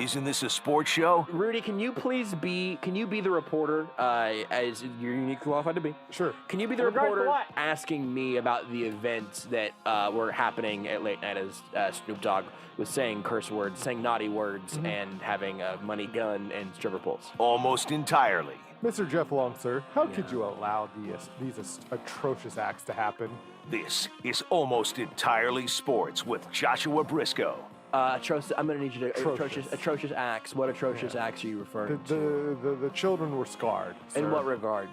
Isn't this a sports show? Rudy, can you be the reporter, as you're uniquely qualified to be? Sure. Can you be the reporter asking me about the events that were happening at late night as Snoop Dogg was saying curse words, saying naughty words, and having a money gun and stripper poles? Almost entirely. Mr. Jeff Long, sir, how could you allow these atrocious acts to happen? This is Almost Entirely Sports with Joshua Brisco. Atrocious. I'm going to need you to atrocious acts. What atrocious acts are you referring to? The children were scarred. Sir. In what regard?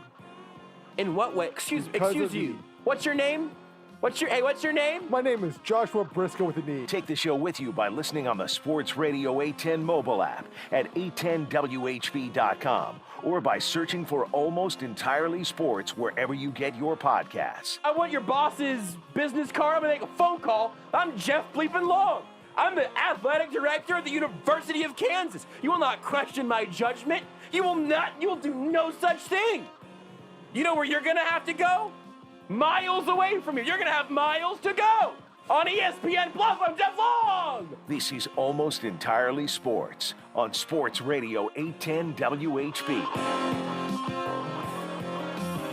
In what way? Excuse you. What's your name? What's your name? My name is Joshua Brisco with an E. Take the show with you by listening on the Sports Radio 810 mobile app at 810WHB.com or by searching for Almost Entirely Sports wherever you get your podcasts. I want your boss's business card. I'm going to make a phone call. I'm Jeff Bleepin' Long. I'm the athletic director at the University of Kansas. You will not question my judgment. You will do no such thing. You know where you're going to have to go? Miles away from here. You're going to have miles to go. On ESPN Plus, I'm Jeff Long. This is Almost Entirely Sports on Sports Radio 810 WHB.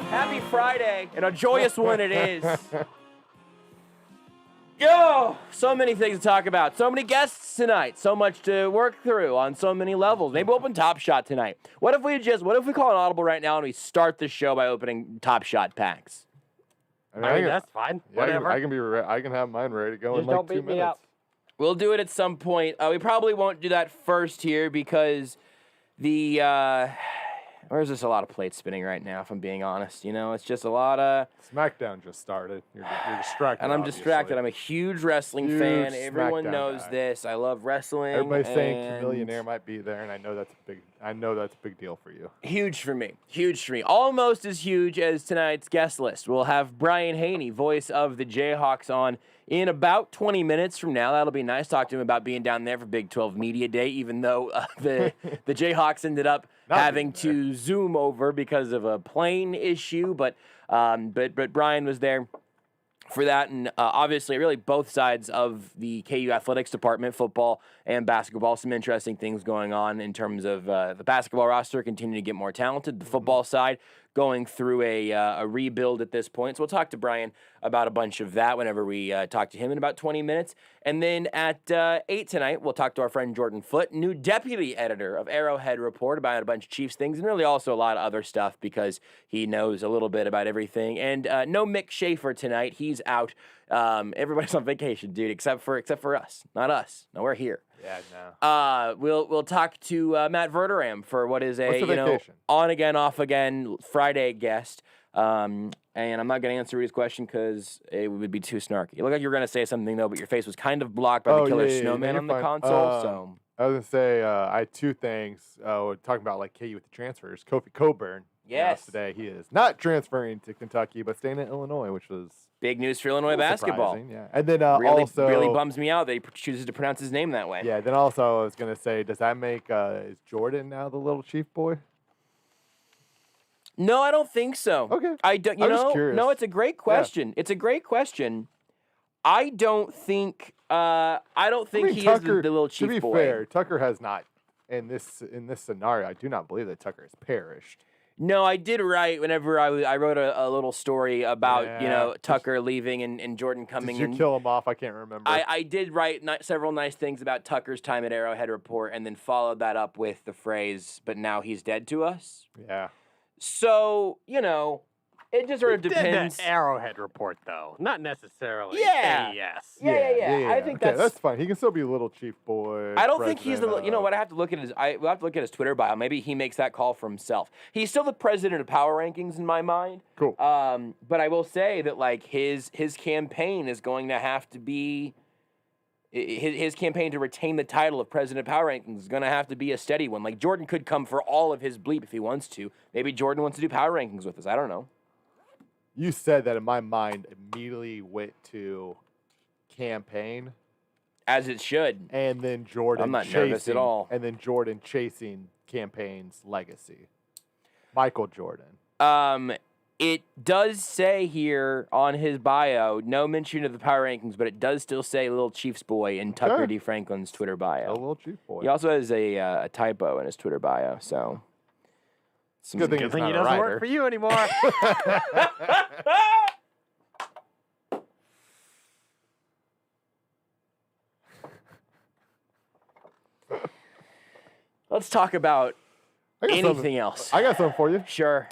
Happy Friday, and a joyous one it is. Yo, so many things to talk about. So many guests tonight. So much to work through on so many levels. Maybe we'll open Top Shot tonight. What if we call an audible right now and we start the show by opening Top Shot packs? I mean that's fine. Yeah, whatever. I can have mine ready to go Just in like don't 2 beat me minutes. up. We'll do it at some point. We probably won't do that first here because there's just a lot of plates spinning right now, if I'm being honest. You know, it's just a lot of... SmackDown just started. You're distracted, And I'm distracted. I'm a huge wrestling fan. Everyone SmackDown knows guy. this. I love wrestling. Everybody's saying Chameleonaire might be there, and I know that's a big deal for you. Huge for me. Huge for me. Almost as huge as tonight's guest list. We'll have Brian Hanni, voice of the Jayhawks, on in about 20 minutes from now. That'll be nice. Talk to him about being down there for Big 12 Media Day, even though the Jayhawks ended up having to Zoom over because of a plane issue. But Brian was there for that, and obviously really both sides of the KU Athletics department, football and basketball. Some interesting things going on in terms of the basketball roster continuing to get more talented. The football side going through a rebuild at this point. So we'll talk to Brian about a bunch of that whenever we talk to him in about 20 minutes. And then at 8 tonight, we'll talk to our friend Jordan Foote, new deputy editor of Arrowhead Report, about a bunch of Chiefs things and really also a lot of other stuff because he knows a little bit about everything. And no Mick Schaefer tonight. He's out. Everybody's on vacation, dude, except for us. Not us. No, we're here. Yeah, no. We'll talk to Matt Verderame for what is a on again, off again Friday guest. And I'm not going to answer his question because it would be too snarky. It looked like you were going to say something though, but your face was kind of blocked by the killer snowman on the console. So I was going to say I had two things. We're talking about like KU with the transfers. Kofi Coburn. Yes. Today he is not transferring to Kentucky, but staying in Illinois, which was big news for Illinois basketball. Yeah, and then really bums me out that he chooses to pronounce his name that way. Yeah. Then also I was going to say, does that make is Jordan now the little Chief boy? No, I don't think so. Okay. I'm just curious. No, it's a great question. Yeah. It's a great question. I don't think he is the little Chief boy. To be fair, Tucker has not in this scenario. I do not believe that Tucker has perished. No, I did write whenever I wrote a little story about Tucker leaving and Jordan coming in. Did you kill him off? I can't remember. I did write several nice things about Tucker's time at Arrowhead Report and then followed that up with the phrase, "But now he's dead to us." Yeah. So, it just sort of depends. Did the Arrowhead Report, though, not necessarily AES. Yeah. I think that's fine. He can still be a little Chief boy. I don't think he's the. You know what? I have to look at we'll have to look at his Twitter bio. Maybe he makes that call for himself. He's still the president of Power Rankings in my mind. Cool. But I will say that like his campaign is going to have to be. His campaign to retain the title of president of Power Rankings is going to have to be a steady one. Like Jordan could come for all of his bleep if he wants to. Maybe Jordan wants to do Power Rankings with us. I don't know. You said that, in my mind immediately went to campaign, as it should, and then Jordan. I'm not nervous at all. And then Jordan chasing campaign's legacy. Michael Jordan. It does say here on his bio, no mention of the power rankings, but it does still say Little Chiefs Boy in Tucker D. Franklin's Twitter bio. A Little Chief Boy. He also has a typo in his Twitter bio, so. Good thing Good thing he not a doesn't writer. work for you anymore. Let's talk about I got anything something- else. I got something for you. Sure.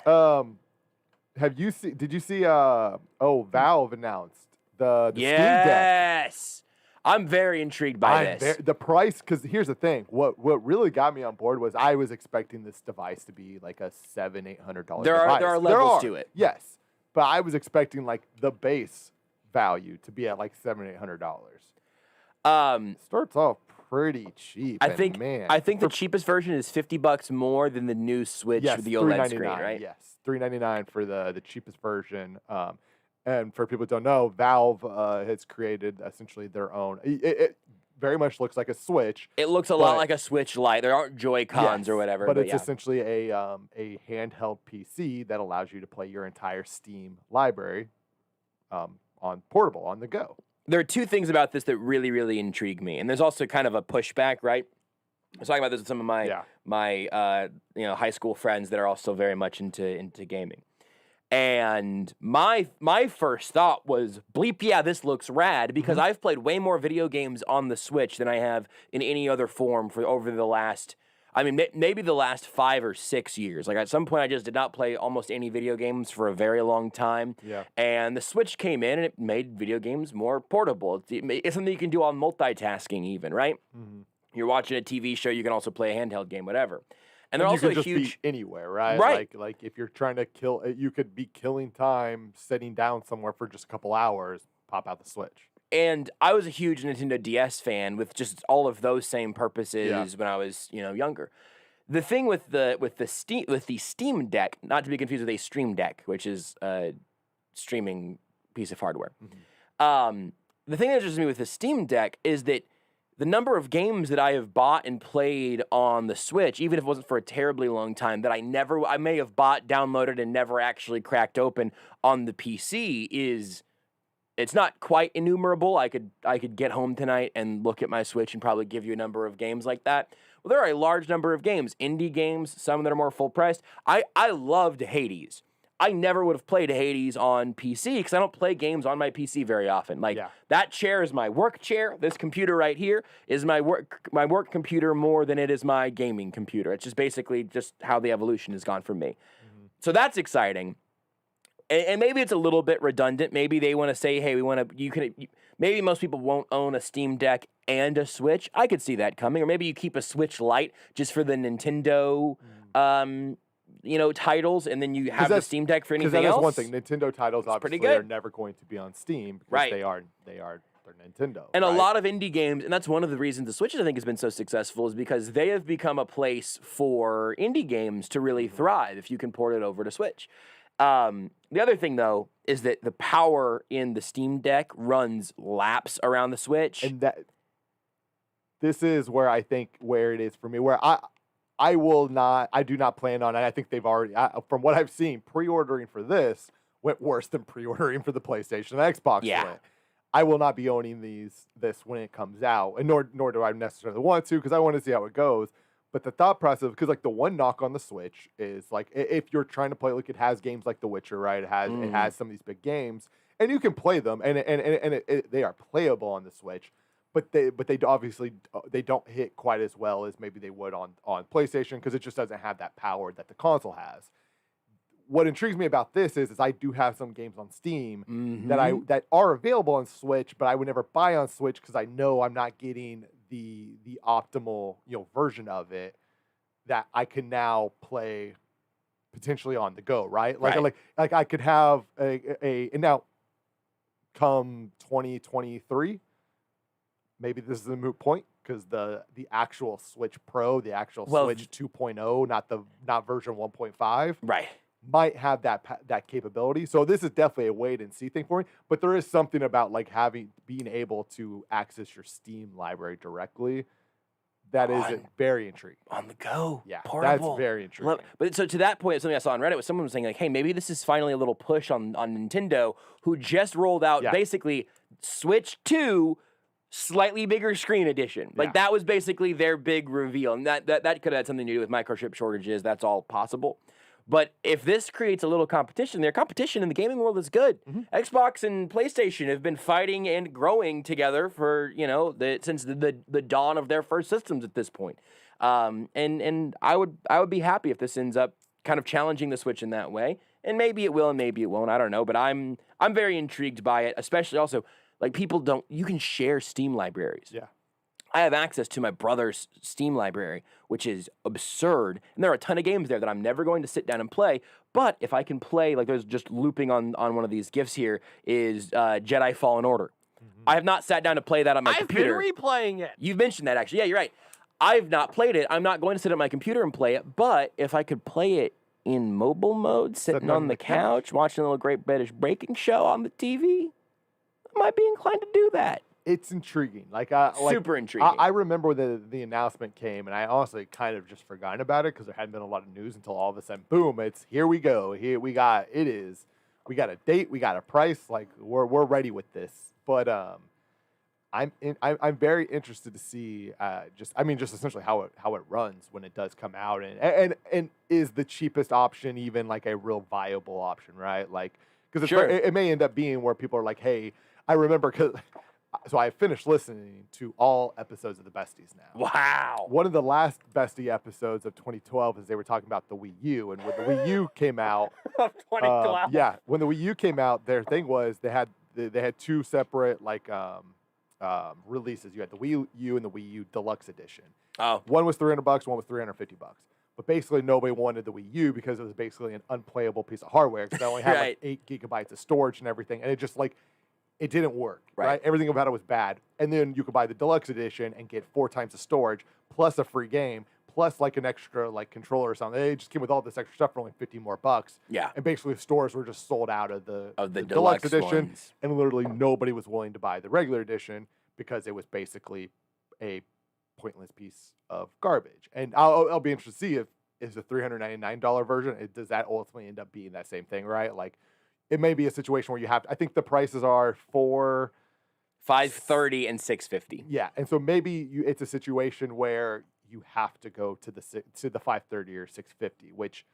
Did you see Valve announced the Steam Deck? Yes. I'm very intrigued by this. The price, because here's the thing. What really got me on board was I was expecting this device to be like a $700-800 There device. are levels to it. Yes, but I was expecting like the base value to be at like $700-800. Starts off pretty cheap. I think the cheapest version is $50 more than the new Switch with the OLED screen, right? Yes, $399 for the cheapest version. And for people who don't know, Valve has created essentially their own. It very much looks like a Switch. It looks a lot like a Switch Lite. There aren't Joy-Cons or whatever. But it's essentially a handheld PC that allows you to play your entire Steam library on portable, on the go. There are two things about this that really, really intrigue me, and there's also kind of a pushback, right? I was talking about this with some of my high school friends that are also very much into gaming. And my first thought was, bleep, yeah, this looks rad, because I've played way more video games on the Switch than I have in any other form for over the last, maybe the last 5 or 6 years. Like at some point I just did not play almost any video games for a very long time. Yeah. And the Switch came in and it made video games more portable. It's something you can do on multitasking even, right? Mm-hmm. You're watching a TV show, you can also play a handheld game, whatever. And they're you also could a just huge be anywhere, right? Right. Like if you're trying to kill, you could be killing time sitting down somewhere for just a couple hours. Pop out the Switch. And I was a huge Nintendo DS fan with just all of those same purposes when I was younger. The thing with the Steam Deck, not to be confused with a Stream Deck, which is a streaming piece of hardware. The thing that interests me with the Steam Deck is that the number of games that I have bought and played on the Switch, even if it wasn't for a terribly long time, that I may have bought, downloaded, and never actually cracked open on the PC it's not quite innumerable. I could get home tonight and look at my Switch and probably give you a number of games like that. Well, there are a large number of games, indie games, some that are more full priced. I loved Hades. I never would have played Hades on PC because I don't play games on my PC very often. That chair is my work chair. This computer right here is my work computer more than it is my gaming computer. It's just basically just how the evolution has gone for me. So that's exciting. And maybe it's a little bit redundant. Maybe they want to say, hey, maybe most people won't own a Steam Deck and a Switch. I could see that coming. Or maybe you keep a Switch Lite just for the Nintendo titles, and then you have the Steam Deck for anything else. Because that is one thing. Nintendo titles obviously are never going to be on Steam because they're Nintendo. And a lot of indie games, and that's one of the reasons the Switch, I think, has been so successful, is because they have become a place for indie games to really thrive if you can port it over to Switch. The other thing, though, is that the power in the Steam Deck runs laps around the Switch. And this is where I think where it is for me, where I do not plan on, and I think they've already, from what I've seen, pre-ordering for this went worse than pre-ordering for the PlayStation and Xbox One. I will not be owning this when it comes out, and nor do I necessarily want to, because I want to see how it goes. But the thought process, because like the one knock on the Switch is like if you're trying to play, like it has games like The Witcher, right? It has some of these big games, and you can play them, and they are playable on the Switch. But they obviously they don't hit quite as well as maybe they would on PlayStation, because it just doesn't have that power that the console has. What intrigues me about this is I do have some games on Steam that are available on Switch, but I would never buy on Switch because I know I'm not getting the optimal version of it that I can now play potentially on the go, right? Like I could have and now come 2023. Maybe this is a moot point because the actual Switch Pro, the actual Switch 2.0, not version 1.5, right, might have that capability. So this is definitely a wait and see thing for me. But there is something about like being able to access your Steam library directly that is very intriguing. On the go. Yeah, Portable. that's very intriguing. But so to that point, something I saw on Reddit was someone was saying like, hey, maybe this is finally a little push on Nintendo, who just rolled out basically Switch 2 slightly bigger screen edition. Like that was basically their big reveal. And that could have had something to do with microchip shortages. That's all possible. But if this creates a little competition, their competition in the gaming world is good. Xbox and PlayStation have been fighting and growing together for, since the dawn of their first systems at this point. And I would be happy if this ends up kind of challenging the Switch in that way. And maybe it will and maybe it won't. I don't know. But I'm very intrigued by it, especially also like you can share Steam libraries. Yeah. I have access to my brother's Steam library, which is absurd. And there are a ton of games there that I'm never going to sit down and play. But if I can play, like there's just looping on one of these GIFs here, is Jedi Fallen Order. I have not sat down to play that on my computer. I've been replaying it. You've mentioned that, actually. Yeah, you're right. I've not played it. I'm not going to sit at my computer and play it. But if I could play it in mobile mode, sitting on the couch, watching a little Great British Baking Show on the TV, I might be inclined to do that. It's intriguing. Super intriguing. I remember the announcement came, and I honestly kind of just forgotten about it because there hadn't been a lot of news until all of a sudden, boom! It's here we go. We got a date, we got a price. Like we're ready with this. But I'm very interested to see just essentially how it runs when it does come out, and is the cheapest option even like a real viable option, right? Like because it may end up being where people are like, hey, I remember because. So I finished listening to all episodes of the Besties now. Wow. One of the last Bestie episodes of 2012 is they were talking about the Wii U. And when the Wii U came out... Of 2012? When the Wii U came out, their thing was they had two separate releases. You had the Wii U and the Wii U Deluxe Edition. Oh. One was $300, one was $350. But basically nobody wanted the Wii U because it was basically an unplayable piece of hardware. Because it only had like 8 gigabytes of storage and everything. And it just it didn't work, right? Everything about it was bad. And then you could buy the deluxe edition and get 4 times the storage, plus a free game, plus like an extra like controller or something. They just came with all this extra stuff for only $50 more. Yeah. And basically stores were just sold out of the deluxe edition. Ones. And literally nobody was willing to buy the regular edition because it was basically a pointless piece of garbage. And I'll be interested to see if is the $399 version, does that ultimately end up being that same thing, right? Like, it may be a situation where you have. I think the prices are for $530 and $650. Yeah, and so maybe it's a situation where you have to go to the $530 or $650, which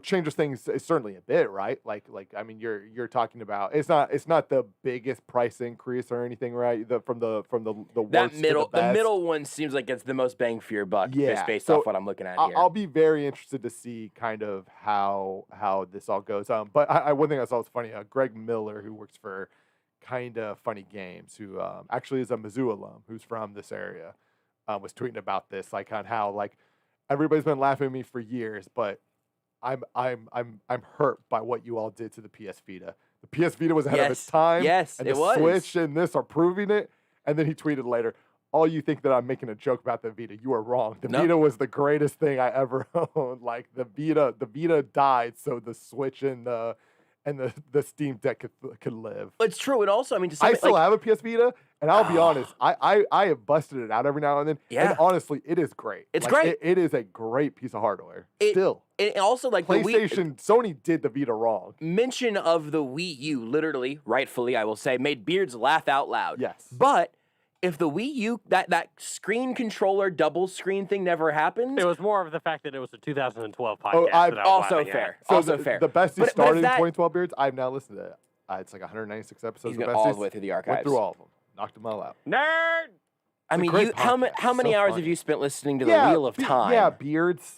changes things certainly a bit, right? Like I mean, you're talking about it's not the biggest price increase or anything, right? From the worst that middle to the best. The middle one seems like it's the most bang for your buck. Yeah, based off what I'm looking at here. I'll be very interested to see kind of how this all goes. But one thing I saw was funny. Greg Miller, who works for Kind of Funny Games, who actually is a Mizzou alum, who's from this area, was tweeting about this, like on how like everybody's been laughing at me for years, but I'm hurt by what you all did to the PS Vita. The PS Vita was ahead of its time. Yes, and it the was. Switch and this are proving it. And then he tweeted later, "All you think that I'm making a joke about the Vita, you are wrong. The Vita was the greatest thing I ever owned. Like the Vita died, so the Switch and the Steam Deck could live." It's true, and also, I mean, I still have a PS Vita, and I'll be honest, I have busted it out every now and then. Yeah. And honestly, it is great. It's like, great. It is a great piece of hardware. Still. And also, like PlayStation, Sony did the Vita wrong. Mention of the Wii U, literally, rightfully, I will say, made Beards laugh out loud. Yes. But if the Wii U, that screen controller double screen thing never happened. It was more of the fact that it was a 2012 podcast. Also fair. The Besties started in 2012, Beards. I've now listened to it. It's like 196 episodes of Besties. All the way through the archives. Went through all of them. Knocked them all out. Nerd! I mean, how many hours have you spent listening to the Wheel of Time? Yeah, Beards.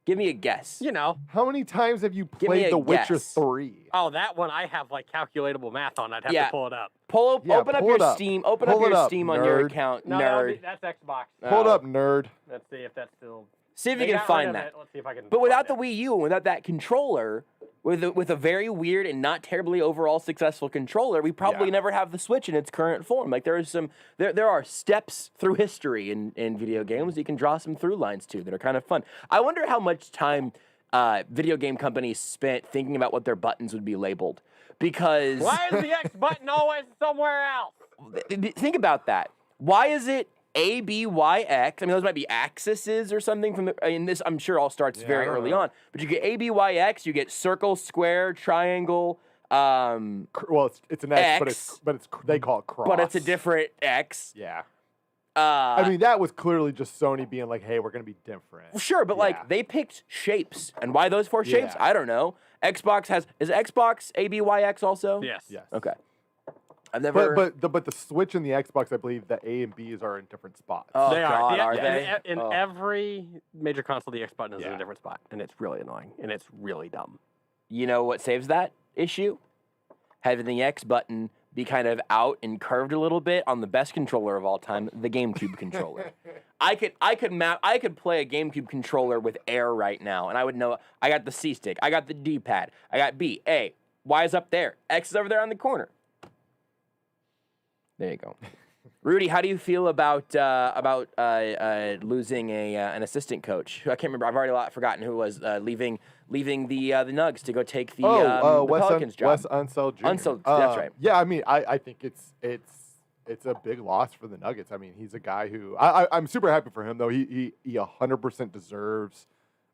Give me a guess. How many times have you played The Witcher 3? Oh, that one I have like calculateable math on. I'd have to pull it up. Open up your Steam. Open up your Steam on your account, no, nerd. That's Xbox. Pull it up, nerd. Let's see if that's still. See if you can find that. Let's see if I can. But without the Wii U and without that controller, with a very weird and not terribly overall successful controller, we probably never have the Switch in its current form. Like there are steps through history in video games you can draw some through lines to that are kind of fun. I wonder how much time video game companies spent thinking about what their buttons would be labeled. Because why is the X button always somewhere else? Think about that. Why is it ABYX. I mean, those might be axes or something from the. In this, I'm sure all starts very early on. But you get ABYX. You get circle, square, triangle. Well, it's an X, but it's they call it cross. But it's a different X. Yeah. I mean, that was clearly just Sony being like, "Hey, we're gonna be different." Sure, but like they picked shapes, and why those 4 shapes? I don't know. Xbox is Xbox ABYX also? Yes. Okay. I've never. But the Switch and the Xbox, I believe the A and B's are in different spots. Oh They God, are. are they? In every major console, the X button is in a different spot, and it's really annoying, and it's really dumb. You know what saves that issue? Having the X button be kind of out and curved a little bit on the best controller of all time, the GameCube controller. I could play a GameCube controller with air right now, and I would know I got the C stick, I got the D pad, I got B, A, Y is up there, X is over there on the corner. There you go. Rudy, how do you feel about losing an assistant coach? I can't remember. I've already forgotten who was leaving the Nugs to go take the Pelicans job. Wes Unseld Jr. Unseld, that's right. Yeah, I mean, I think it's a big loss for the Nuggets. I mean, he's a guy who I'm super happy for him though. He 100% deserves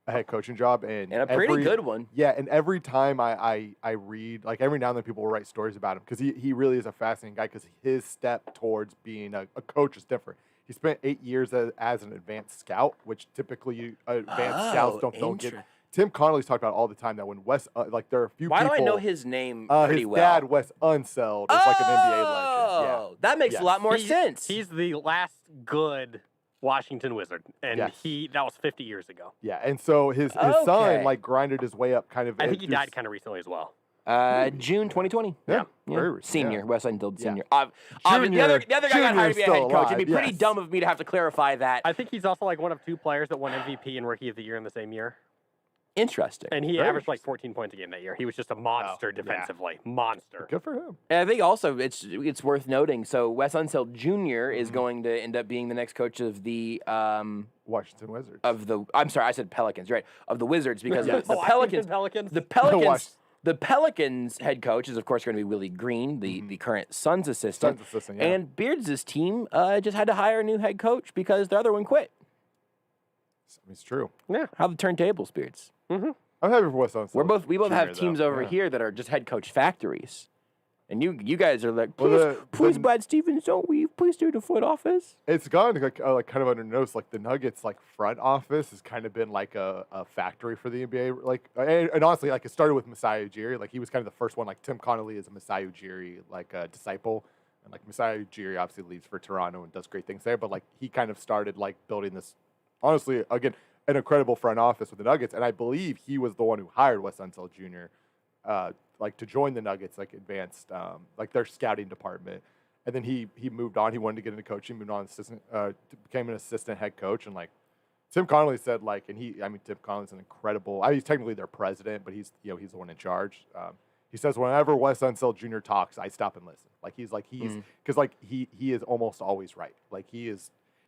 a head coaching job and a pretty good one. Yeah, and every time I read, like every now and then people will write stories about him because he really is a fascinating guy because his step towards being a coach is different. He spent 8 years as an advanced scout, which typically advanced scouts don't get. Tim Connolly's talked about all the time that when Wes, there are a few people. Why do I know his name pretty his well? His dad, Wes Unseld, is like an NBA legend. Yeah. That makes a lot more sense. He's the last good Washington Wizard, and that was 50 years ago. Yeah, and so his son grinded his way up kind of. I think he died kind of recently as well. June 2020. Yeah. Senior, Wes Unseld Senior. Yeah. The other guy got hired to be a head coach. It'd be pretty yes. dumb of me to have to clarify that. I think he's also like one of 2 players that won MVP and Rookie of the Year in the same year. Interesting. And he averaged like 14 points a game that year. He was just a monster defensively. Monster. Good for him. And I think also it's worth noting. So Wes Unseld Jr. is going to end up being the next coach of the Washington Wizards. I'm sorry, I said Pelicans, right? Of the Wizards because the Pelicans. The Pelicans head coach is of course going to be Willie Green, the current Suns assistant. Yeah. And Beards' team just had to hire a new head coach because the other one quit. It's true. Yeah. How the turntables, Beards? I'm happy for Wes Unseld. We both have teams over here that are just head coach factories, and you guys are like, please, Brad Stevens, don't we? Please do the front office. It's gone like kind of unnoticed. Like the Nuggets front office has kind of been like a factory for the NBA. Like and honestly, it started with Masai Ujiri. Like he was kind of the first one. Like Tim Connolly is a Masai Ujiri disciple, and Masai Ujiri obviously leaves for Toronto and does great things there. But he kind of started building this. Honestly, again, an incredible front office with the Nuggets, and I believe he was the one who hired Wes Unseld Jr. To join the Nuggets, advanced their scouting department, and then he moved on. He wanted to get into coaching, moved on, became an assistant head coach, and Tim Connolly said, Tim Connolly's an incredible. He's technically their president, but he's the one in charge. He says whenever Wes Unseld Jr. talks, I stop and listen. He is almost always right.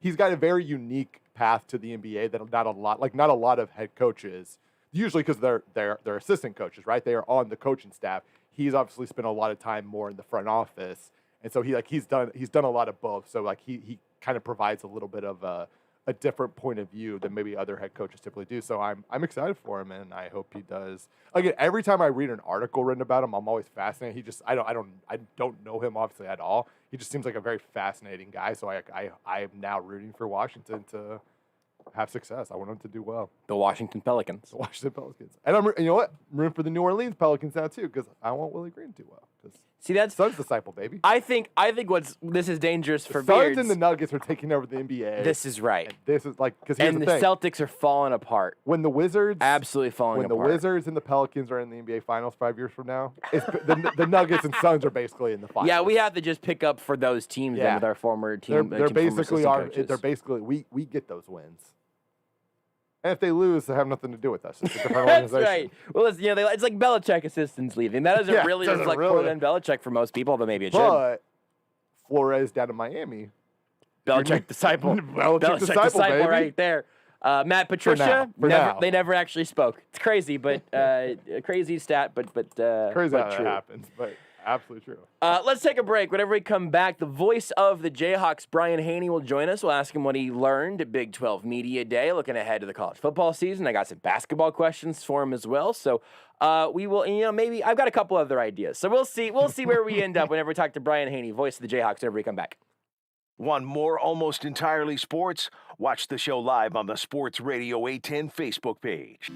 He's got a very unique path to the NBA that not a lot of head coaches, usually because they're assistant coaches, right? They are on the coaching staff. He's obviously spent a lot of time more in the front office, and so he's done a lot of both. So he kind of provides a little bit of a different point of view than maybe other head coaches typically do. So I'm excited for him, and I hope he does. Again, every time I read an article written about him, I'm always fascinated. I don't know him obviously at all. He just seems like a very fascinating guy. So I am now rooting for Washington to have success. I want him to do well. The Washington Pelicans. And I'm rooting for the New Orleans Pelicans now too because I want Willie Green to do well. See, that's Suns disciple, baby. I think this is dangerous for Suns Beards. and the Nuggets are taking over the NBA. This is right. And this is because and the Celtics are falling apart. When the Wizards absolutely falling apart. When the Wizards and the Pelicans are in the NBA Finals 5 years from now, the Nuggets and Suns are basically in the finals. Yeah, we have to just pick up for those teams then with our former team. They're basically we get those wins. And if they lose, they have nothing to do with us. It's a different That's organization. right. Well, it's like Belichick assistants leaving. That doesn't really reflect Portland Belichick for most people, although maybe it should. But Flores down in Miami. Belichick disciple. Belichick disciple, baby. Right there. Matt Patricia, for now. They never actually spoke. It's crazy, but crazy stat, but crazy how true. that happens. But Absolutely true. Let's take a break. Whenever we come back, the voice of the Jayhawks, Brian Hanni, will join us. We'll ask him what he learned at Big 12 Media Day, looking ahead to the college football season. I got some basketball questions for him as well. So we will, maybe I've got a couple other ideas. So we'll see where we end up whenever we talk to Brian Hanni, voice of the Jayhawks, whenever we come back. Want more Almost Entirely Sports? Watch the show live on the Sports Radio 810 Facebook page.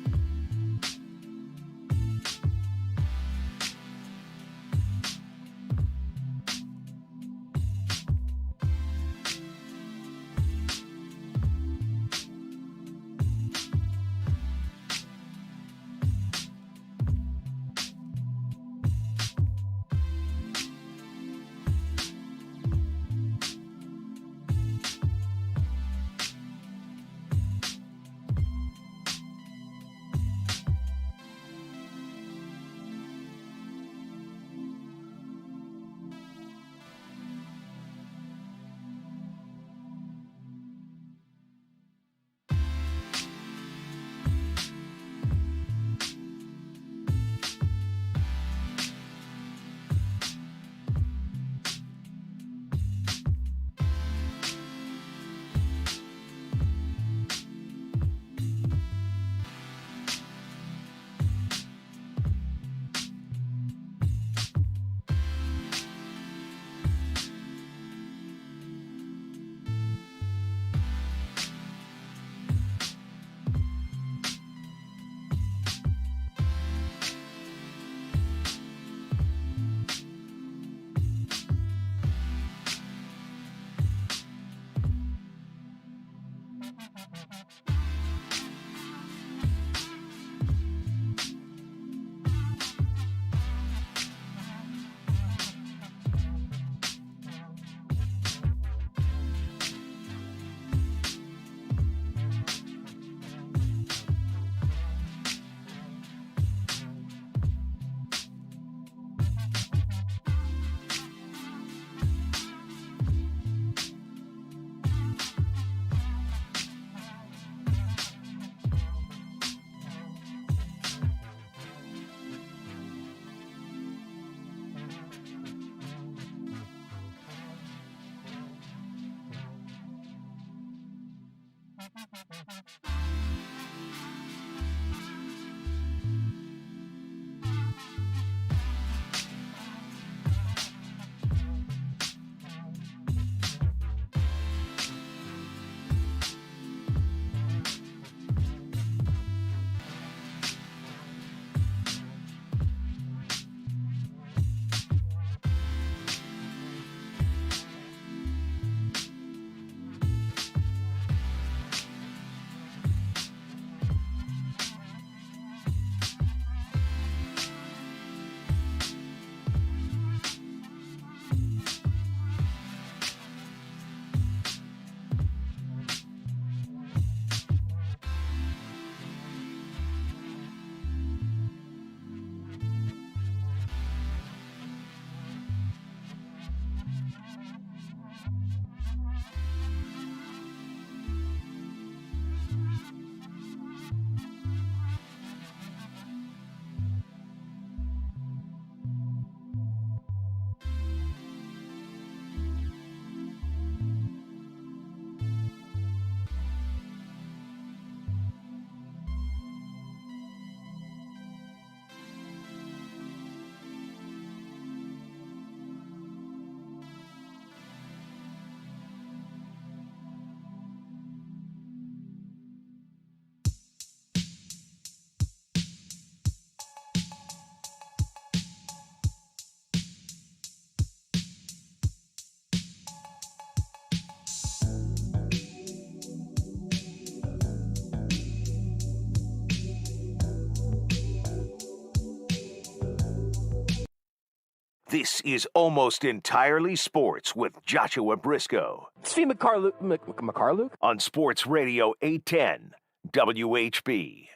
This is Almost Entirely Sports with Joshua Brisco. Svi McCarluke? On Sports Radio 810 WHB.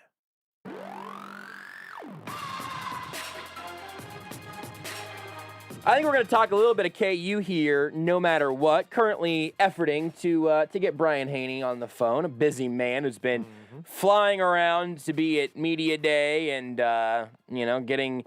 I think we're going to talk a little bit of KU here, no matter what. Currently efforting to get Brian Hanni on the phone, a busy man who's been flying around to be at Media Day and, getting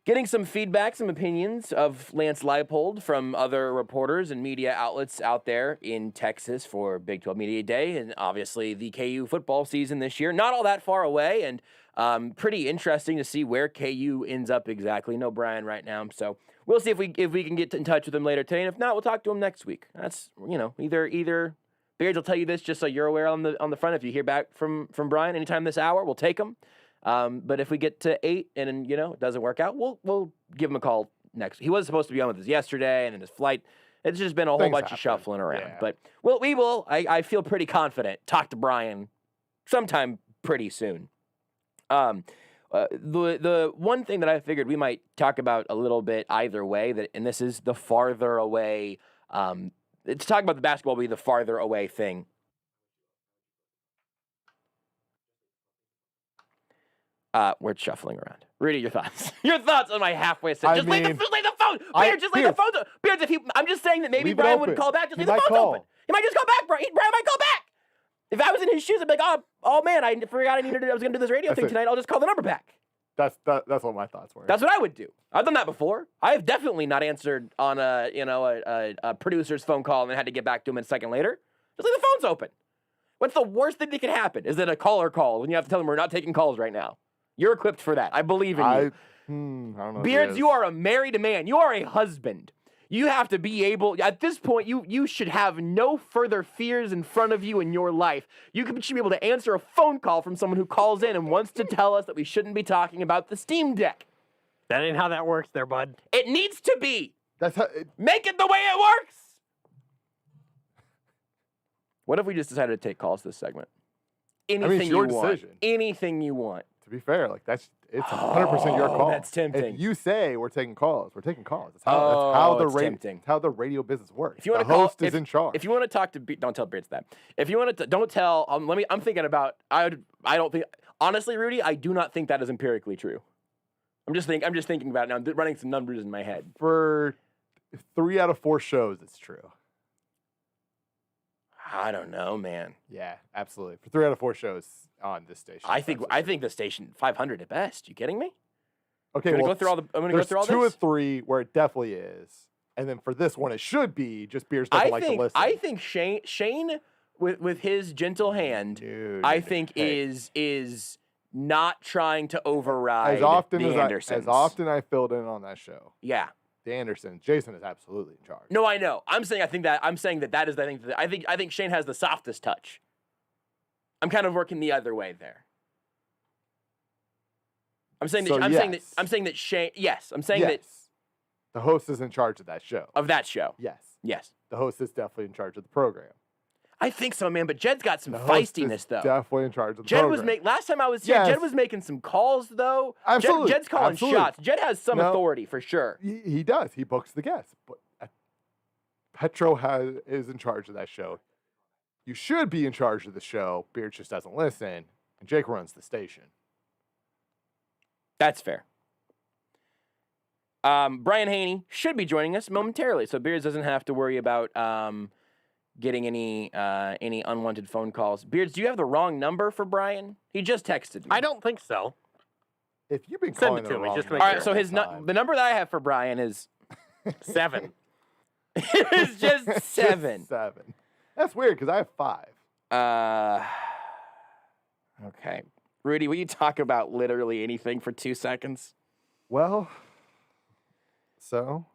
Getting some feedback, some opinions of Lance Leipold from other reporters and media outlets out there in Texas for Big 12 Media Day, and obviously the KU football season this year. Not all that far away, and pretty interesting to see where KU ends up exactly. No Brian right now, so we'll see if we can get in touch with him later today, and if not, we'll talk to him next week. That's, either Beards will tell you this just so you're aware on the front. If you hear back from Brian anytime this hour, we'll take him. But if we get to 8 and it doesn't work out, we'll give him a call next. He was supposed to be on with us yesterday, and in his flight, it's just been a whole bunch of shuffling around. Yeah. But we will. I feel pretty confident. Talk to Brian sometime pretty soon. The one thing that I figured we might talk about a little bit either way, and this is the farther away. To talk about the basketball will be the farther away thing. We're shuffling around. Rudy, your thoughts? Your thoughts on my halfway set? Just leave the phone. Beard, just leave the phone. Beard, I'm just saying that maybe Brian wouldn't call back. Just leave the phone open. He might just call back, Brian. Brian might call back. If I was in his shoes, I'd be like, oh man, I forgot I was going to do this radio thing tonight. I'll just call the number back. That's what my thoughts were. That's what I would do. I've done that before. I have definitely not answered on a producer's phone call and then had to get back to him a second later. Just leave the phones open. What's the worst thing that could happen? Is it a caller call when you have to tell them we're not taking calls right now? You're equipped for that. I believe in you. I don't know. Beards, you are a married man. You are a husband. You have to be able, at this point, you should have no further fears in front of you in your life. You should be able to answer a phone call from someone who calls in and wants to tell us that we shouldn't be talking about the Steam Deck. That ain't how that works there, bud. It needs to be. That's how Make it the way it works. What if we just decided to take calls this segment? Anything it's your you want. decision. Anything you want. To be fair, it's 100% your call. That's tempting. If you say we're taking calls, we're taking calls. That's how the radio business works. If you want the host is in charge. If you want to talk to, don't tell Beards that. If you want to, don't tell. I'm thinking about. I don't think. Honestly, Rudy, I do not think that is empirically true. I'm just thinking about it now. I'm running some numbers in my head. For 3 out of 4 shows, it's true. I don't know, man. Yeah, absolutely. For 3 out of 4 shows on this station. I think the station 500 at best. You kidding me? Okay, I'm gonna go through all this. There's 2 or 3 where it definitely is, and then for this one, it should be. Just Beers doesn't like to listen. I think Shane with his gentle hand, Dude, I think is not trying to override as often the as Andersons. As often I filled in on that show. Yeah. The Andersons. Jason is absolutely in charge. No, I know. I'm saying that is the thing. I think Shane has the softest touch. I'm kind of working the other way there. I'm saying that Shane. Yes, I'm saying that the host is in charge of that show. Of that show. Yes. Yes. The host is definitely in charge of the program. I think so, man. But Jed's got some The host feistiness, is though. Definitely in charge of the program. Last time I was here, Yes. Jed was making some calls, though. Absolutely. Jed's calling Absolutely. shots. Jed has some authority for sure. He does. He books the guests. But Petro is in charge of that show. You should be in charge of the show. Beard just doesn't listen. And Jake runs the station. That's fair. Brian Haney should be joining us momentarily, so Beards doesn't have to worry about getting any unwanted phone calls. Beards, do you have the wrong number for Brian? He just texted me. I don't think so. If you've been Send calling it to the me, wrong just number make All right, so the number that I have for Brian is 7. it's just 7. Just 7. That's weird because I have 5. Okay. Rudy, will you talk about literally anything for 2 seconds? Well, so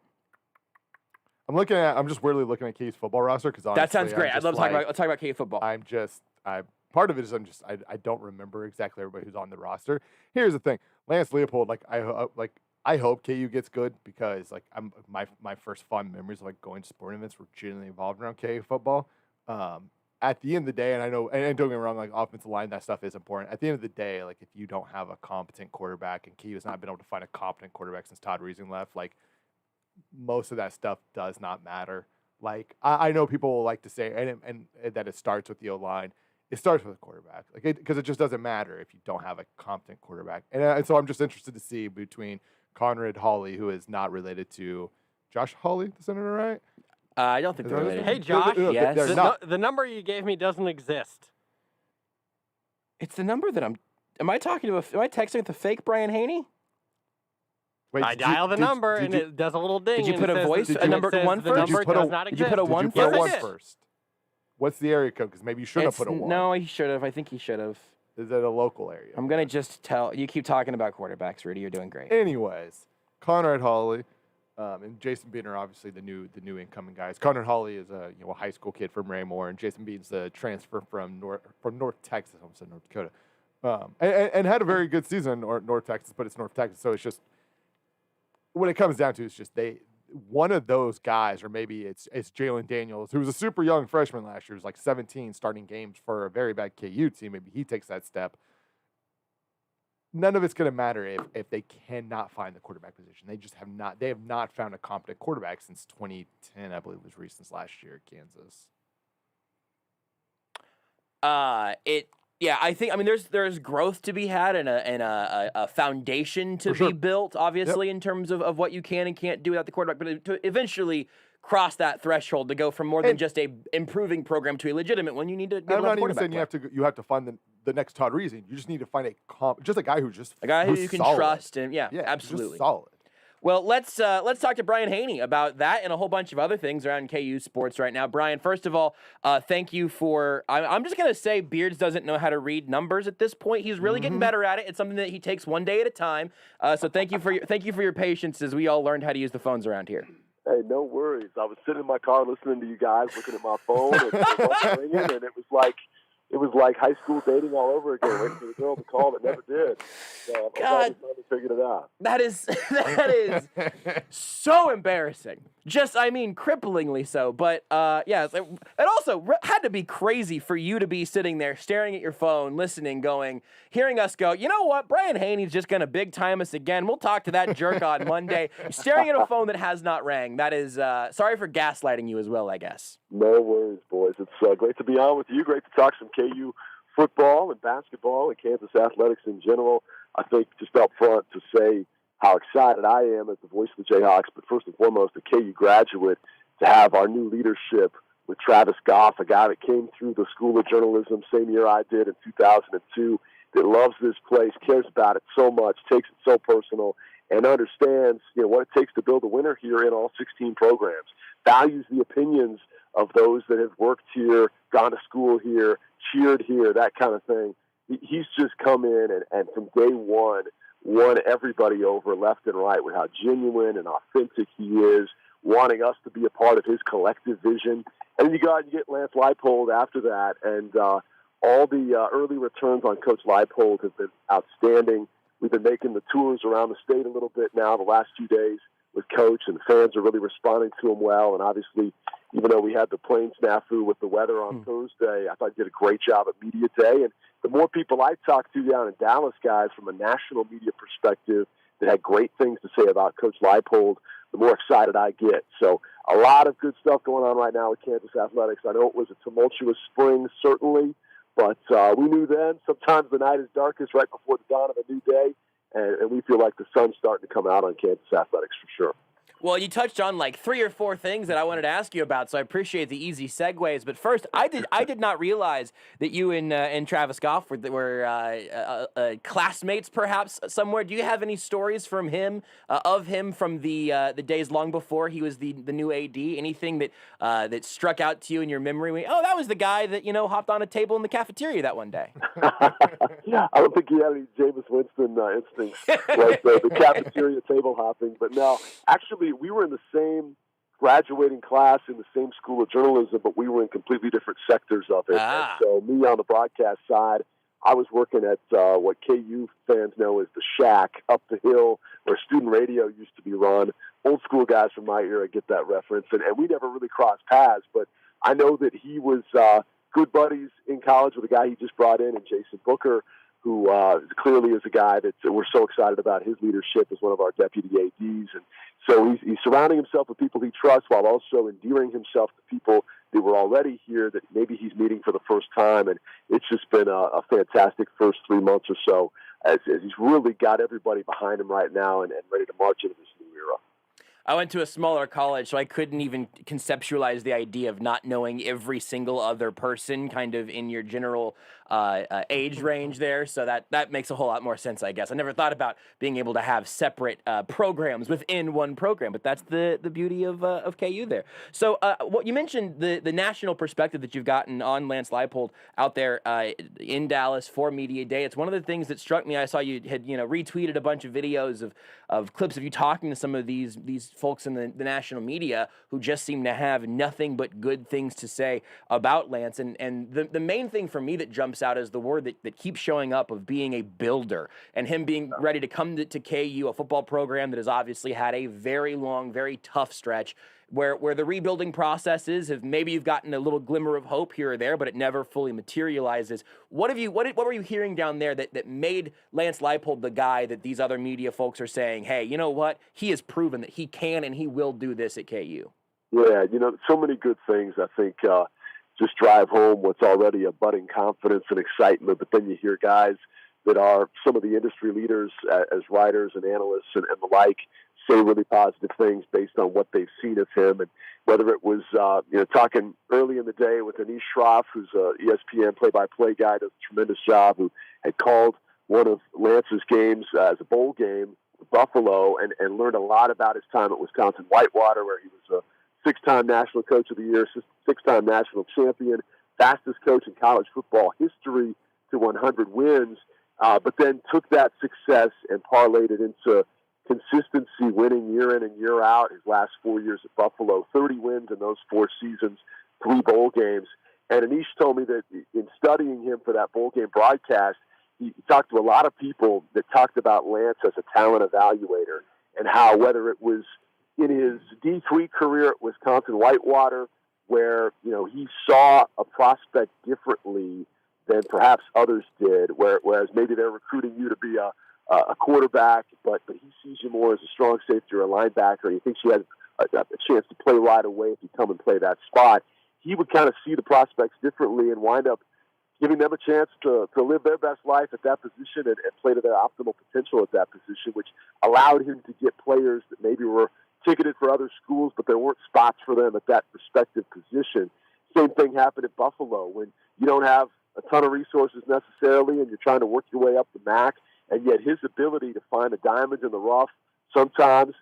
I'm just weirdly looking at KU's football roster because that sounds great. I'd love to let's talk about KU football. Part of it is I don't remember exactly everybody who's on the roster. Here's the thing, Lance Leipold, I hope KU gets good because my first fond memories of going to sporting events were generally involved around KU football. At the end of the day, and I know, and don't get me wrong, offensive line, that stuff is important. At the end of the day, if you don't have a competent quarterback, and KU has not been able to find a competent quarterback since Todd Reesing left, most of that stuff does not matter. I know people will like to say, and that it starts with the O-line. It starts with a quarterback, because it just doesn't matter if you don't have a competent quarterback. And so I'm just interested to see between Conrad Hawley, who is not related to Josh Hawley, the senator, right? I don't think they're related. Hey, Josh. Yes. The number you gave me doesn't exist. It's the number that am I talking to? Am I texting with the fake Brian Haney? Wait, I dial the number, and it does a little ding. Did you and put it a says voice, the- a number it says one the first? number Did you put a- does not Did you exist. put a Did one you put a Yes, I one did. first? What's the area code? Because maybe you shouldn't have put a one. No, he should have. I think he should have. Is it a local area? I'm going to just tell. You keep talking about quarterbacks, Rudy. You're doing great. Anyways, Conrad Hawley and Jason Bean are obviously the new incoming guys. Conrad Hawley is a high school kid from Raymore, and Jason Bean's the transfer from North Texas. I almost said North Dakota, and had a very good season in North Texas, but it's North Texas, so it's just when it comes down to it's just one of those guys, or maybe it's Jalen Daniels, who was a super young freshman last year, was like 17 starting games for a very bad KU team. Maybe he takes that step. None of it's going to matter if they cannot find the quarterback position. They just have not found a competent quarterback since 2010, I believe was Reese's last year at Kansas. I think there's growth to be had and a foundation to For be sure. built, obviously, in terms of what you can and can't do without the quarterback, but to eventually cross that threshold to go from more than just a improving program to a legitimate one, you need to be I'm able to have not even quarterback saying play. you have to find the next Todd Reesing. You just need to find just a guy who's A guy who who's you can solid. trust, and Just absolutely. solid. Well, let's talk to Brian Hanni about that and a whole bunch of other things around KU sports right now. Brian, first of all, thank you for. I'm just gonna say Beards doesn't know how to read numbers at this point. He's really getting better at it. It's something that he takes one day at a time. So thank you for your patience as we all learned how to use the phones around here. Hey, no worries. I was sitting in my car listening to you guys, looking at my phone, and it was ringing, and it was like high school dating all over again, waiting for the girl to call that never did. So I'm glad we finally figured it out. That is so embarrassing. Just, cripplingly so. But, it also had to be crazy for you to be sitting there staring at your phone, listening, hearing us go, you know what, Brian Haney's just going to big time us again. We'll talk to that jerk on Monday. Staring at a phone that has not rang. That is, sorry for gaslighting you as well, I guess. No worries, boys. It's great to be on with you. Great to talk some KU football and basketball and Kansas athletics in general. I think just up front to say how excited I am as the voice of the Jayhawks, but first and foremost, a KU graduate, to have our new leadership with Travis Goff, a guy that came through the School of Journalism same year I did in 2002, that loves this place, cares about it so much, takes it so personal, and understands what it takes to build a winner here in all 16 programs, values the opinions of those that have worked here, gone to school here, cheered here, that kind of thing. He's just come in and from day one won everybody over left and right with how genuine and authentic he is, wanting us to be a part of his collective vision. And then you go out and get Lance Leipold after that, and all the early returns on Coach Leipold have been outstanding. We've been making the tours around the state a little bit now the last few days with Coach, and the fans are really responding to him well. And obviously, even though we had the plane snafu with the weather on Thursday, I thought he did a great job at Media Day. And the more people I talked to down in Dallas, guys, from a national media perspective that had great things to say about Coach Leipold, the more excited I get. So a lot of good stuff going on right now with Kansas athletics. I know it was a tumultuous spring, certainly, but we knew then sometimes the night is darkest right before the dawn of a new day, and we feel like the sun's starting to come out on Kansas athletics for sure. Well, you touched on like 3 or 4 things that I wanted to ask you about, so I appreciate the easy segues. But first, I did not realize that you and Travis Goff were classmates, perhaps somewhere. Do you have any stories from him from the days long before he was the new AD? Anything that struck out to you in your memory? That was the guy that hopped on a table in the cafeteria that one day. I don't think he had any Jameis Winston instincts like the cafeteria table hopping, but no, actually. We were in the same graduating class in the same School of Journalism, but we were in completely different sectors of it. And so me on the broadcast side, I was working at what KU fans know as the Shack up the hill where student radio used to be run. Old school guys from my era get that reference. And we never really crossed paths, but I know that he was good buddies in college with a guy he just brought in Jason Booker, who clearly is a guy that we're so excited about his leadership as one of our deputy ADs. And so he's surrounding himself with people he trusts while also endearing himself to people that were already here that maybe he's meeting for the first time. And it's just been a fantastic first 3 months or so as he's really got everybody behind him right now and ready to march into this new era. I went to a smaller college, so I couldn't even conceptualize the idea of not knowing every single other person kind of in your general age range there. So that makes a whole lot more sense, I guess. I never thought about being able to have separate programs within one program, but that's the beauty of KU there. So what you mentioned, the national perspective that you've gotten on Lance Leipold out there in Dallas for Media Day. It's one of the things that struck me. I saw you had retweeted a bunch of videos of clips of you talking to some of these folks in the national media who just seem to have nothing but good things to say about Lance. And the main thing for me that jumps out is the word that keeps showing up of being a builder, and him being ready to come to KU, a football program that has obviously had a very long, very tough stretch where the rebuilding processes have, maybe you've gotten a little glimmer of hope here or there, but it never fully materializes. What were you hearing down there that made Lance Leipold the guy that these other media folks are saying, hey, you know what? He has proven that he can and he will do this at KU. Yeah, so many good things, I think, just drive home what's already a budding confidence and excitement, but then you hear guys that are some of the industry leaders as writers and analysts and the like say really positive things based on what they've seen of him. And whether it was, talking early in the day with Anish Shroff, who's a ESPN play-by-play guy, does a tremendous job, who had called one of Lance's games as a bowl game with Buffalo and learned a lot about his time at Wisconsin Whitewater, where he was a 6-time National Coach of the Year, 6-time national champion, fastest coach in college football history to 100 wins, but then took that success and parlayed it into consistency, winning year in and year out. His last 4 years at Buffalo, 30 wins in those 4 seasons, 3 bowl games. And Anish told me that in studying him for that bowl game broadcast, he talked to a lot of people that talked about Lance as a talent evaluator, and how whether it was in his D3 career at Wisconsin Whitewater, where he saw a prospect differently than perhaps others did, whereas maybe they're recruiting you to be a quarterback, but he sees you more as a strong safety or a linebacker, and he thinks you have a chance to play right away if you come and play that spot. He would kind of see the prospects differently and wind up giving them a chance to live their best life at that position and play to their optimal potential at that position, which allowed him to get players that maybe were ticketed for other schools, but there weren't spots for them at that respective position. Same thing happened at Buffalo when you don't have a ton of resources necessarily and you're trying to work your way up the MAC, and yet his ability to find the diamonds in the rough, sometimes,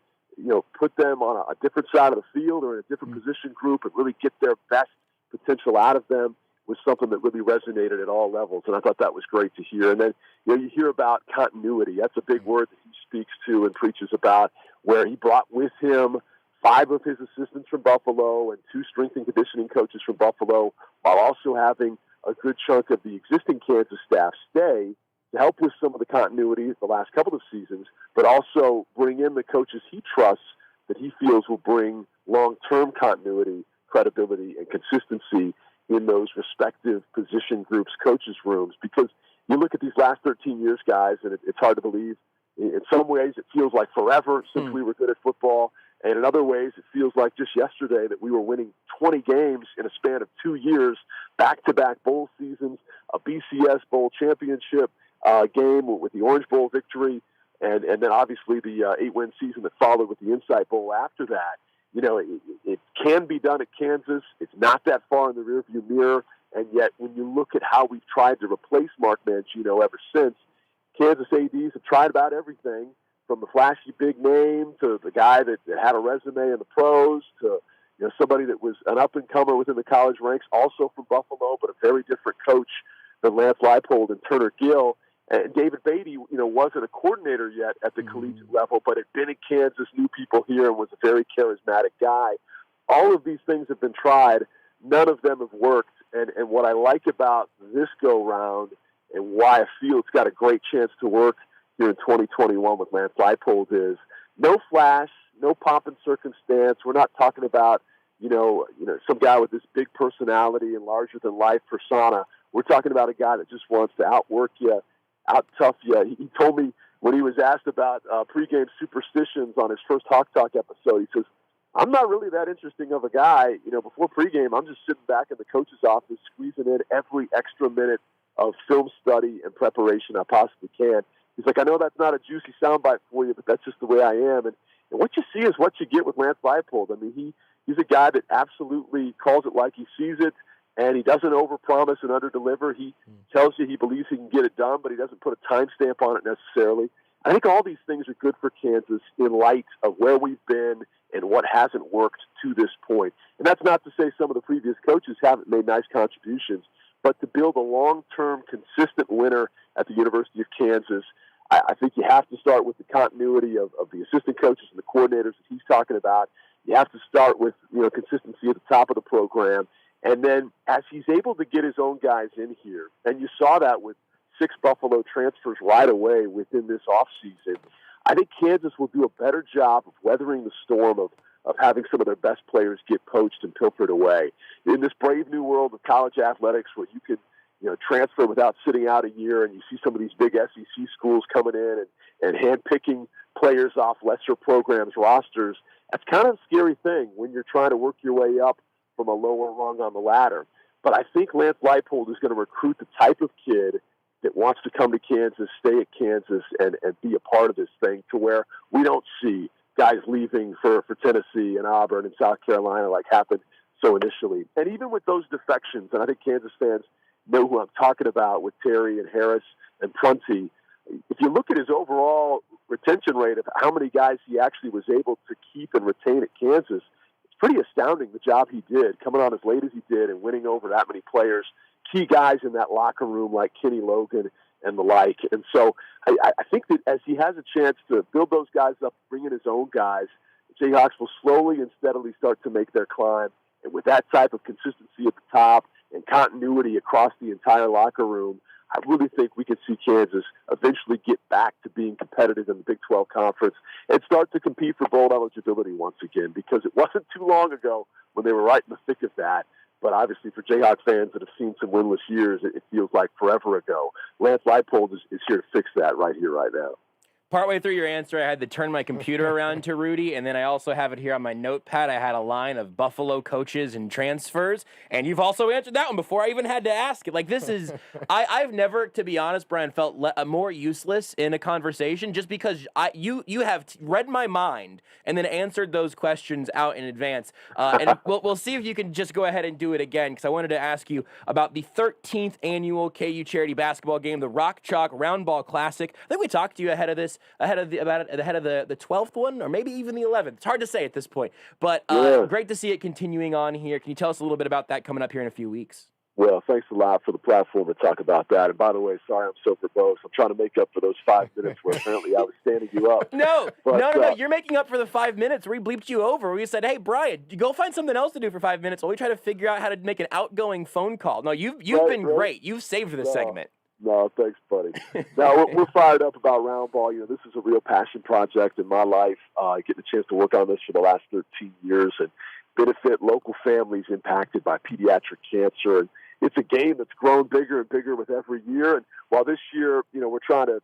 put them on a different side of the field or in a different position group and really get their best potential out of them, was something that really resonated at all levels. And I thought that was great to hear. And then, you hear about continuity. That's a big word that he speaks to and preaches about, where he brought with him 5 of his assistants from Buffalo and 2 strength and conditioning coaches from Buffalo, while also having a good chunk of the existing Kansas staff stay to help with some of the continuity the last couple of seasons, but also bring in the coaches he trusts that he feels will bring long-term continuity, credibility, and consistency in those respective position groups, coaches' rooms. Because you look at these last 13 years, guys, and it's hard to believe. In some ways, it feels like forever since we were good at football. And in other ways, it feels like just yesterday that we were winning 20 games in a span of 2 years, back-to-back bowl seasons, a BCS bowl championship game with the Orange Bowl victory, and then obviously the 8-win season that followed with the Insight Bowl after that. It can be done at Kansas. It's not that far in the rearview mirror, and yet when you look at how we've tried to replace Mark Mangino ever since, Kansas ADs have tried about everything, from the flashy big name to the guy that had a resume in the pros to somebody that was an up-and-comer within the college ranks, also from Buffalo, but a very different coach than Lance Leipold and Turner Gill. And David Beatty, wasn't a coordinator yet at the collegiate level, but had been in Kansas, knew people here, and was a very charismatic guy. All of these things have been tried. None of them have worked. And what I like about this go-round and why I feel it's got a great chance to work here in 2021 with Lance Leipold is no flash, no pomp and circumstance. We're not talking about, some guy with this big personality and larger-than-life persona. We're talking about a guy that just wants to outwork you, out-tough you. He told me when he was asked about pregame superstitions on his first Hawk Talk episode, he says, I'm not really that interesting of a guy. Before pregame, I'm just sitting back in the coach's office, squeezing in every extra minute of film study and preparation I possibly can. He's like, I know that's not a juicy soundbite for you, but that's just the way I am. And And what you see is what you get with Lance Leipold. I mean, he's a guy that absolutely calls it like he sees it, and he doesn't overpromise and underdeliver. He tells you he believes he can get it done, but he doesn't put a timestamp on it necessarily. I think all these things are good for Kansas in light of where we've been and what hasn't worked to this point. And that's not to say some of the previous coaches haven't made nice contributions, but to build a long-term, consistent winner at the University of Kansas, I think you have to start with the continuity of the assistant coaches and the coordinators that he's talking about. You have to start with consistency at the top of the program. And then as he's able to get his own guys in here, and you saw that with 6 Buffalo transfers right away within this offseason, I think Kansas will do a better job of weathering the storm of having some of their best players get poached and pilfered away. In this brave new world of college athletics where you can transfer without sitting out a year, and you see some of these big SEC schools coming in and handpicking players off lesser programs' rosters, that's kind of a scary thing when you're trying to work your way up from a lower rung on the ladder. But I think Lance Leipold is going to recruit the type of kid that wants to come to Kansas, stay at Kansas, and be a part of this thing to where we don't see guys leaving for Tennessee and Auburn and South Carolina like happened so initially. And even with those defections, and I think Kansas fans know who I'm talking about with Terry and Harris and Prunty, if you look at his overall retention rate of how many guys he actually was able to keep and retain at Kansas, it's pretty astounding the job he did, coming on as late as he did and winning over that many players, key guys in that locker room like Kenny Logan and the like. And so I think that as he has a chance to build those guys up, bring in his own guys, the Jayhawks will slowly and steadily start to make their climb. And with that type of consistency at the top and continuity across the entire locker room, I really think we could see Kansas eventually get back to being competitive in the Big 12 Conference and start to compete for bowl eligibility once again, because it wasn't too long ago when they were right in the thick of that. But obviously for Jayhawks fans that have seen some winless years, it feels like forever ago. Lance Leipold is here to fix that right here, right now. Partway through your answer, I had to turn my computer around to Rudy, and then I also have it here on my notepad. I had a line of Buffalo coaches and transfers, and you've also answered that one before I even had to ask it. Like, this is, I've never, to be honest, Brian, felt more useless in a conversation just because you have read my mind and then answered those questions out in advance. And we'll see if you can just go ahead and do it again, because I wanted to ask you about the 13th annual KU charity basketball game, the Rock Chalk Round Ball Classic. I think we talked to you ahead of this. Ahead of the 12th one, or maybe even the 11th. It's hard to say at this point, but great to see it continuing on here. Can you tell us a little bit about that coming up here in a few weeks? Well, thanks a lot for the platform to talk about that. And by the way, sorry I'm so verbose. I'm trying to make up for those 5 minutes where apparently I was standing you up. No. You're making up for the 5 minutes where we bleeped you over. We said, hey, Brian, go find something else to do for 5 minutes while we try to figure out how to make an outgoing phone call. No, you've been great. You've saved this segment. No, thanks, buddy. Now, we're fired up about round ball. This is a real passion project in my life. Getting a chance to work on this for the last 13 years and benefit local families impacted by pediatric cancer. And it's a game that's grown bigger and bigger with every year. And while this year, we're trying to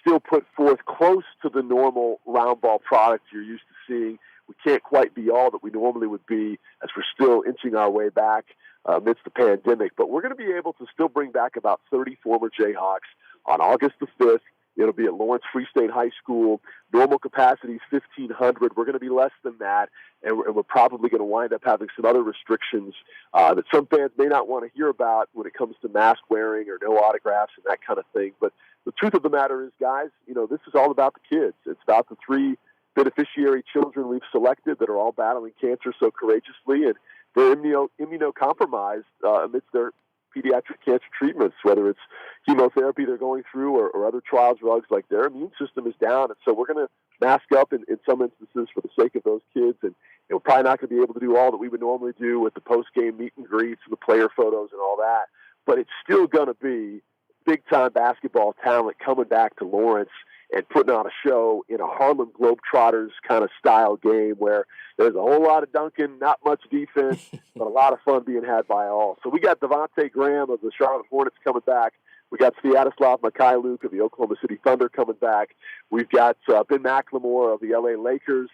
still put forth close to the normal round ball product you're used to seeing, we can't quite be all that we normally would be as we're still inching our way back amidst the pandemic. But we're going to be able to still bring back about 30 former Jayhawks on August the 5th. It'll be at Lawrence Free State High School. Normal capacity is 1,500. We're going to be less than that, and we're probably going to wind up having some other restrictions that some fans may not want to hear about when it comes to mask wearing or no autographs and that kind of thing. But the truth of the matter is, guys, this is all about the kids. It's about the 3 beneficiary children we've selected that are all battling cancer so courageously, and they're immunocompromised amidst their pediatric cancer treatments, whether it's chemotherapy they're going through or other trial drugs. Like, their immune system is down, and so we're going to mask up in some instances for the sake of those kids, and we're probably not going to be able to do all that we would normally do with the post-game meet and greets and the player photos and all that, but it's still going to be big-time basketball talent coming back to Lawrence and putting on a show in a Harlem Globetrotters kind of style game where there's a whole lot of dunking, not much defense, but a lot of fun being had by all. So we got Devontae Graham of the Charlotte Hornets coming back. We got Sviatoslav Mikhailuk of the Oklahoma City Thunder coming back. We've got Ben McLemore of the LA Lakers.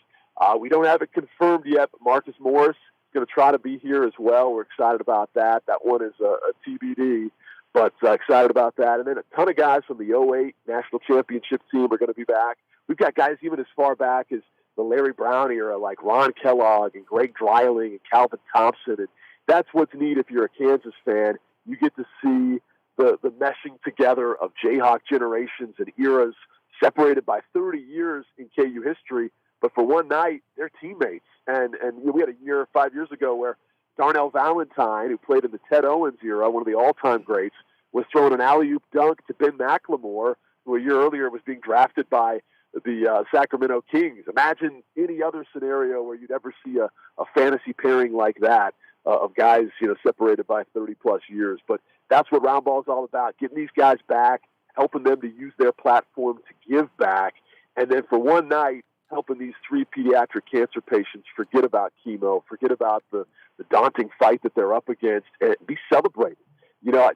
We don't have it confirmed yet, but Marcus Morris is going to try to be here as well. We're excited about that. That one is a TBD. But excited about that. And then a ton of guys from the 2008 National Championship team are going to be back. We've got guys even as far back as the Larry Brown era, like Ron Kellogg and Greg Dreiling and Calvin Thompson. And that's what's neat if you're a Kansas fan. You get to see the meshing together of Jayhawk generations and eras separated by 30 years in KU history. But for one night, they're teammates. And we had a year 5 years ago where Darnell Valentine, who played in the Ted Owens era, one of the all-time greats, was throwing an alley-oop dunk to Ben McLemore, who a year earlier was being drafted by the Sacramento Kings. Imagine any other scenario where you'd ever see a fantasy pairing like that of guys, separated by 30-plus years. But that's what Round Ball is all about, getting these guys back, helping them to use their platform to give back, and then for one night, helping these 3 pediatric cancer patients forget about chemo, forget about the daunting fight that they're up against, and be celebrated.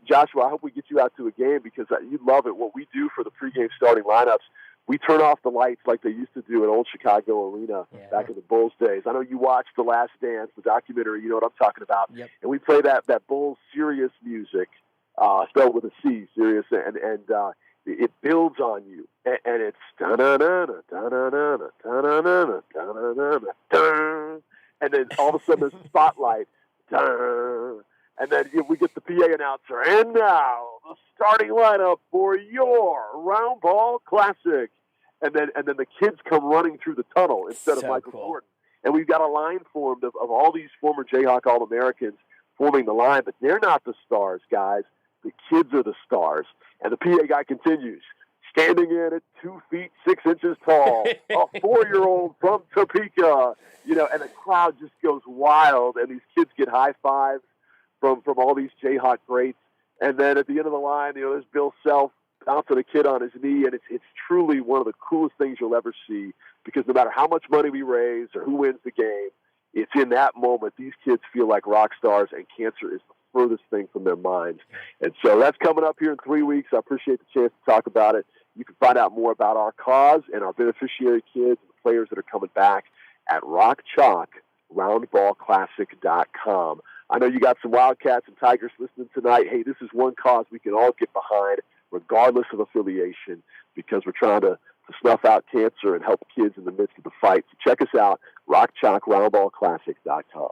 Joshua, I hope we get you out to a game because you love it. What we do for the pregame starting lineups, we turn off the lights like they used to do at Old Chicago Arena back in the Bulls days. I know you watched The Last Dance, the documentary. You know what I'm talking about. Yep. And we play that Bulls serious music, spelled with a C, serious, and it builds on you. And it's da-na-na-na, da-na-na-na, da-na-na-na, da-na-na-na, and then all of a sudden there's a spotlight. Da, and then we get the PA announcer. And now the starting lineup for your Round Ball Classic. And then the kids come running through the tunnel instead of Michael Jordan. And we've got a line formed of all these former Jayhawk All-Americans forming the line, but they're not the stars, guys. The kids are the stars. And the PA guy continues, standing in at 2 feet 6 inches tall, a 4-year-old from Topeka, and the crowd just goes wild, and these kids get high fives from all these Jayhawk greats. And then at the end of the line, there's Bill Self bouncing a kid on his knee, and it's truly one of the coolest things you'll ever see, because no matter how much money we raise or who wins the game, it's in that moment these kids feel like rock stars, and cancer is the furthest thing from their minds. And so that's coming up here in 3 weeks. I appreciate the chance to talk about it. You can find out more about our cause and our beneficiary kids and the players that are coming back at roundballclassic.com. I know you got some Wildcats and Tigers listening tonight. Hey, this is one cause we can all get behind, regardless of affiliation, because we're trying to snuff out cancer and help kids in the midst of the fight. So check us out, roundballclassic.com.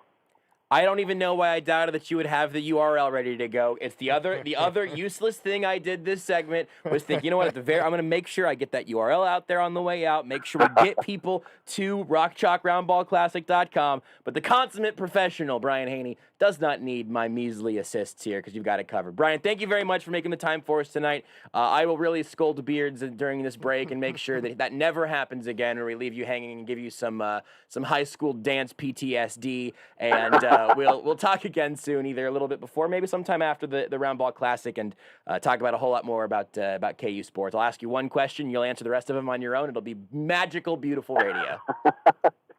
I don't even know why I doubted that you would have the URL ready to go. It's the other useless thing I did this segment was think, I'm going to make sure I get that URL out there on the way out, make sure we get people to roundballclassic.com. But the consummate professional, Brian Haney, does not need my measly assists here because you've got it covered. Brian, thank you very much for making the time for us tonight. I will really scold Beards during this break and make sure that never happens again, or we leave you hanging and give you some high school dance PTSD. And we'll talk again soon, either a little bit before, maybe sometime after the Round Ball Classic, and talk about a whole lot more about KU sports. I'll ask you one question, you'll answer the rest of them on your own. It'll be magical, beautiful radio.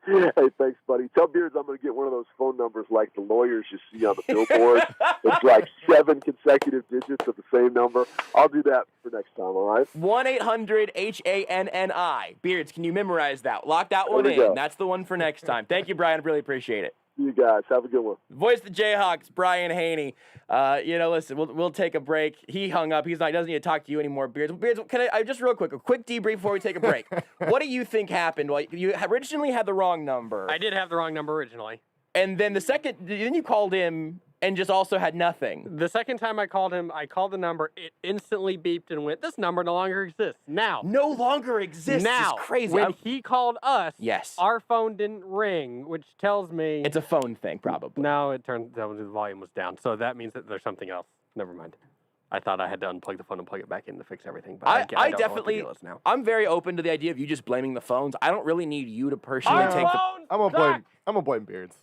Hey, thanks, buddy. Tell Beards I'm going to get one of those phone numbers like the lawyers you see on the billboard. It's like 7 consecutive digits of the same number. I'll do that for next time, all right? 1-800-HANNI. Beards, can you memorize that? Lock that one in. That's the one for next time. Thank you, Brian. I really appreciate it. You guys have a good one. Voice of the Jayhawks, Brian Haney. Listen, we'll take a break. He hung up. He doesn't need to talk to you anymore, Beards. Beards, can I just real quick, a quick debrief before we take a break? What do you think happened? Well, you originally had the wrong number. I did have the wrong number originally. And then then you called him and just also had nothing. The second time I called him, I called the number. It instantly beeped and went, this number no longer exists. Now. No longer exists. Now. It's crazy. When he called us, yes, our phone didn't ring, which tells me. It's a phone thing, probably. No, it turned out the volume was down. So that means that there's something else. Never mind. I thought I had to unplug the phone and plug it back in to fix everything. But I don't definitely, know what the deal is now. I'm very open to the idea of you just blaming the phones. I don't really need you to personally take the. I'm gonna blame Beards.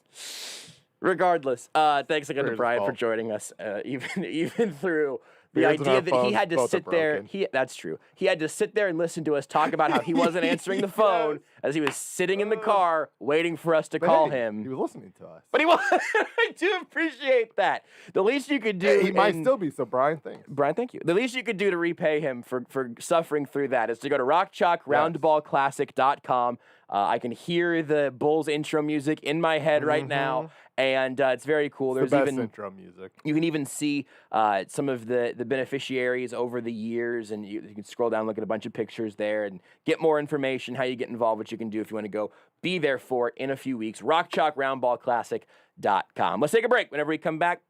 Regardless, thanks again to Brian for joining us, even through the idea that he had to sit there. That's true. He had to sit there and listen to us talk about how he wasn't answering the phone as he was sitting in the car waiting for us to call him. He was listening to us. But he was. I do appreciate that. The least you could do. He might still be. So Brian, thanks. Brian, thank you. The least you could do to repay him for suffering through that is to go to roundballclassic.com. I can hear the Bulls intro music in my head right now, And it's very cool. It's the best intro music. You can even see some of the beneficiaries over the years, and you can scroll down, look at a bunch of pictures there, and get more information, how you get involved, what you can do if you want to go be there for it in a few weeks. RockChalkRoundBallClassic.com. Let's take a break. Whenever we come back,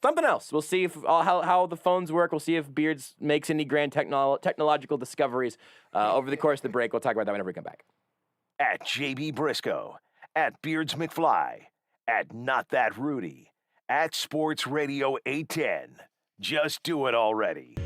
something else. We'll see if how the phones work. We'll see if Beards makes any grand technological discoveries over the course of the break. We'll talk about that whenever we come back. At JB Brisco, at Beards McFly, at Not That Rudy, at Sports Radio 810. Just do it already.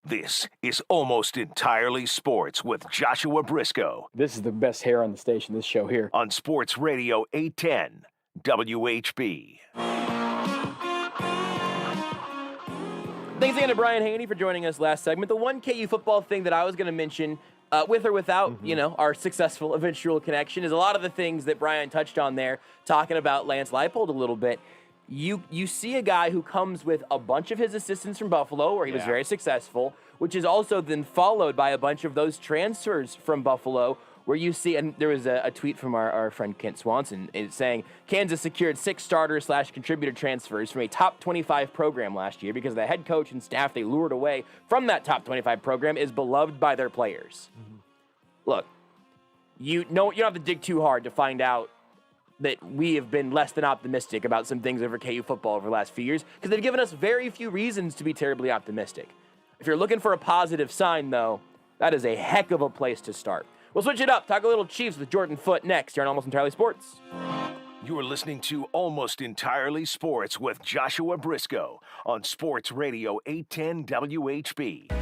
This is Almost Entirely Sports with Joshua Brisco This is the best hair on the station, this show here. on Sports Radio 810 WHB. Thanks again to Brian Haney for joining us last segment. The one KU football thing that I was going to mention, with or without, our successful eventual connection, is a lot of the things that Brian touched on there, talking about Lance Leipold a little bit. You see a guy who comes with a bunch of his assistants from Buffalo, where he was very successful, which is also then followed by a bunch of those transfers from Buffalo, where you see, and there was a tweet from our friend Kent Swanson saying, Kansas secured 6 starter/contributor transfers from a top 25 program last year because the head coach and staff they lured away from that top 25 program is beloved by their players. Look, you don't have to dig too hard to find out that we have been less than optimistic about some things over KU football over the last few years because they've given us very few reasons to be terribly optimistic. If you're looking for a positive sign, though, that is a heck of a place to start. We'll switch it up. Talk a little Chiefs with Jordan Foote next here on Almost Entirely Sports. You're listening to Almost Entirely Sports with Joshua Brisco on Sports Radio 810 WHB.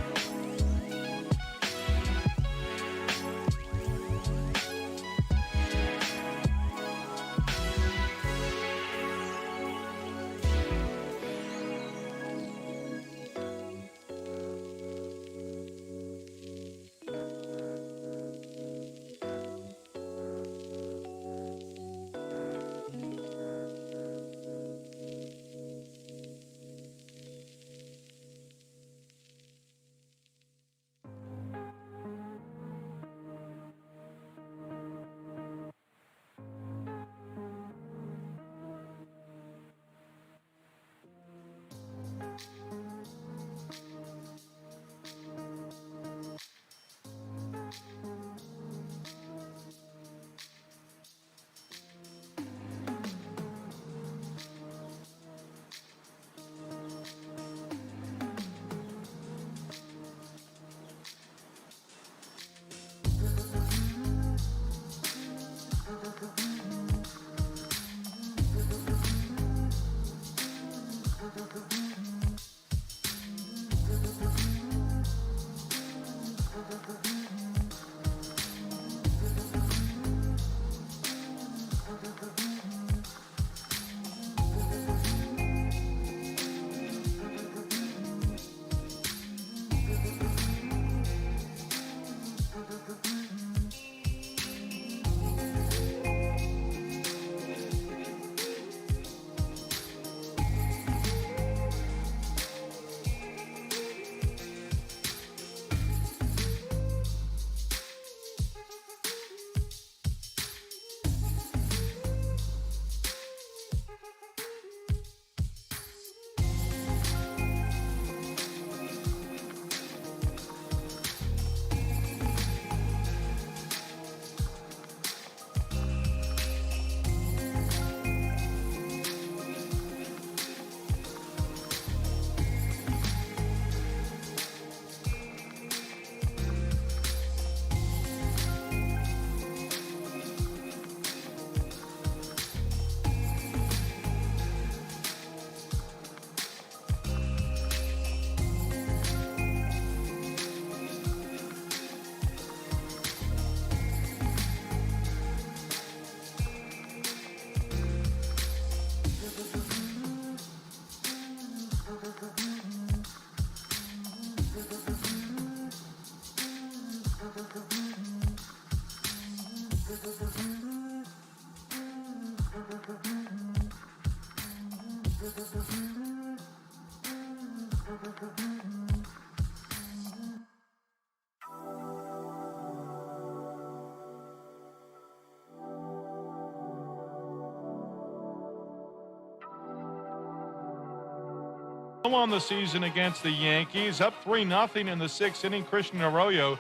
On the season against the Yankees, up 3-0 in the 6th inning. Christian Arroyo,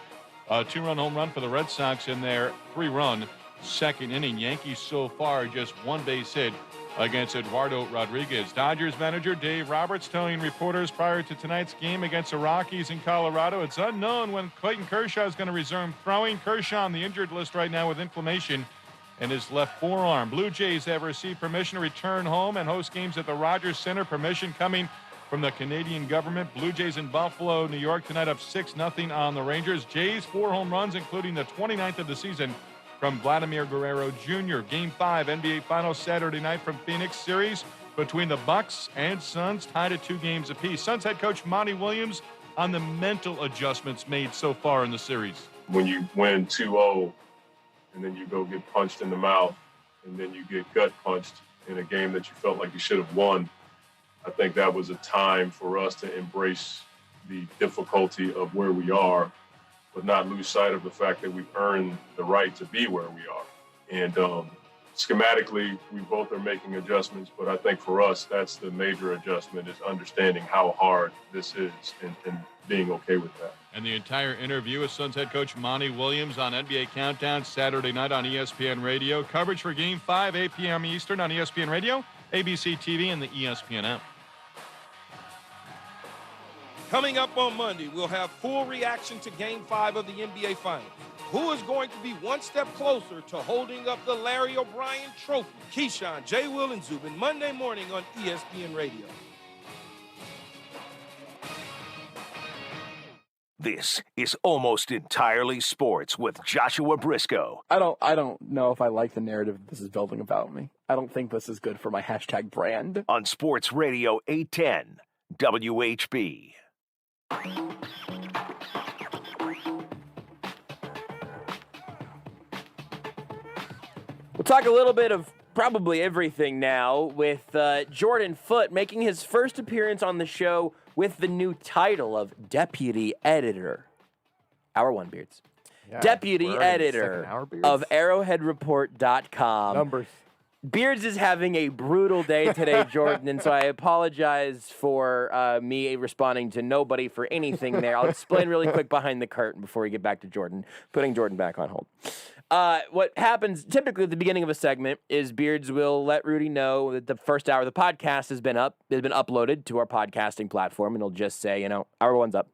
a 2-run home run for the Red Sox in their 3-run second inning. Yankees so far just one base hit against Eduardo Rodriguez. Dodgers manager Dave Roberts telling reporters prior to tonight's game against the Rockies in Colorado, it's unknown when Clayton Kershaw is going to resume throwing. Kershaw on the injured list right now with inflammation in his left forearm. Blue Jays have received permission to return home and host games at the Rogers Center. Permission coming from the Canadian government. Blue Jays in Buffalo, New York tonight up 6-0 on the Rangers. Jays 4 home runs, including the 29th of the season from Vladimir Guerrero Jr. Game 5 NBA Finals Saturday night from Phoenix. Series between the Bucks and Suns tied at 2 games apiece. Suns head coach Monty Williams on the mental adjustments made so far in the series. When you win 2-0 and then you go get punched in the mouth and then you get gut punched in a game that you felt like you should have won, I think that was a time for us to embrace the difficulty of where we are, but not lose sight of the fact that we've earned the right to be where we are. And schematically, we both are making adjustments, but I think for us, that's the major adjustment, is understanding how hard this is and being okay with that. And the entire interview with Suns head coach Monty Williams on NBA Countdown Saturday night on ESPN Radio. Coverage for Game 5, 8 p.m. Eastern on ESPN Radio, ABC TV, and the ESPN app. Coming up on Monday, we'll have full reaction to Game 5 of the NBA Finals. Who is going to be one step closer to holding up the Larry O'Brien Trophy? Keyshawn, J. Will, and Zubin, Monday morning on ESPN Radio. This is Almost Entirely Sports with Joshua Brisco. I don't know if I like the narrative this is building about me. I don't think this is good for my hashtag brand. On Sports Radio 810 WHB. We'll talk a little bit of probably everything now with Jordan Foote making his first appearance on the show with the new title of Deputy Editor. Hour 1, Beards. Yeah, Deputy we're already in the Editor second hour, Beards. of ArrowheadReport.com. Numbers. Beards is having a brutal day today, Jordan, and so I apologize for me responding to nobody for anything there. I'll explain really quick behind the curtain before we get back to Jordan, putting Jordan back on hold. What happens typically at the beginning of a segment is Beards will let Rudy know that the first hour of the podcast has been uploaded to our podcasting platform, and he'll just say, hour 1's up.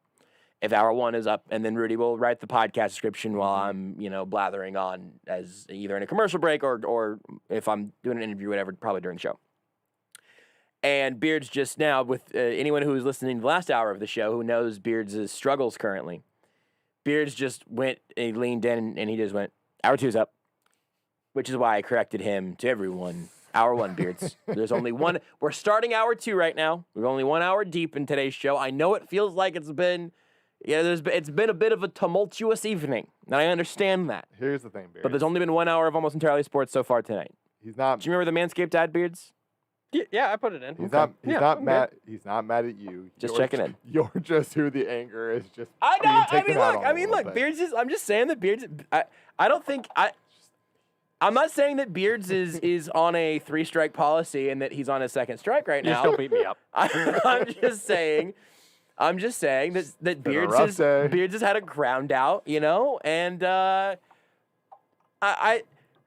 If hour 1 is up, and then Rudy will write the podcast description while I'm, blathering on as either in a commercial break or if I'm doing an interview, whatever, probably during the show. And Beards just now, with anyone who was listening to the last hour of the show who knows Beards' struggles currently, Beards just went and he leaned in and he just went, hour 2's up, which is why I corrected him to everyone. Hour 1, Beards. There's only one. We're starting hour 2 right now. We're only 1 hour deep in today's show. I know it feels like it's been a bit of a tumultuous evening, and I understand that. Here's the thing, Beards. But there's only been 1 hour of Almost Entirely Sports so far tonight. He's not. Do you remember the Manscaped ad, Beards? Yeah, I put it in. He's not mad. He's not mad at you. Just checking in. You're just who the anger is just. I know. Being taken out on Look. Beards is. I'm just saying that Beards. I don't think I'm not saying that Beards is on a 3-strike policy and that he's on a 2nd strike right now. You still beat me up. I'm just saying that Beards has had a ground out, and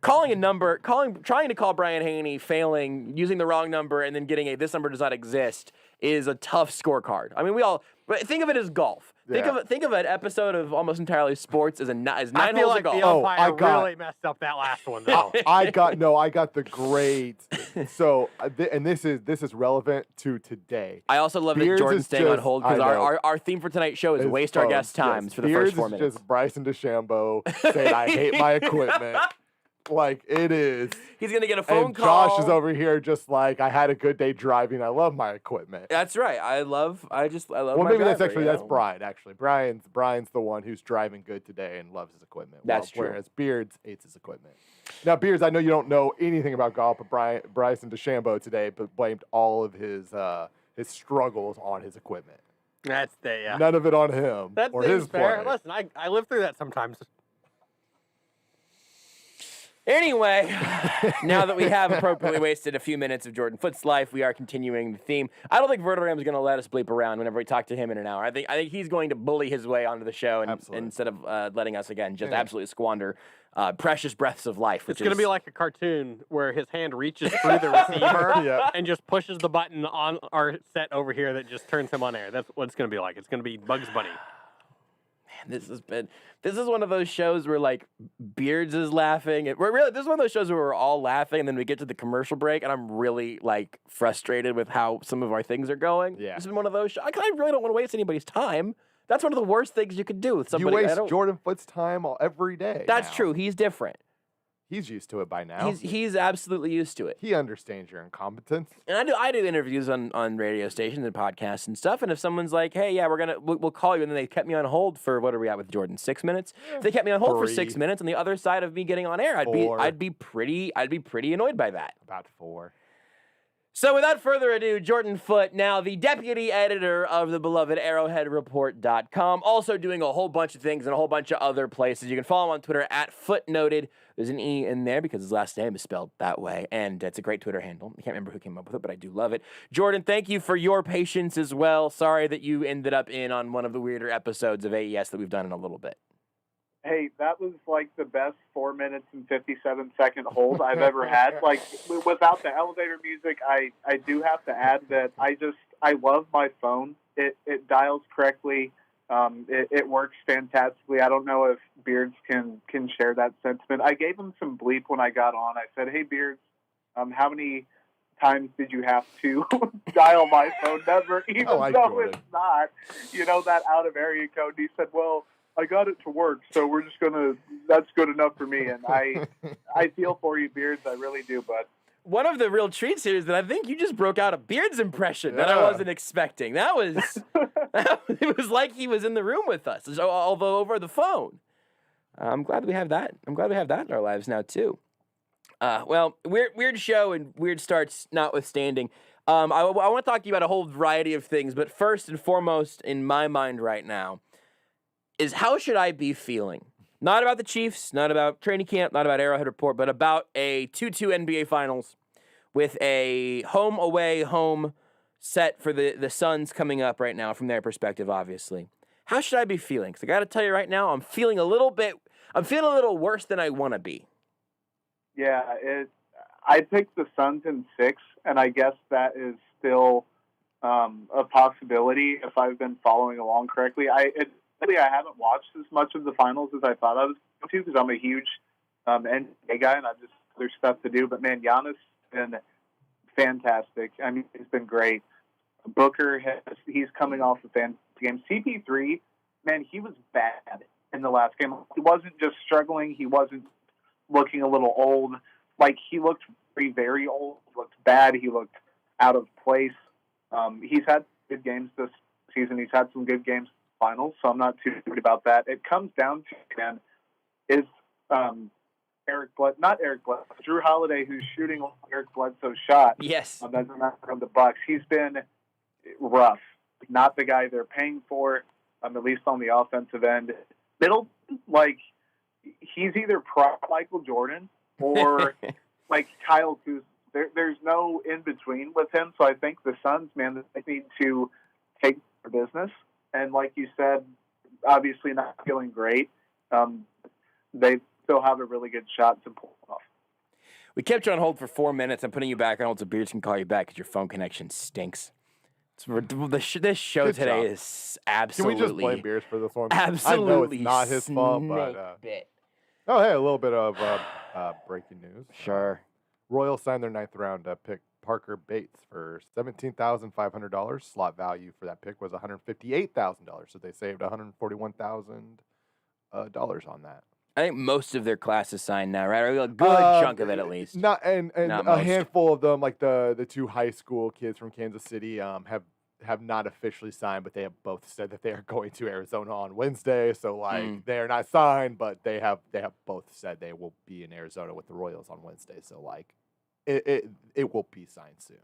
trying to call Brian Haney, failing, using the wrong number, and then getting this number does not exist is a tough scorecard. I mean, but think of it as golf. Yeah. Think of an episode of Almost Entirely Sports as 9 holes of golf. The umpire really messed up that last one, though. I got the great. So, and this is relevant to today. I also love that Jordan's staying on hold because our theme for tonight's show is waste our guests' times for the first 4 minutes. Just Bryson DeChambeau saying, I hate my equipment. Like, it is. He's going to get a phone call. Josh is over here just like, I had a good day driving. I love my equipment. That's right. I love well, my maybe driver, that's Brian, actually. Brian's the one who's driving good today and loves his equipment. That's true. Whereas Beards hates his equipment. Now, Beards, I know you don't know anything about golf, but Bryson DeChambeau today blamed all of his struggles on his equipment. None of it on him. That or seems his fair. play. Listen, I live through that sometimes. Anyway, now that we have appropriately wasted a few minutes of Jordan Foote's life, we are continuing the theme. I don't think Verderame is going to let us bleep around whenever we talk to him in an hour. I think he's going to bully his way onto the show instead of letting us again just absolutely squander precious breaths of life. It's going to be like a cartoon where his hand reaches through the receiver and just pushes the button on our set over here that just turns him on air. That's what it's going to be like. It's going to be Bugs Bunny. This is one of those shows where like Beards is laughing. This is one of those shows where we're all laughing, and then we get to the commercial break, and I'm really like frustrated with how some of our things are going. Yeah, this is one of those shows. I really don't want to waste anybody's time. That's one of the worst things you could do with somebody. You waste Jordan Foote's time every day. That's true. He's different. He's used to it by now. He's absolutely used to it. He understands your incompetence. And I do interviews on radio stations and podcasts and stuff. And if someone's like, "Hey, yeah, we'll call you," and then they kept me on hold for what are we at with Jordan? 6 minutes. If they kept me on hold for 6 minutes on the other side of me getting on air, I'd be pretty annoyed by that. About 4. So without further ado, Jordan Foote, now the deputy editor of the beloved ArrowheadReport.com, also doing a whole bunch of things in a whole bunch of other places. You can follow him on Twitter at @FootNoted. There's an E in there because his last name is spelled that way, and it's a great Twitter handle. I can't remember who came up with it, but I do love it. Jordan, thank you for your patience as well. Sorry that you ended up in on one of the weirder episodes of AES that we've done in a little bit. Hey, that was like the best 4 minutes and 57-second hold I've ever had. Like, without the elevator music, I do have to add that I love my phone. It dials correctly. It works fantastically. I don't know if Beards can share that sentiment. I gave him some bleep when I got on. I said, "Hey, Beards, how many times did you have to dial my phone number, even though it's not, that out of area code?" And he said, "Well, I got it to work, so we're just that's good enough for me." And I feel for you, Beards. I really do, bud. One of the real treats here is that I think you just broke out a Beards impression that I wasn't expecting. That was, it was like he was in the room with us, although over the phone. I'm glad we have that. I'm glad we have that in our lives now, too. Well, weird show and weird starts notwithstanding. I want to talk to you about a whole variety of things, but first and foremost in my mind right now is how should I be feeling? Not about the Chiefs, not about training camp, not about Arrowhead Report, but about a 2-2 NBA Finals with a home set for the Suns coming up right now from their perspective, obviously. How should I be feeling? Because I got to tell you right now, I'm feeling a little worse than I want to be. Yeah, I picked the Suns in 6, and I guess that is still a possibility if I've been following along correctly. I haven't watched as much of the finals as I thought I was going to because I'm a huge NBA guy and there's stuff to do. But, man, Giannis has been fantastic. I mean, he's been great. Booker, he's coming off a fantastic game. CP3, man, he was bad in the last game. He wasn't just struggling. He wasn't looking a little old. Like, he looked very, very old. He looked bad. He looked out of place. He's had good games this season. He's had some good games finals, so I'm not too worried about that. It comes down to, man, is Drew Holiday, who's shooting Eric Bledsoe's shot. Yes. That's not from the Bucks. He's been rough. Not the guy they're paying for, at least on the offensive end. Middleton, like, he's either Michael Jordan or like Kyle Kuzma. There's no in between with him. So I think the Suns, man, they need to take their business. And like you said, obviously not feeling great. They still have a really good shot to pull off. We kept you on hold for 4 minutes. I'm putting you back on hold so Beards can call you back because your phone connection stinks. This show Good today job. is absolutely. Can we just blame Beards for this one? Absolutely. I know it's not his fault, but. Oh, hey, a little bit of breaking news. Sure. Royals signed their 9th round pick Parker Bates for $17,500. Slot value for that pick was $158,000, so they saved $141,000 on that. I think most of their class is signed now, right? Or a good chunk of it, at least. Not Not a most. handful of them, like the 2 high school kids from Kansas City, have not officially signed, but they have both said that they are going to Arizona on Wednesday. So they are not signed, but they have both said they will be in Arizona with the Royals on Wednesday. So it will be signed soon.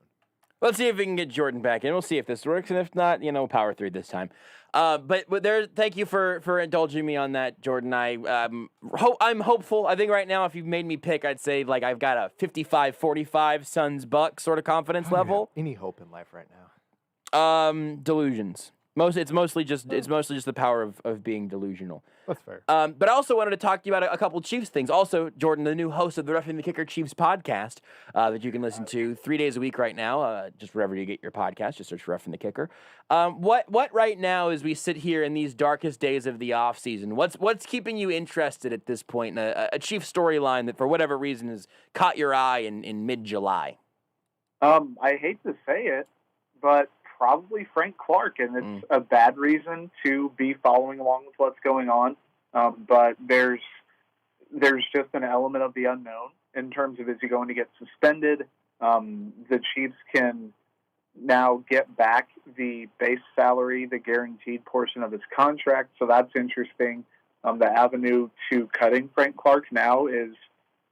Let's see if we can get Jordan back in. We'll see if this works, and if not, power through this time. But there. Thank you for indulging me on that, Jordan. I'm hopeful. I think right now, if you've made me pick, I'd say like I've got a 55-45 Suns Bucks sort of confidence level. Any hope in life right now? Delusions. It's mostly just the power of being delusional. That's fair. But I also wanted to talk to you about a couple Chiefs things. Also, Jordan, the new host of the Roughing the Kicker Chiefs podcast that you can listen to 3 days a week right now, just wherever you get your podcast. Just search for Roughing the Kicker. What right now, as we sit here in these darkest days of the offseason, what's keeping you interested at this point in a Chiefs storyline that, for whatever reason, has caught your eye in mid-July? I hate to say it, but probably Frank Clark, and it's a bad reason to be following along with what's going on. But there's just an element of the unknown in terms of, is he going to get suspended? The Chiefs can now get back the base salary, the guaranteed portion of his contract, so that's interesting. The avenue to cutting Frank Clark now is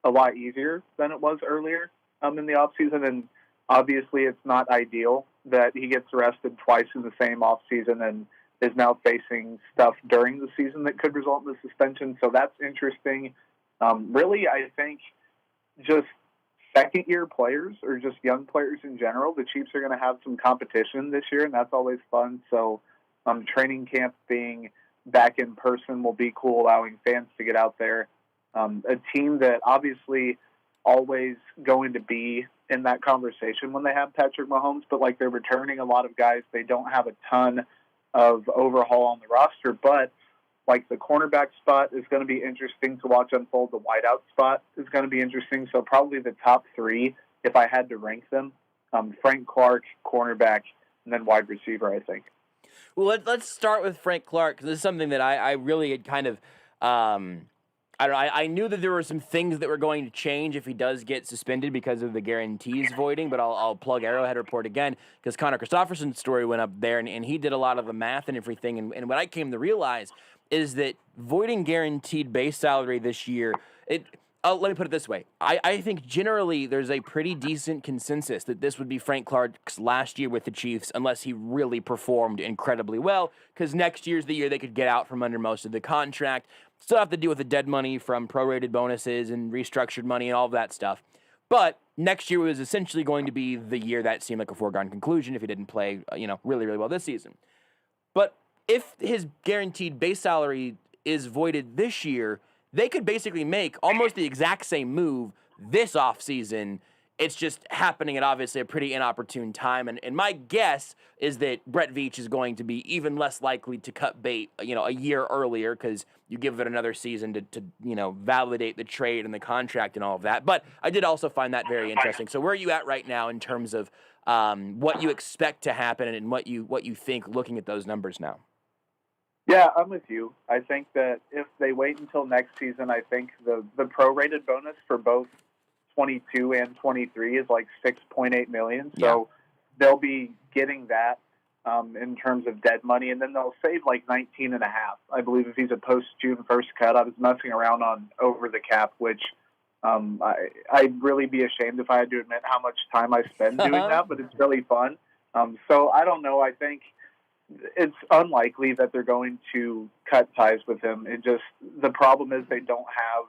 a lot easier than it was earlier in the offseason, and obviously it's not ideal that he gets arrested twice in the same offseason and is now facing stuff during the season that could result in the suspension. So that's interesting. Really, I think just second-year players or just young players in general, the Chiefs are going to have some competition this year, and that's always fun. So training camp being back in person will be cool, allowing fans to get out there. A team that obviously always going to be in that conversation when they have Patrick Mahomes, but like they're returning a lot of guys. They don't have a ton of overhaul on the roster, but like the cornerback spot is going to be interesting to watch unfold. The wideout spot is going to be interesting. So probably the top three, if I had to rank them, Frank Clark, cornerback, and then wide receiver, I think. Well, let's start with Frank Clark, because this is something that I really had kind of I knew that there were some things that were going to change if he does get suspended because of the guarantees voiding, but I'll plug Arrowhead Report again, because Connor Christopherson's story went up there, and he did a lot of the math and everything, and what I came to realize is that voiding guaranteed base salary this year, let me put it this way. I think generally there's a pretty decent consensus that this would be Frank Clark's last year with the Chiefs unless he really performed incredibly well, because next year's the year they could get out from under most of the contract. Still have to deal with the dead money from prorated bonuses and restructured money and all of that stuff. But next year was essentially going to be the year that seemed like a foregone conclusion if he didn't play, really, really well this season. But if his guaranteed base salary is voided this year, they could basically make almost the exact same move this offseason. It's just happening at obviously a pretty inopportune time. And my guess is that Brett Veach is going to be even less likely to cut bait, a year earlier, because you give it another season to validate the trade and the contract and all of that. But I did also find that very interesting. So where are you at right now in terms of what you expect to happen and what you think looking at those numbers now? Yeah, I'm with you. I think that if they wait until next season, I think the prorated bonus for both 22 and 23 is like $6.8 million. So they'll be getting that in terms of dead money, and then they'll save like 19 and a half. I believe if he's a post-June 1st cut. I was messing around on over the cap, which I'd really be ashamed if I had to admit how much time I spend doing that, but it's really fun. So I don't know. I think it's unlikely that they're going to cut ties with him. The problem is they don't have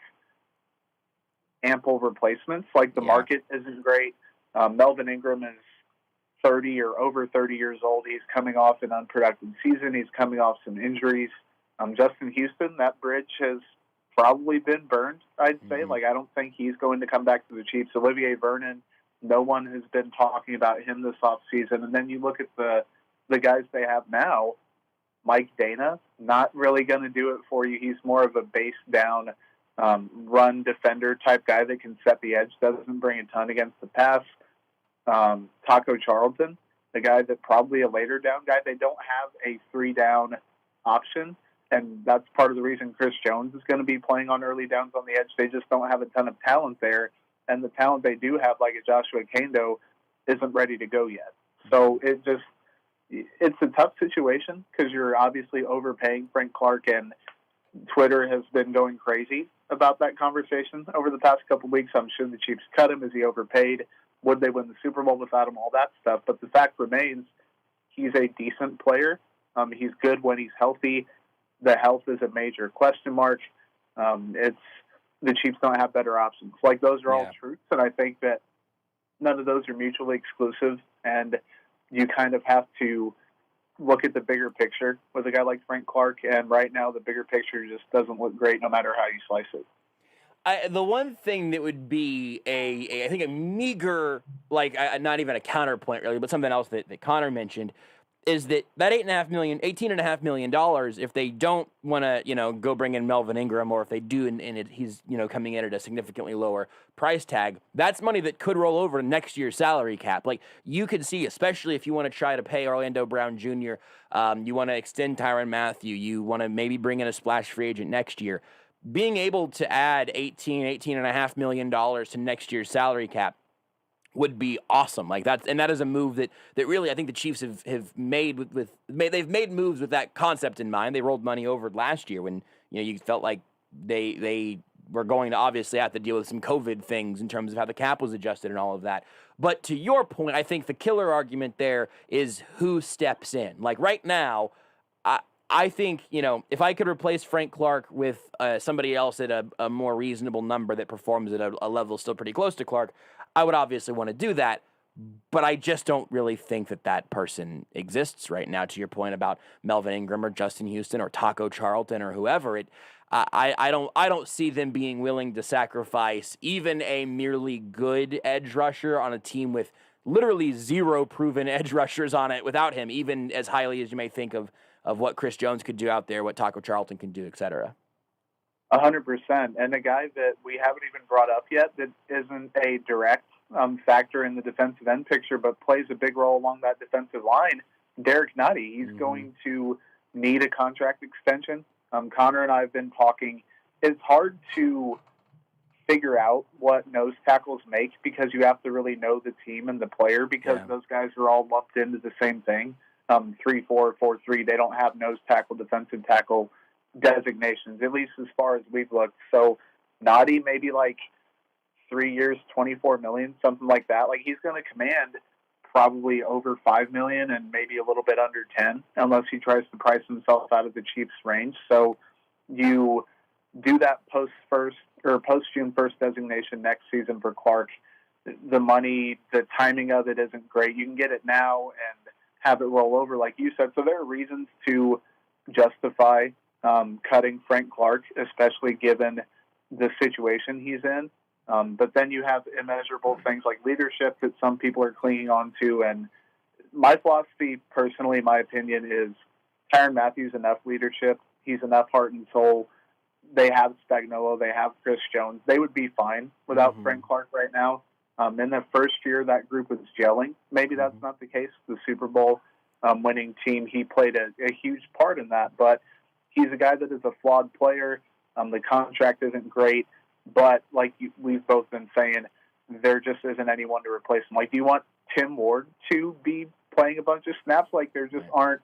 ample replacements. Like the market isn't great. Melvin Ingram is 30 or over 30 years old. He's coming off an unproductive season. He's coming off some injuries. Justin Houston, that bridge has probably been burned, I'd say. Like, I don't think he's going to come back to the Chiefs. Olivier Vernon, no one has been talking about him this offseason. And then you look at the guys they have now. Mike Dana, not really going to do it for you. He's more of a base down run defender type guy that can set the edge, doesn't bring a ton against the pass. Taco Charlton, the guy that probably a later down guy. They don't have a 3-down option, and that's part of the reason Chris Jones is going to be playing on early downs on the edge. They just don't have a ton of talent there, and the talent they do have, like a Joshua Kando, isn't ready to go yet. So it's a tough situation because you're obviously overpaying Frank Clark, and Twitter has been going crazy about that conversation over the past couple of weeks. I'm sure the Chiefs cut him. Is he overpaid? would they win the Super Bowl without him, all that stuff. But the fact remains, he's a decent player. He's good when he's healthy. The health is a major question mark. It's the Chiefs don't have better options. Like, those are all truths, and I think that none of those are mutually exclusive, and you kind of have to look at the bigger picture with a guy like Frank Clark, and right now the bigger picture just doesn't look great no matter how you slice it. The one thing that would be I think a meager, like not even a counterpoint really, but something else that Connor mentioned, is that $18.5 million, if they don't want to, go bring in Melvin Ingram, or if they do and he's, coming in at a significantly lower price tag, that's money that could roll over next year's salary cap. Like, you could see, especially if you want to try to pay Orlando Brown Jr., you want to extend Tyrann Mathieu, you want to maybe bring in a splash free agent next year, being able to add $18.5 million to next year's salary cap would be awesome. Like, that is a move that really I think the Chiefs have made they've made moves with that concept in mind. They rolled money over last year when you felt like they were going to obviously have to deal with some COVID things in terms of how the cap was adjusted and all of that. But to your point, I think the killer argument there is who steps in. Like, right now, I think, if I could replace Frank Clark with somebody else at a more reasonable number that performs at a level still pretty close to Clark, I would obviously want to do that. But I just don't really think that person exists right now, to your point about Melvin Ingram or Justin Houston or Taco Charlton or whoever. I don't see them being willing to sacrifice even a merely good edge rusher on a team with literally zero proven edge rushers on it without him, even as highly as you may think of what Chris Jones could do out there, what Taco Charlton can do, et cetera. 100%. And a guy that we haven't even brought up yet that isn't a direct factor in the defensive end picture, but plays a big role along that defensive line, Derek Nutty. He's going to need a contract extension. Connor and I have been talking. It's hard to figure out what nose tackles make because you have to really know the team and the player because those guys are all lumped into the same thing. 3-4, 4-3. They don't have nose tackle, defensive tackle designations, at least as far as we've looked. So Noddy, maybe like 3 years, $24 million, something like that. Like, he's going to command probably over $5 million and maybe a little bit under 10, unless he tries to price himself out of the Chiefs' range. So you do that post June 1st designation next season for Clark. The money, the timing of it isn't great. You can get it now and have it roll over, like you said. So there are reasons to justify cutting Frank Clark, especially given the situation he's in. But then you have immeasurable things like leadership that some people are clinging on to. And my philosophy, personally, my opinion is Tyrann Mathieu's enough leadership. He's enough heart and soul. They have Spagnuolo. They have Chris Jones. They would be fine without Frank Clark right now. In the first year, that group was gelling. Maybe that's not the case. The Super Bowl winning team, he played a huge part in that. But he's a guy that is a flawed player. The contract isn't great. But like we've both been saying, there just isn't anyone to replace him. Like, do you want Tim Ward to be playing a bunch of snaps? Like, there just aren't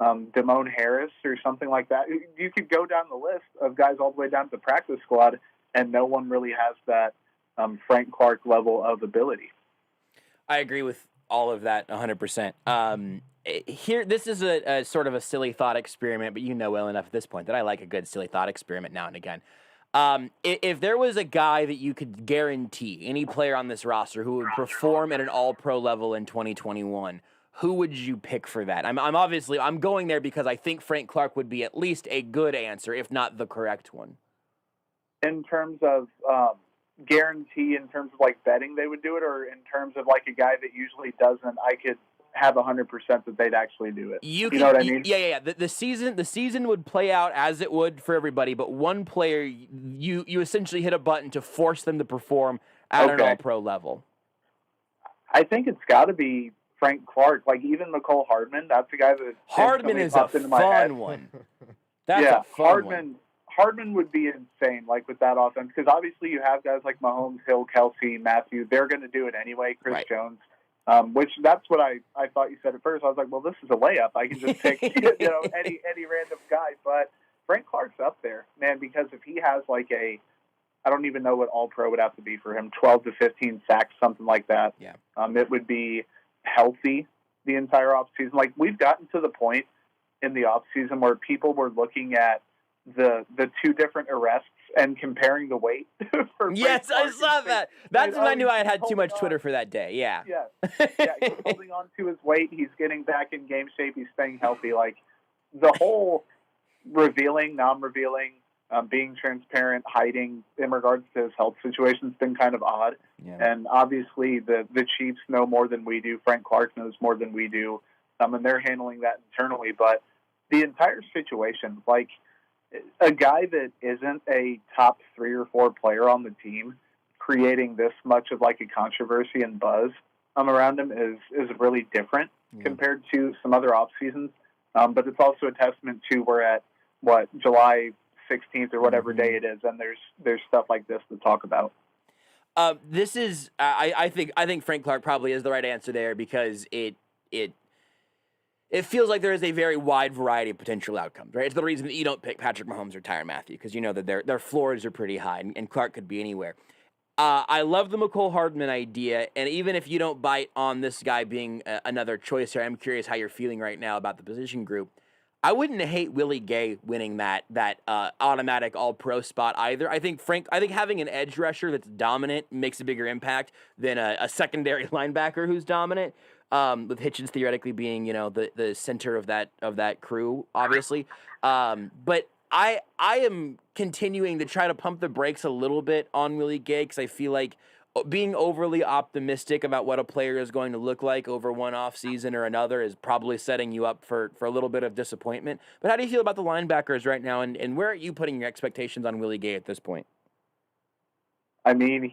Damone Harris or something like that. You could go down the list of guys all the way down to the practice squad, and no one really has that Frank Clark level of ability. I agree with all of that 100%. Here, this is a sort of a silly thought experiment, but you know well enough at this point that I like a good silly thought experiment now and again. If there was a guy that you could guarantee, any player on this roster who would perform at an all-pro level in 2021, who would you pick for that? I'm going there because I think Frank Clark would be at least a good answer, if not the correct one. In terms of guarantee, in terms of like betting they would do it, or in terms of like a guy that usually doesn't, I could have 100% that they'd actually do it. You know what I mean? Yeah. The season would play out as it would for everybody, but one player, you essentially hit a button to force them to perform at an all-pro level. I think it's got to be Frank Clark. Like, even Mecole Hardman, that's a guy that Hardman is a fun one. That's a fun one. Hardman would be insane, like, with that offense, because obviously you have guys like Mahomes, Hill, Kelsey, Matthew. They're going to do it anyway. Chris Jones, which that's what I thought you said at first. I was like, well, this is a layup. I can just pick any random guy. But Frank Clark's up there, man, because if he has like a I don't even know what all-pro would have to be for him, 12 to 15 sacks, something like that. Yeah. It would be healthy the entire offseason. Like, we've gotten to the point in the offseason where people were looking at the two different arrests and comparing the weight. Yes, I saw that. That's when I knew I had too much Twitter for that day. Yeah. Yeah, he's holding on to his weight. He's getting back in game shape. He's staying healthy. Like, the whole revealing, non-revealing, being transparent, hiding in regards to his health situation has been kind of odd. Yeah. And obviously the Chiefs know more than we do. Frank Clark knows more than we do. And they're handling that internally. But the entire situation, like, a guy that isn't a top 3 or 4 player on the team creating this much of like a controversy and buzz around him is really different compared to some other off seasons. But it's also a testament to we're at July 16th or whatever day it is, and there's stuff like this to talk about. This is I think Frank Clark probably is the right answer there, because it feels like there is a very wide variety of potential outcomes, right? It's the reason that you don't pick Patrick Mahomes or Tyrann Mathieu, because you know that their floors are pretty high, and Clark could be anywhere. I love the McCole Hardman idea, and even if you don't bite on this guy being another choice here, I'm curious how you're feeling right now about the position group. I wouldn't hate Willie Gay winning that automatic All-Pro spot either. I think having an edge rusher that's dominant makes a bigger impact than a secondary linebacker who's dominant. With Hitchens theoretically being, the center of that crew, obviously. But I am continuing to try to pump the brakes a little bit on Willie Gay, because I feel like being overly optimistic about what a player is going to look like over one off season or another is probably setting you up for a little bit of disappointment. But how do you feel about the linebackers right now, and where are you putting your expectations on Willie Gay at this point? I mean,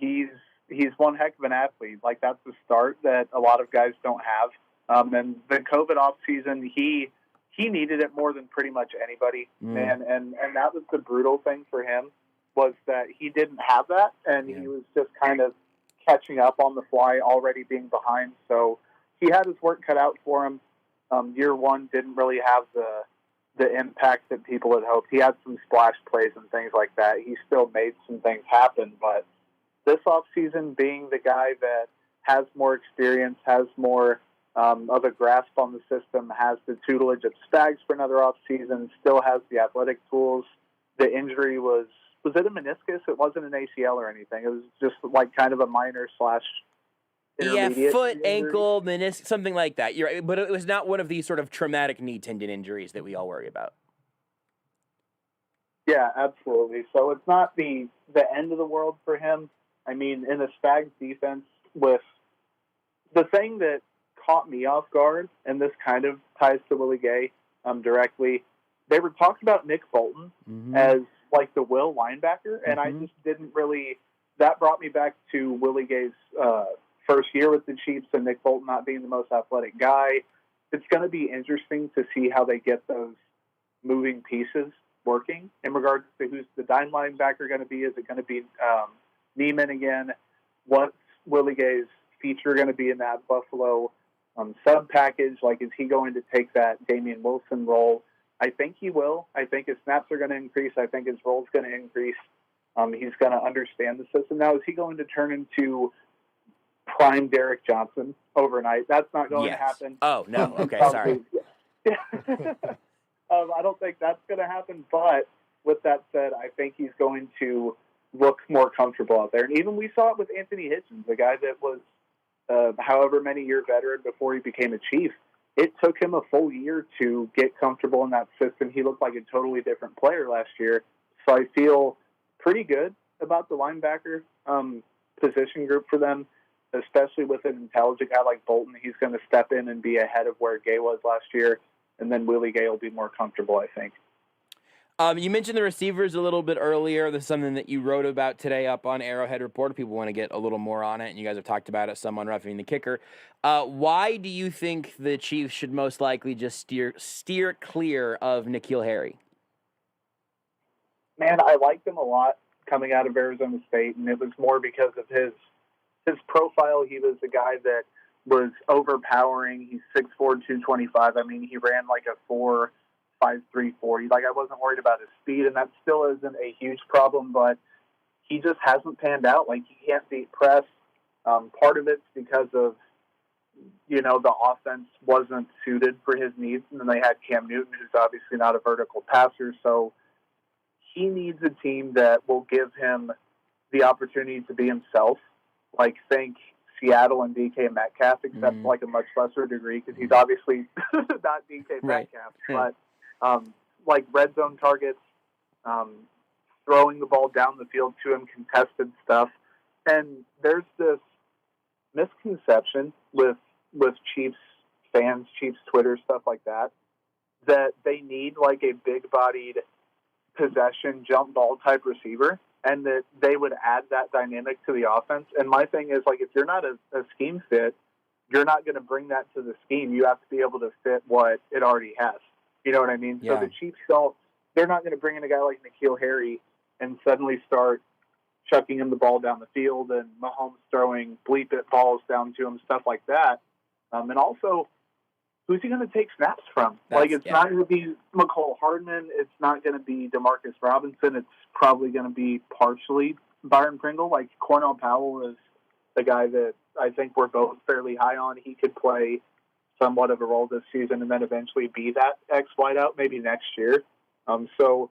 he's one heck of an athlete. Like, that's the start that a lot of guys don't have. And the COVID off season, he needed it more than pretty much anybody, man. And that was the brutal thing for him, was that he didn't have that, and he was just kind of catching up on the fly, already being behind. So he had his work cut out for him. Year one didn't really have the impact that people had hoped. He had some splash plays and things like that. He still made some things happen, but this offseason, being the guy that has more experience, has more of a grasp on the system, has the tutelage of Spags for another offseason, still has the athletic tools. The injury was it a meniscus? It wasn't an ACL or anything. It was just like kind of a minor / intermediate foot, injury. ankle, meniscus, something like that. You're right, but it was not one of these sort of traumatic knee tendon injuries that we all worry about. Yeah, absolutely. So it's not the end of the world for him. I mean, in the Spags defense, with the thing that caught me off guard, and this kind of ties to Willie Gay directly, they were talking about Nick Bolton as like the will linebacker, and I just didn't really. That brought me back to Willie Gay's first year with the Chiefs, and Nick Bolton not being the most athletic guy. It's going to be interesting to see how they get those moving pieces working in regards to who's the dime linebacker going to be. Is it going to be Neiman again? What's Willie Gay's feature going to be in that Buffalo sub package? Like, is he going to take that Damian Wilson role? I think he will. I think his snaps are going to increase. I think his role's going to increase. He's going to understand the system. Now, is he going to turn into prime Derek Johnson overnight? That's not going to happen. Oh, no. Okay, sorry. I don't think that's going to happen. But with that said, I think he's going to look more comfortable out there. And even we saw it with Anthony Hitchens, the guy that was however many year veteran before he became a Chief. It took him a full year to get comfortable in that system. He looked like a totally different player last year. So I feel pretty good about the linebacker position group for them, especially with an intelligent guy like Bolton. He's going to step in and be ahead of where Gay was last year, and then Willie Gay will be more comfortable, I think. You mentioned the receivers a little bit earlier. This is something that you wrote about today up on Arrowhead Report. If people want to get a little more on it, and you guys have talked about it some on Roughing the Kicker. Why do you think the Chiefs should most likely just steer clear of N'Keal Harry? Man, I liked him a lot coming out of Arizona State, and it was more because of his profile. He was a guy that was overpowering. He's 6'4", 225. I mean, he ran like a 4.53 40. Like, I wasn't worried about his speed, and that still isn't a huge problem, but he just hasn't panned out. Like, he can't beat press. Part of it's because of, the offense wasn't suited for his needs. And then they had Cam Newton, who's obviously not a vertical passer. So he needs a team that will give him the opportunity to be himself. Like, think Seattle and DK Metcalf, except like a much lesser degree, because he's obviously not DK Metcalf. But like red zone targets, throwing the ball down the field to him, contested stuff. And there's this misconception with Chiefs fans, Chiefs Twitter, stuff like that, that they need like a big-bodied possession jump ball type receiver, and that they would add that dynamic to the offense. And my thing is, like, if you're not a scheme fit, you're not going to bring that to the scheme. You have to be able to fit what it already has. You know what I mean? Yeah. So the Chiefs they're not going to bring in a guy like N'Keal Harry and suddenly start chucking him the ball down the field and Mahomes throwing bleep-it balls down to him, stuff like that. And also, who's he going to take snaps from? It's not going to be McCole Hardman. It's not going to be Demarcus Robinson. It's probably going to be partially Byron Pringle. Like, Cornell Powell is the guy that I think we're both fairly high on. He could play somewhat of a role this season and then eventually be that X wideout maybe next year. So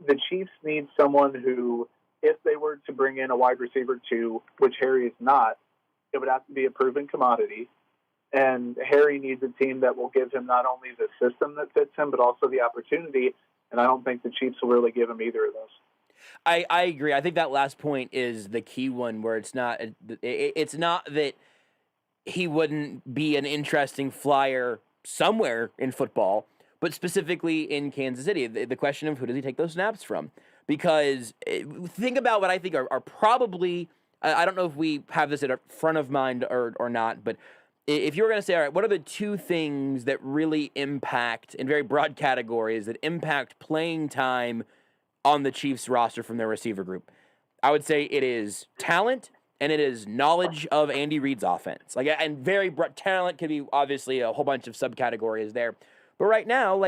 the Chiefs need someone who, if they were to bring in a wide receiver too, which Harry is not, it would have to be a proven commodity. And Harry needs a team that will give him not only the system that fits him, but also the opportunity. And I don't think the Chiefs will really give him either of those. I agree. I think that last point is the key one, where it's not that he wouldn't be an interesting flyer somewhere in football, but specifically in Kansas City. The question of who does he take those snaps from? Because think about what I think are probably, I don't know if we have this at front of mind or not, but if you were going to say, all right, what are the two things that really impact, in very broad categories, that impact playing time on the Chiefs roster from their receiver group? I would say it is talent and it is knowledge of Andy Reid's offense. And very broad talent could be obviously a whole bunch of subcategories there. But right now,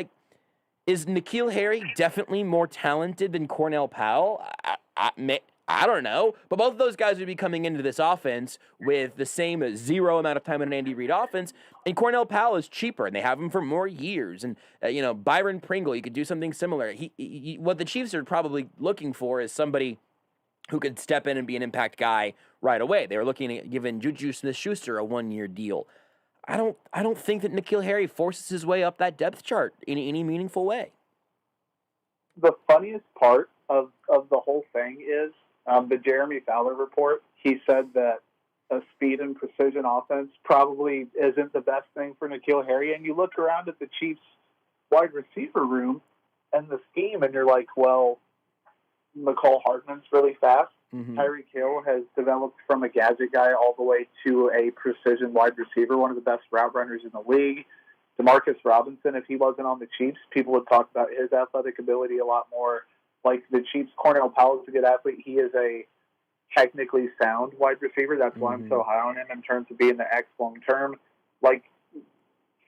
is N'Keal Harry definitely more talented than Cornell Powell? I don't know, but both of those guys would be coming into this offense with the same zero amount of time in an Andy Reid offense, and Cornell Powell is cheaper, and they have him for more years. And, Byron Pringle, you could do something similar. What the Chiefs are probably looking for is somebody who could step in and be an impact guy right away. They were looking at giving Juju Smith-Schuster a one-year deal. I don't think that N'Keal Harry forces his way up that depth chart in any meaningful way. The funniest part of the whole thing is, the Jeremy Fowler report, he said that a speed and precision offense probably isn't the best thing for N'Keal Harry. And you look around at the Chiefs wide receiver room and the scheme, and you're like, well, McCole Hardman's really fast. Mm-hmm. Tyreek Hill has developed from a gadget guy all the way to a precision wide receiver, one of the best route runners in the league. Demarcus Robinson, if he wasn't on the Chiefs, people would talk about his athletic ability a lot more. Like the Chiefs, Cornell Powell is a good athlete. He is a technically sound wide receiver. That's why I'm so high on him in terms of being the X long term. Like,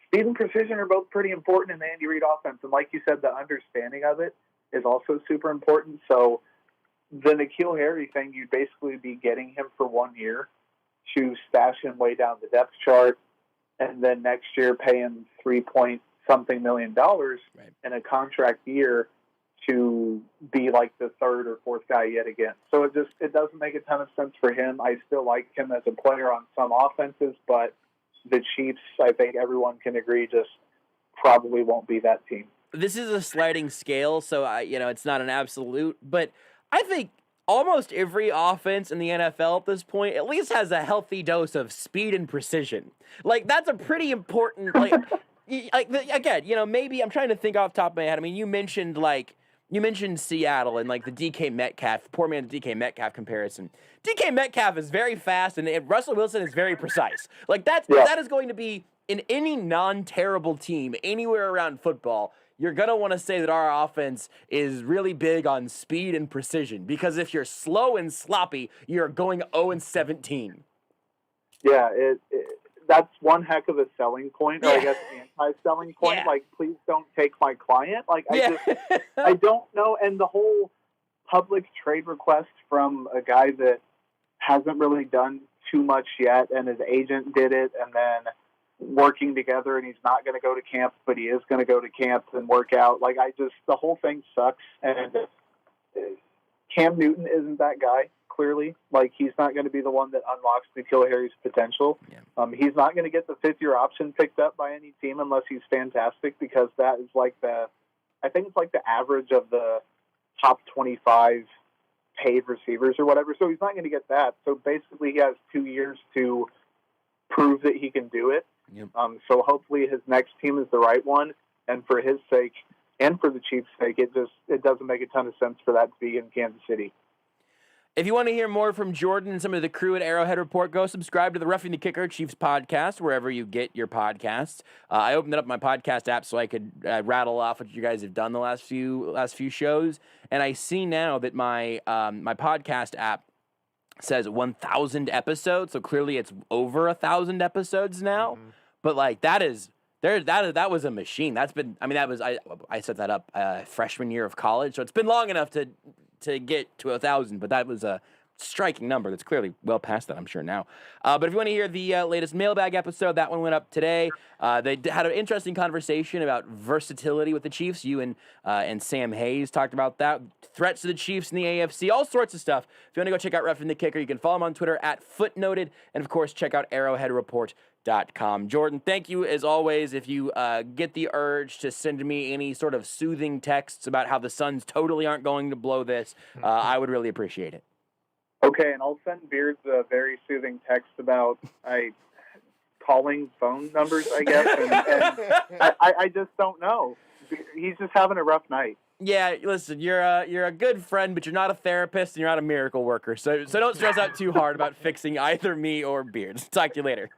speed and precision are both pretty important in the Andy Reid offense. And like you said, the understanding of it is also super important. So the N'Keal Harry thing, you'd basically be getting him for 1 year to stash him way down the depth chart, and then next year pay him $3-point-something million in a contract year to be like the third or fourth guy yet again. So it doesn't make a ton of sense for him. I still like him as a player on some offenses, but the Chiefs, I think everyone can agree, just probably won't be that team. This is a sliding scale, so it's not an absolute, but I think almost every offense in the NFL at this point at least has a healthy dose of speed and precision. Like, that's a pretty important, again, maybe I'm trying to think off the top of my head. I mean, you mentioned Seattle and the DK Metcalf, poor man DK Metcalf comparison. DK Metcalf is very fast and Russell Wilson is very precise. That is going to be in any non-terrible team anywhere around football. You're going to want to say that our offense is really big on speed and precision, because if you're slow and sloppy, you're going 0-17. Yeah, that's one heck of a selling point, or I guess anti-selling point. Yeah. Please don't take my client. I don't know. And the whole public trade request from a guy that hasn't really done too much yet, and his agent did it, and then working together, and he's not going to go to camp, but he is going to go to camp and work out. Like, the whole thing sucks, and Cam Newton isn't that guy, clearly. Like, he's not going to be the one that unlocks N'Keal Harry's potential. Yeah. He's not going to get the fifth-year option picked up by any team unless he's fantastic, because that is I think it's like the average of the top 25 paid receivers or whatever. So he's not going to get that. So basically he has 2 years to prove that he can do it. Yep. So hopefully his next team is the right one. And for his sake and for the Chiefs' sake, it doesn't make a ton of sense for that to be in Kansas City. If you want to hear more from Jordan and some of the crew at Arrowhead Report, go subscribe to the Roughing the Kicker Chiefs podcast, wherever you get your podcasts. I opened up my podcast app so I could rattle off what you guys have done the last few shows, and I see now that my podcast app says 1,000 episodes, so clearly it's over 1,000 episodes now. Mm-hmm. But like that was a machine. I set that up freshman year of college, so it's been long enough to get to 1,000, but that was a striking number. That's clearly well past that, I'm sure now. But if you want to hear the latest mailbag episode, that one went up today. They had an interesting conversation about versatility with the Chiefs. You and Sam Hayes talked about that. Threats to the Chiefs in the AFC, all sorts of stuff. If you want to go check out Roughing the Kicker, you can follow him on Twitter at Footnoted, and of course, check out arrowheadreport.com. Jordan, thank you as always. If you get the urge to send me any sort of soothing texts about how the Suns totally aren't going to blow this, I would really appreciate it. Okay, and I'll send Beards a very soothing text about calling phone numbers, I guess, and I just don't know. He's just having a rough night. Yeah, listen, you're a good friend, but you're not a therapist and you're not a miracle worker. So don't stress out too hard about fixing either me or Beards. Talk to you later.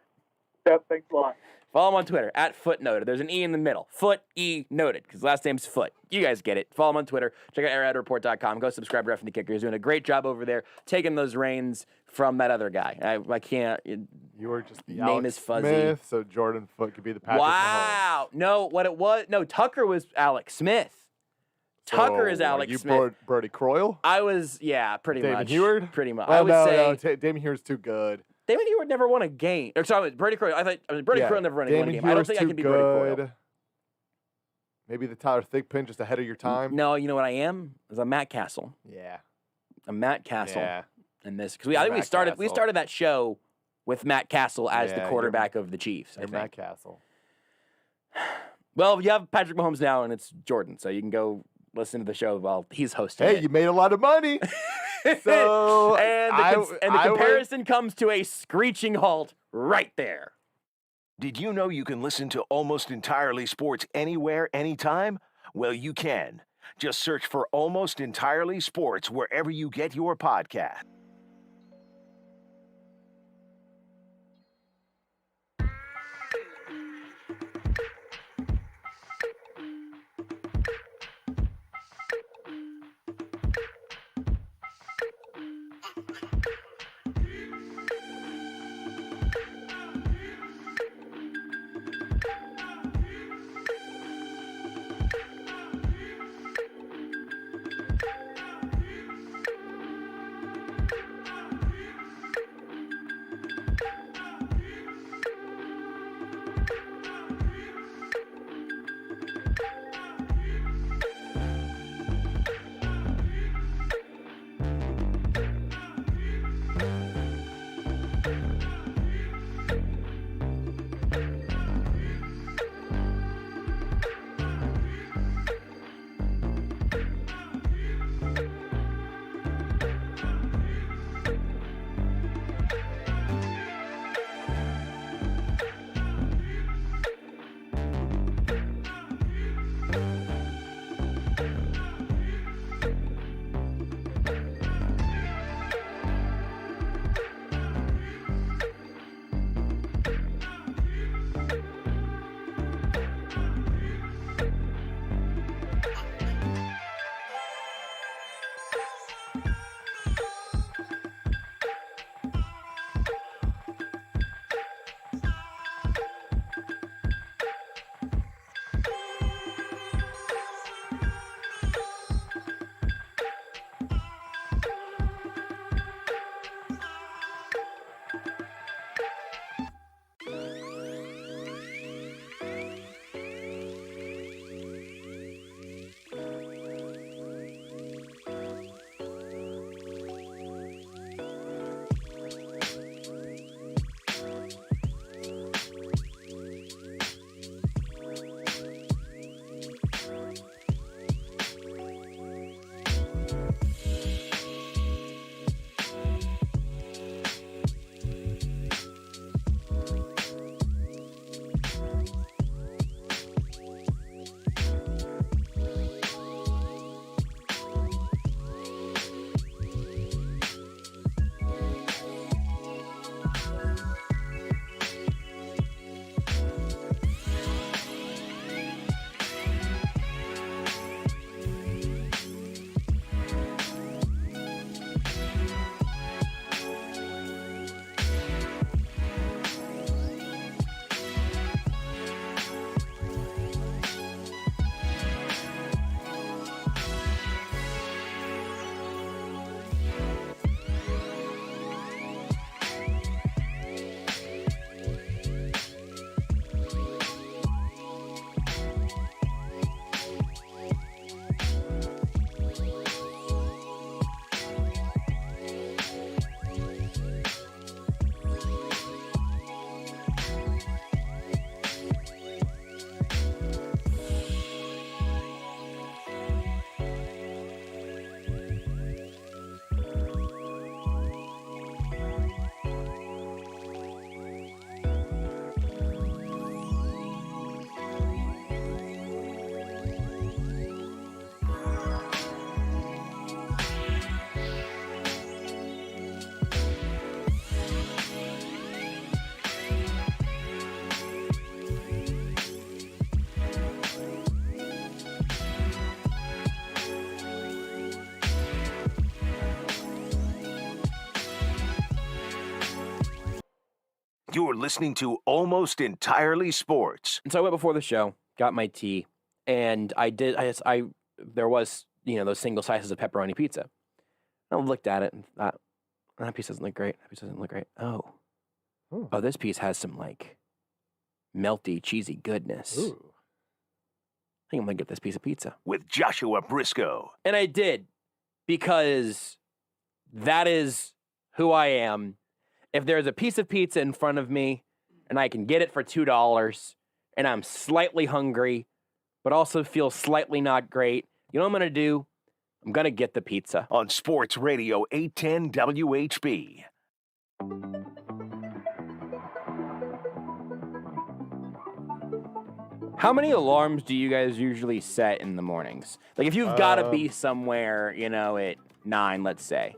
Yep, thanks a lot. Follow him on Twitter, at Footnoted. There's an E in the middle. Foot E Noted, because last name's Foot. You guys get it. Follow him on Twitter. Check out arrowheadreport.com. Go subscribe to Roughing the Kicker. He's doing a great job over there, taking those reins from that other guy. I can't. You were just the name Alex is fuzzy. Smith, so Jordan Foote could be the Patrick Wow. Mahomes. No, what it was. No, Tucker was Alex Smith. Tucker is Alex you Smith. Brody Croyle? I was, pretty David much. Heward? Pretty much. Well, I would say Damon Heward's too good. David Heward never won a game. Or sorry, Brady Croyle. Brody Croyle never won a game. I don't think I can be Brady Croyle. Maybe the Tyler Thigpen just ahead of your time. No, you know what I am? Is I'm Matt Castle. Yeah. I'm Matt Castle. Yeah. In this, because I think we started that show with Matt Castle as the quarterback of the Chiefs. You're Matt Castle. Well, you have Patrick Mahomes now, and it's Jordan, so you can go listen to the show while he's hosting. Hey, you made a lot of money. So and the comparison comes to a screeching halt right there. Did you know you can listen to Almost Entirely Sports anywhere, anytime? Well, you can. Just search for Almost Entirely Sports wherever you get your podcast. You're listening to Almost Entirely Sports. And so I went before the show, got my tea, and there was, those single slices of pepperoni pizza. I looked at it and thought, that piece doesn't look great. That piece doesn't look great. Oh, this piece has some, melty, cheesy goodness. Ooh. I think I'm going to get this piece of pizza. With Joshua Brisco. And I did, because that is who I am. If there's a piece of pizza in front of me and I can get it for $2 and I'm slightly hungry, but also feel slightly not great, you know what I'm going to do? I'm going to get the pizza. On Sports Radio 810 WHB. How many alarms do you guys usually set in the mornings? If you've got to be somewhere, at 9, let's say.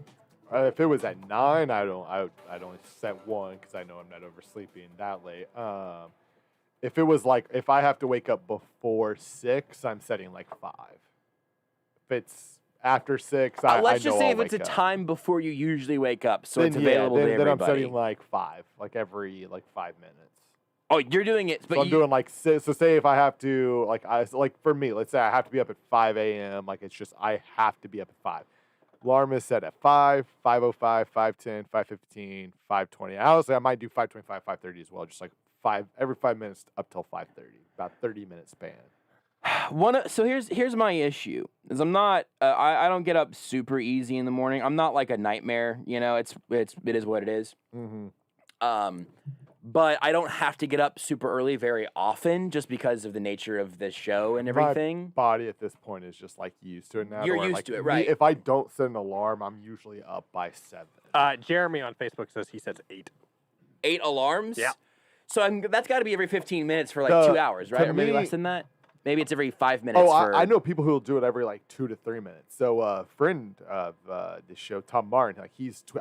If it was at 9, I'd only set one because I know I'm not oversleeping that late. If it was if I have to wake up before 6, I'm setting 5. If it's after 6, let's just say I'll if it's a wake up. time before you usually wake up, so Then, it's available to everybody. Then I'm setting 5, every 5 minutes. Oh, you're doing it, but so I'm doing 6. So say if I have to for me, let's say I have to be up at 5 a.m. It's just I have to be up at 5. Alarm is set at 5, 5:05, 5:10, 5:15, 5:20. Honestly, I might do 5:25, 5:30 as well. Just every 5 minutes up till 5:30. About 30-minute span. So here's my issue is I'm not I don't get up super easy in the morning. I'm not like a nightmare, it is what it is. Mm-hmm. But I don't have to get up super early very often just because of the nature of the show and everything. My body at this point is just used to it now. You're used to it, right? If I don't set an alarm, I'm usually up by 7. Jeremy on Facebook says he sets 8. 8 alarms? Yeah. So that's got to be every 15 minminutes for 2 hours, right? Or maybe less than that. Maybe it's every 5 minutes. I know people who will do it every 2 to 3 minutes. So a friend of this show, Tom Martin,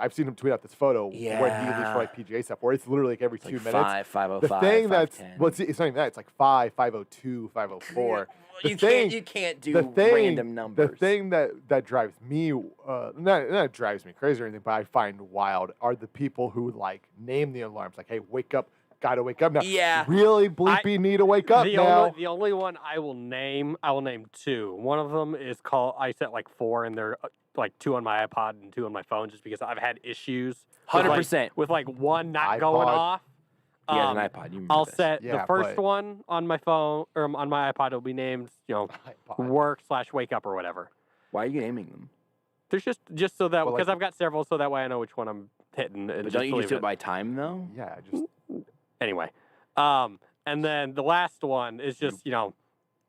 I've seen him tweet out this photo when he leaves for PGA stuff, where it's literally every 2 minutes. 5:05, the thing 5:10. It's not even that. It's 5, 5:02, 5:04. You can't do random numbers. The thing that drives me, not drives me crazy or anything, but I find wild are the people who name the alarms hey, wake up. Gotta wake up now. Yeah. Really bleepy need to wake up now. The only one I will name 2. One of them is I set 4, and they're 2 on my iPod and 2 on my phone, just because I've had issues. 100%. With one not going off. He has an iPod. You I'll set the first one on my phone or on my iPod. It'll be named, work/wake up or whatever. Why are you naming them? There's just so that because I've got several, so that way I know which one I'm hitting. But don't you just do it by time though? Yeah, just. Anyway, and then the last one is just,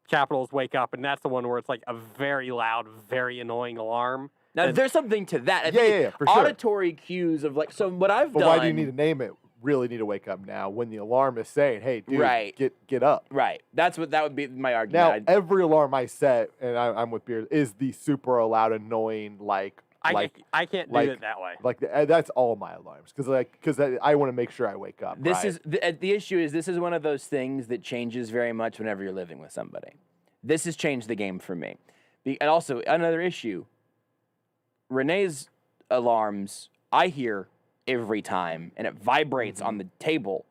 Capitals wake up, and that's the one where it's a very loud, very annoying alarm. Now, there's something to that. Yeah, for sure. Auditory cues of so what I've done. But why do you need to name it? Really need to wake up now when the alarm is saying, "Hey, dude, get up." Right. That would be my argument. Now, every alarm I set, and I'm with Beard, is the super loud, annoying I can't do it that way. That's all my alarms because I want to make sure I wake up. The issue is this is one of those things that changes very much whenever you're living with somebody. This has changed the game for me. And also another issue. Renee's alarms I hear every time, and it vibrates on the table.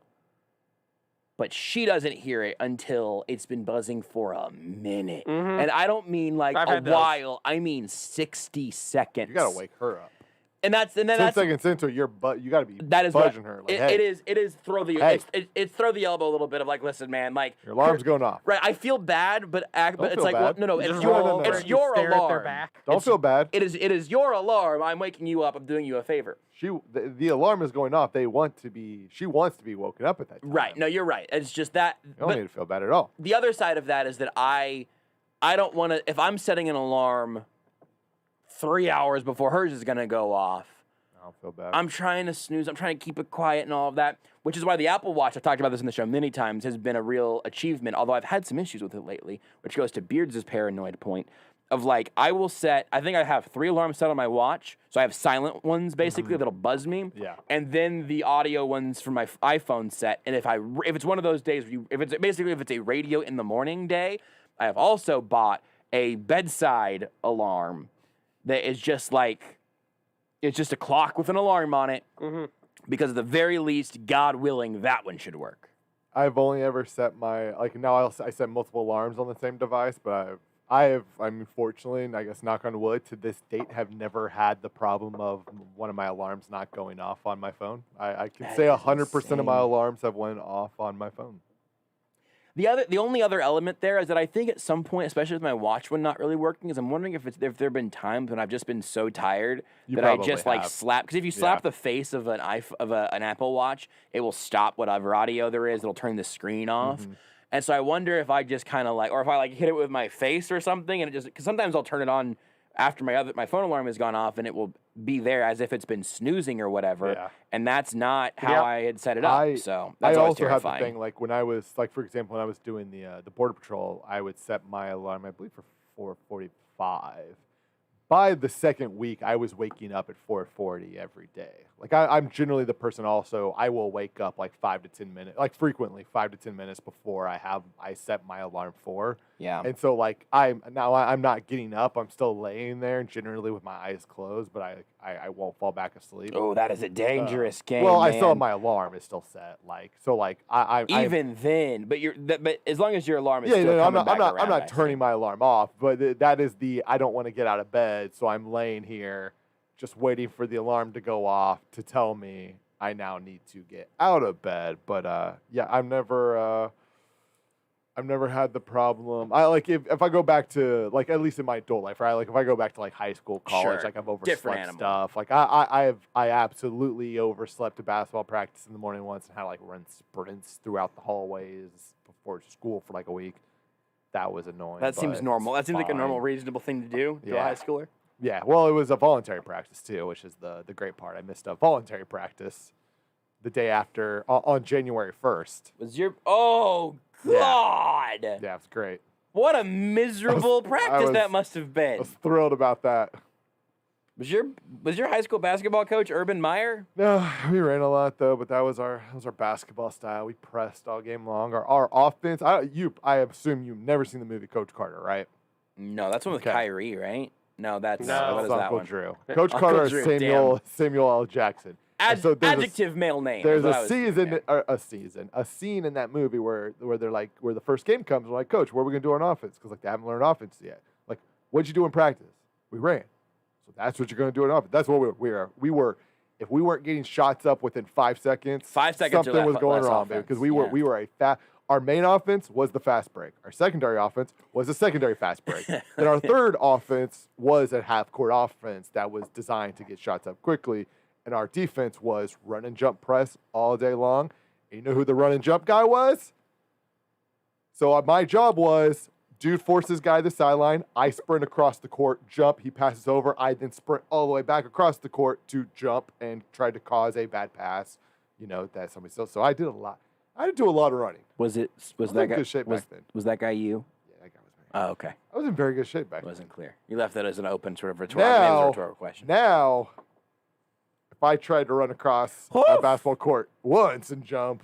But she doesn't hear it until it's been buzzing for a minute. Mm-hmm. And I don't mean a while. I mean 60 seconds. You got to wake her up. And then 10 seconds into you got to be budging her. It is throw the it's throw the elbow a little bit of listen, man, your alarm's going off. Right, I feel bad, but it's bad. No, it's your alarm. Don't feel bad. It is your alarm. I'm waking you up. I'm doing you a favor. The alarm is going off. She wants to be woken up at that time. Right. No, you're right. It's just that. You don't need to feel bad at all. The other side of that is that I don't want to. If I'm setting an alarm 3 hours before hers is going to go off, I don't feel bad. I'm trying to snooze. I'm trying to keep it quiet and all of that, which is why the Apple Watch, I've talked about this in the show many times, has been a real achievement, although I've had some issues with it lately, which goes to Beards' paranoid point of I will set, I think I have 3 alarms set on my watch, so I have silent ones basically that'll buzz me, and then the audio ones from my iPhone set, and if it's one of those days where if it's a radio in the morning day, I have also bought a bedside alarm that is just it's just a clock with an alarm on it. Mm-hmm. Because at the very least, God willing, that one should work. I've only ever set my I set multiple alarms on the same device, but fortunately, and I guess knock on wood, to this date have never had the problem of one of my alarms not going off on my phone. I can say 100% of my alarms have went off on my phone. The only other element there is that I think at some point, especially with my watch one not really working, is I'm wondering if there have been times when I've just been so tired that I just like slap. Because if you slap the face of an an Apple Watch, it will stop whatever audio there is. It'll turn the screen off. Mm-hmm. And so I wonder if I just kind of or if I hit it with my face or something, and it just, because sometimes I'll turn it on after my phone alarm has gone off, and it will be there as if it's been snoozing or whatever. Yeah. And that's not how I had set it up. So that's always terrifying. Have the thing, when I was, for example, when I was doing the Border Patrol, I would set my alarm, I believe, for 4:45. By the second week, I was waking up at 4:40 every day. I'm generally the person also, I will wake up 5 to 10 minutes, frequently 5 to 10 minutes before I set my alarm for. Yeah. And so I'm not getting up. I'm still laying there, generally with my eyes closed, but I won't fall back asleep. Oh, that is a dangerous game. Well, man. I still have my alarm is still set. Then, but as long as your alarm is still coming back around, I'm not turning my alarm off, but that is I don't want to get out of bed, so I'm laying here just waiting for the alarm to go off to tell me I now need to get out of bed. But I've never had the problem. If I go back to at least in my adult life, right? If I go back to high school, college, I've overslept stuff. I absolutely overslept a basketball practice in the morning once and had run sprints throughout the hallways before school for a week. That was annoying. That seems normal. That seems like a normal, reasonable thing to do to a high schooler. Yeah, well, it was a voluntary practice, too, which is the great part. I missed a voluntary practice the day after, on January 1st. Oh, God! Yeah, it was great. What a miserable practice that must have been. I was thrilled about that. Was your high school basketball coach Urban Meyer? No, we ran a lot, though, but that was our basketball style. We pressed all game long. Our offense, I assume you've never seen the movie Coach Carter, right? No, that's one with Kyrie, right? No, that's what is Uncle that one? Drew. Coach Carter is Samuel L. Jackson. Adjective male name. There's a scene in that movie where they're where the first game comes. We're Coach, what are we gonna do on offense? Because they haven't learned offense yet. What'd you do in practice? We ran. So that's what you're gonna do in offense. That's what we were. If we weren't getting shots up within 5 seconds, something was going wrong, baby. Because we were a fast. Our main offense was the fast break. Our secondary offense was a secondary fast break. And our third offense was a half-court offense that was designed to get shots up quickly. And our defense was run and jump press all day long. And you know who the run and jump guy was? So my job was, dude forces guy to the sideline. I sprint across the court, jump. He passes over. I then sprint all the way back across the court to jump and try to cause a bad pass. That somebody still. So I did a lot. I did do a lot of running. Was that guy? Good shape back then. Was that guy you? Yeah, that guy was me. Oh, okay. I was in very good shape back then. It wasn't clear. You left that as an open sort of rhetorical question. Now, if I tried to run across a basketball court once and jump,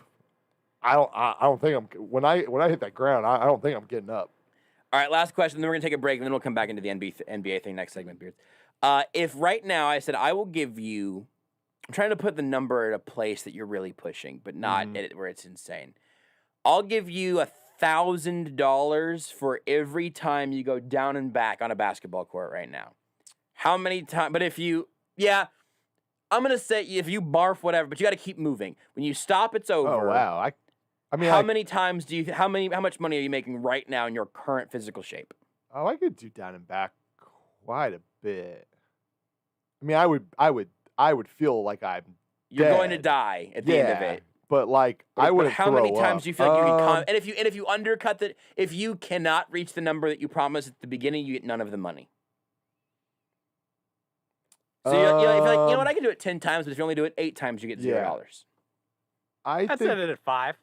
I don't think when I hit that ground, I don't think I'm getting up. All right, last question. Then we're gonna take a break, and then we'll come back into the NBA thing next segment, Beards. If right now I said I will give you. I'm trying to put the number at a place that you're really pushing, but not at it where it's insane. I'll give you $1,000 for every time you go down and back on a basketball court right now. How many times? But I'm gonna say if you barf whatever, but you got to keep moving. When you stop, it's over. Oh wow! How many times do you? How much money are you making right now in your current physical shape? Oh, I could do down and back quite a bit. I mean, I would feel like You're dead. going to die at the end of it. But I would. How many times do you feel like you can? And if you undercut that, if you cannot reach the number that you promised at the beginning, you get none of the money. So you're like, you know what? I can do it 10 times, but if you only do it 8 times, you get $0. I'd set it at 5.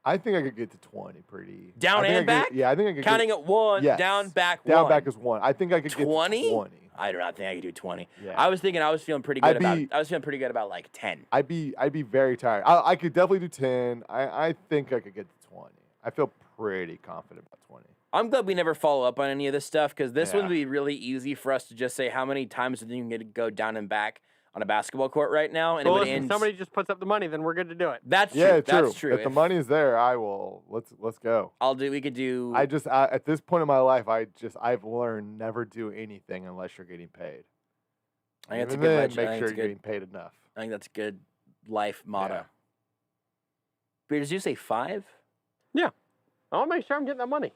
I think I could get to 20 pretty. Down and back? I think I could. Counting at 1, down, back, 1. Down, back is 1. I think I could 20? get to 20. I do not think I could do 20. Yeah. I was feeling pretty good about like 10. I'd be very tired. I could definitely do 10. I think I could get to 20. I feel pretty confident about 20. I'm glad we never follow up on any of this stuff because this one would be really easy for us to just say how many times do you can go down and back on a basketball court right now, and Well, it would listen, end. somebody just puts up the money, then we're good to do it. That's true. Yeah, true. That's true. If the money's there, I will. Let's go. We could do. At this point in my life, I've learned never do anything unless you're getting paid. I think that's a Even good. then, Make make sure you're getting paid enough. I think that's a good life motto. Yeah. But did you say 5? Yeah. I want to make sure I'm getting that money.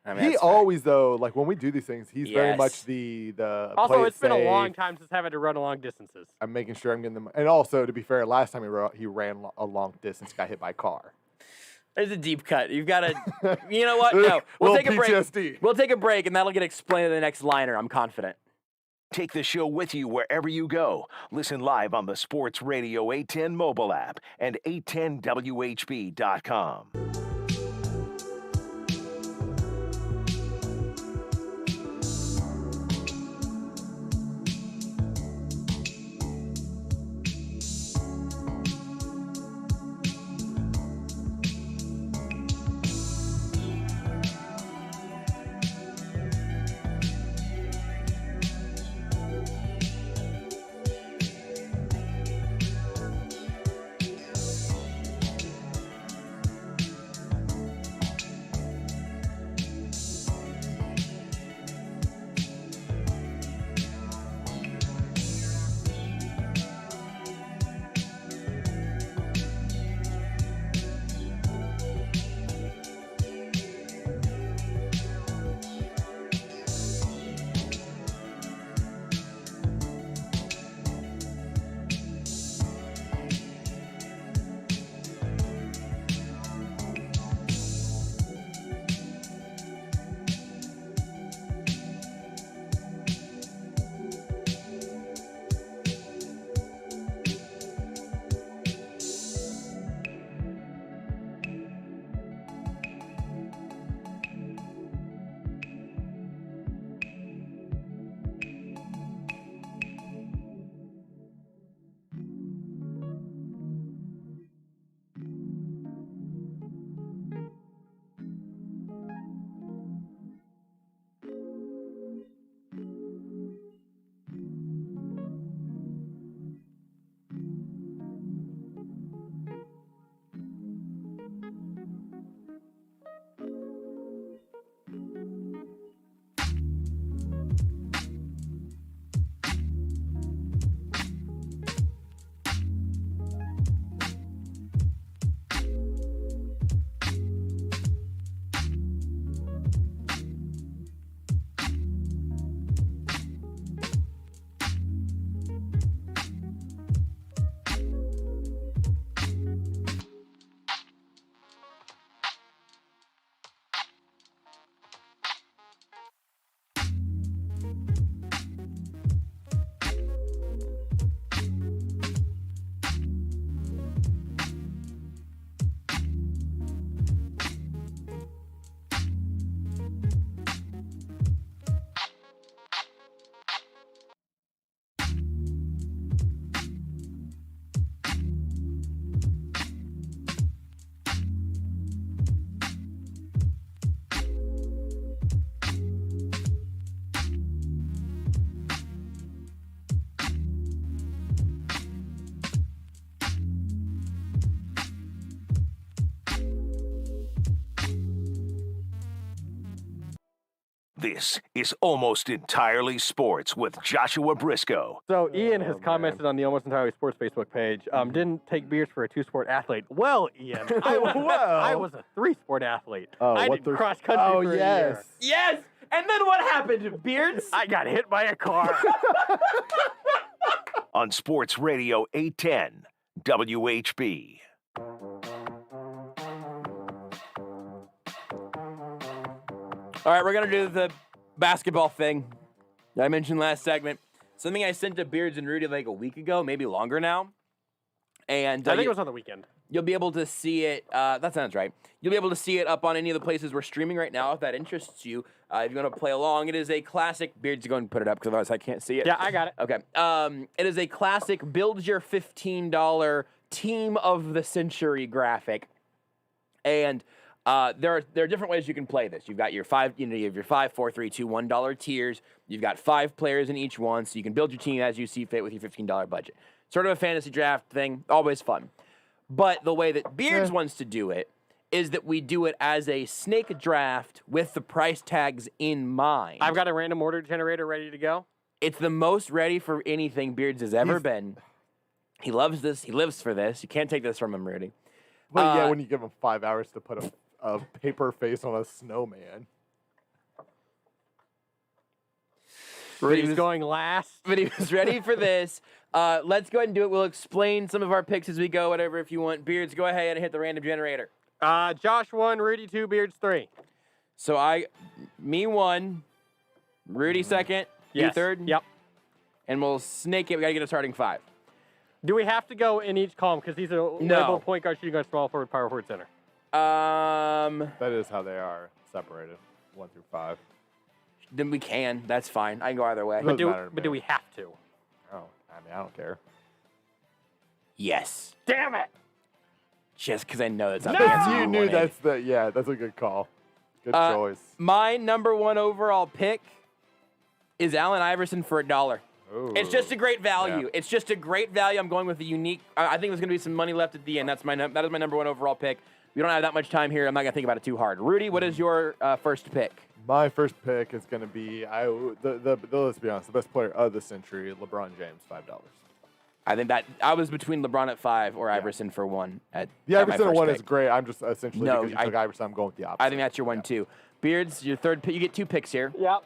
I mean, He that's fair. always though, like when we do these things, he's very Yes. much the Also, play it it's been a safe. long time since having to run long distances. I'm making sure I'm getting them. And also, to be fair, last time he ran a long distance, got hit by a car. There's a deep cut. You've got to. You know what? No, we'll take a break. PTSD. We'll take a break, and that'll get explained in the next liner. I'm confident. Take the show with you wherever you go. Listen live on the Sports Radio 810 mobile app and 810WHB.com. This is Almost Entirely Sports with Joshua Brisco. So Ian has commented on the Almost Entirely Sports Facebook page. Didn't take beers for a 2-sport athlete. Well, Ian, I was a 3-sport athlete. I did cross country for a year. Yes! And then what happened, Beards? I got hit by a car. On Sports Radio 810 WHB. All right, we're going to do the basketball thing that I mentioned last segment. Something I sent to Beards and Rudy like a week ago, maybe longer now. And I think it was on the weekend. You'll be able to see it. That sounds right. You'll be able to see it up on any of the places we're streaming right now if that interests you. If you want to play along, it is a classic. Beards, go and put it up because otherwise I can't see it. Yeah, I got it. Okay. It is a classic build your $15 team of the century graphic. And There are different ways you can play this. You've got your you have your 5, 4, 3, 2, $1 tiers. You've got 5 players in each one, so you can build your team as you see fit with your $15 budget. Sort of a fantasy draft thing, always fun. But the way that Beards wants to do it is that we do it as a snake draft with the price tags in mind. I've got a random order generator ready to go. It's the most ready for anything Beards has ever been. He loves this. He lives for this. You can't take this from him, Rudy. But yeah, when you give him 5 hours to put a paper face on a snowman. Rudy's going last. But he was ready for this. Let's go ahead and do it. We'll explain some of our picks as we go, whatever, if you want. Beards, go ahead and hit the random generator. Josh 1, Rudy 2, Beards 3. So me 1, Rudy 2nd, you 3rd? Yep. And we'll snake it. We got to get a starting 5. Do we have to go in each column? Because these are labeled point guard, shooting guard, small forward, power forward, center. That is how they are separated, 1 through 5. Then we can. That's fine. I can go either way. But do we have to? Oh, I mean, I don't care. Yes. Damn it! Just because I know that's how you knew that's a good call. Good choice. My number 1 overall pick is Allen Iverson for $1. Ooh. It's just a great value. Yeah. It's just a great value. I'm going with a unique. I think there's going to be some money left at the end. That is my number 1 overall pick. We don't have that much time here. I'm not going to think about it too hard. Rudy, what is your first pick? My first pick is going to be let's be honest, the best player of the century, LeBron James, $5. I think that I was between LeBron at 5 or Iverson for 1. The Iverson one is great. I'm just essentially because you took Iverson, I'm going with the opposite. I think that's your one too. Beards, your third pick. You get 2 picks here. Yep.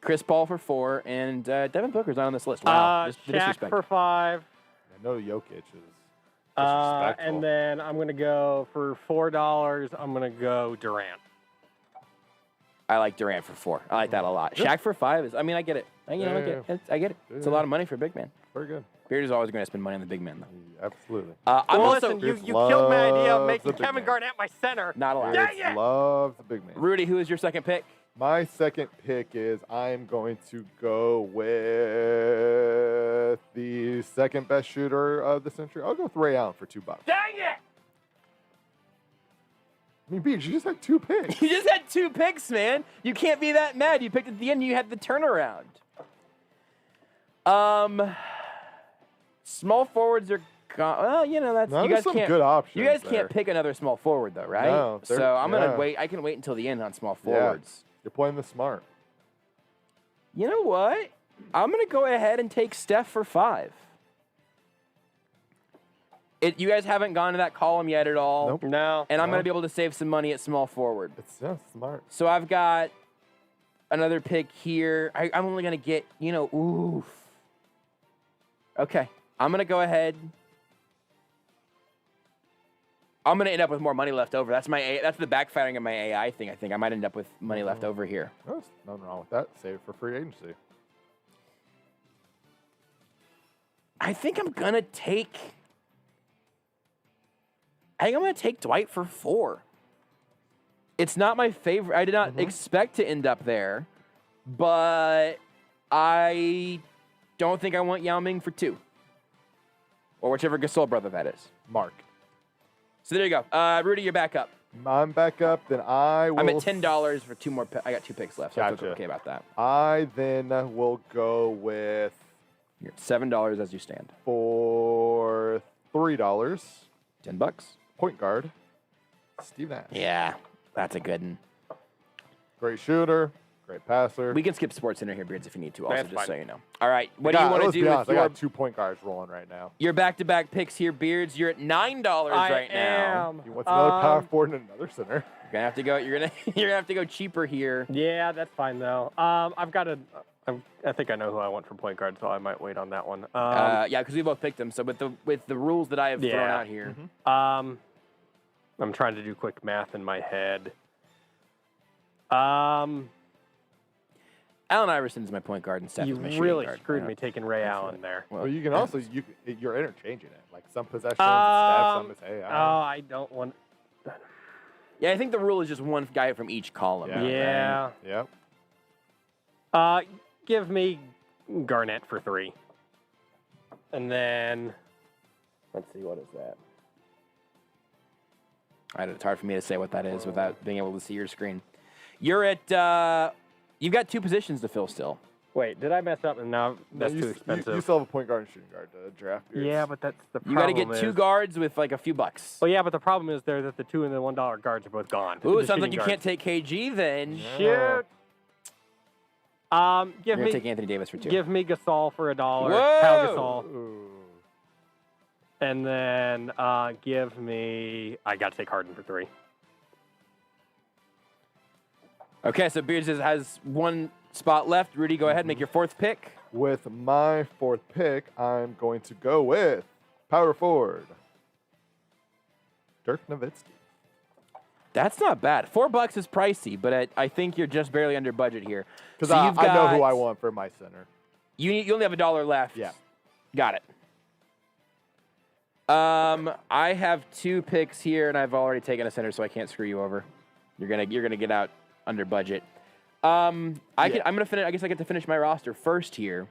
Chris Paul for 4, and Devin Booker's not on this list. Wow. Shaq for 5. I know Jokic is disrespectful. And then I'm going to go for $4. I'm going to go Durant. I like Durant for 4. I like that a lot. Shaq for 5 is. I mean, I get it. I get it. It's a lot of money for a big man. Very good. Beard is always going to spend money on the big man, though. Absolutely. I'm also. Listen, you killed my idea of making Kevin Garnett my center. Not allowed. Love the big man. Rudy, who is your second pick? My second pick is I'm going to go with the second best shooter of the century. I'll go with Ray Allen for $2. Dang it! I mean, Beach, you just had 2 picks. You just had 2 picks, man. You can't be that mad. You picked at the end. You had the turnaround. Small forwards are. Well, you know that's. No, you guys some can't. Good options. You guys there. can't pick another small forward though, right? No. So I'm gonna wait. I can wait until the end on small forwards. Yeah, you're playing the smart. You know what? I'm gonna go ahead and take Steph for 5. You guys haven't gone to that column yet at all. Nope. No. And I'm going to be able to save some money at small forward. It's smart. So I've got another pick here. I'm only going to get, oof. Okay. I'm going to go ahead. I'm going to end up with more money left over. That's the backfiring of my AI thing, I think. I might end up with money left over here. There's nothing wrong with that. Save it for free agency. I think I'm going to take Dwight for 4. It's not my favorite. I did not expect to end up there, but I don't think I want Yao Ming for 2. Or whichever Gasol brother that is. Mark. So there you go. Rudy, you're back up. I'm back up. Then I'm at $10 for 2 more. I got 2 picks left, so I feel okay about that. I then will go with. You're at $7 as you stand. For $3. $10. Point guard, Steve Nash. Yeah, that's a good one. Great shooter, great passer. We can skip Sports Center here, Beards, if you need to, also, That's just fine. so you know. All right, what do you want to do with I got 2 point guards rolling right now. Your back-to-back picks here, Beards. You're at $9 right now. He wants another power forward and another center. You're gonna have to go. You're gonna have to go cheaper here. Yeah, that's fine though. I've got a. I think I know who I want for point guard, so I might wait on that one. Yeah, because we both picked them. So with the rules that I have thrown out here, I'm trying to do quick math in my head. Allen Iverson's my point guard and Steph is my shooting really guard. screwed me taking Ray Allen there. Well, you can also you're interchanging it. Like some possessions, Steph, some is I don't want. Yeah, I think the rule is just one guy from each column. Yeah. Yep. Give me Garnett for 3. And then, let's see, what is that? It's hard for me to say what that is without being able to see your screen. You're at, you've got 2 positions to fill still. Wait, did I mess up? And now that's too expensive. You still have a point guard and shooting guard to draft. Yeah, but that's the problem. You got to get 2 guards with like a few bucks. Well, yeah, but the problem is there that the $2 and the $1 guards are both gone. Ooh, it sounds like you can't take KG then. Shoot. You're going to take Anthony Davis for 2. Give me Gasol for $1. Whoa! Pau Gasol. Ooh. And then give me... I got to take Harden for 3. Okay, so Beards has 1 spot left. Rudy, go ahead, make your 4th pick. With my 4th pick, I'm going to go with power forward, Dirk Nowitzki. That's not bad. $4 is pricey, but I think you're just barely under budget here. Because I know who I want for my center. You only have $1 left. Yeah. Got it. I have 2 picks here, and I've already taken a center, so I can't screw you over. You're gonna get out under budget. I'm gonna finish. I guess I get to finish my roster first here.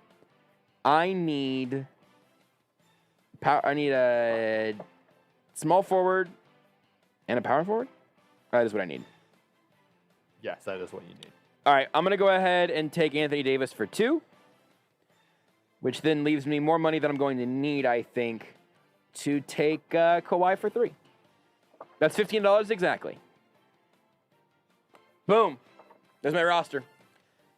I need a small forward and a power forward. That is what I need. Yes, that is what you need. All right, I'm gonna go ahead and take Anthony Davis for 2, which then leaves me more money than I'm going to need, I think, to take Kawhi for 3. That's $15 exactly. Boom. There's my roster.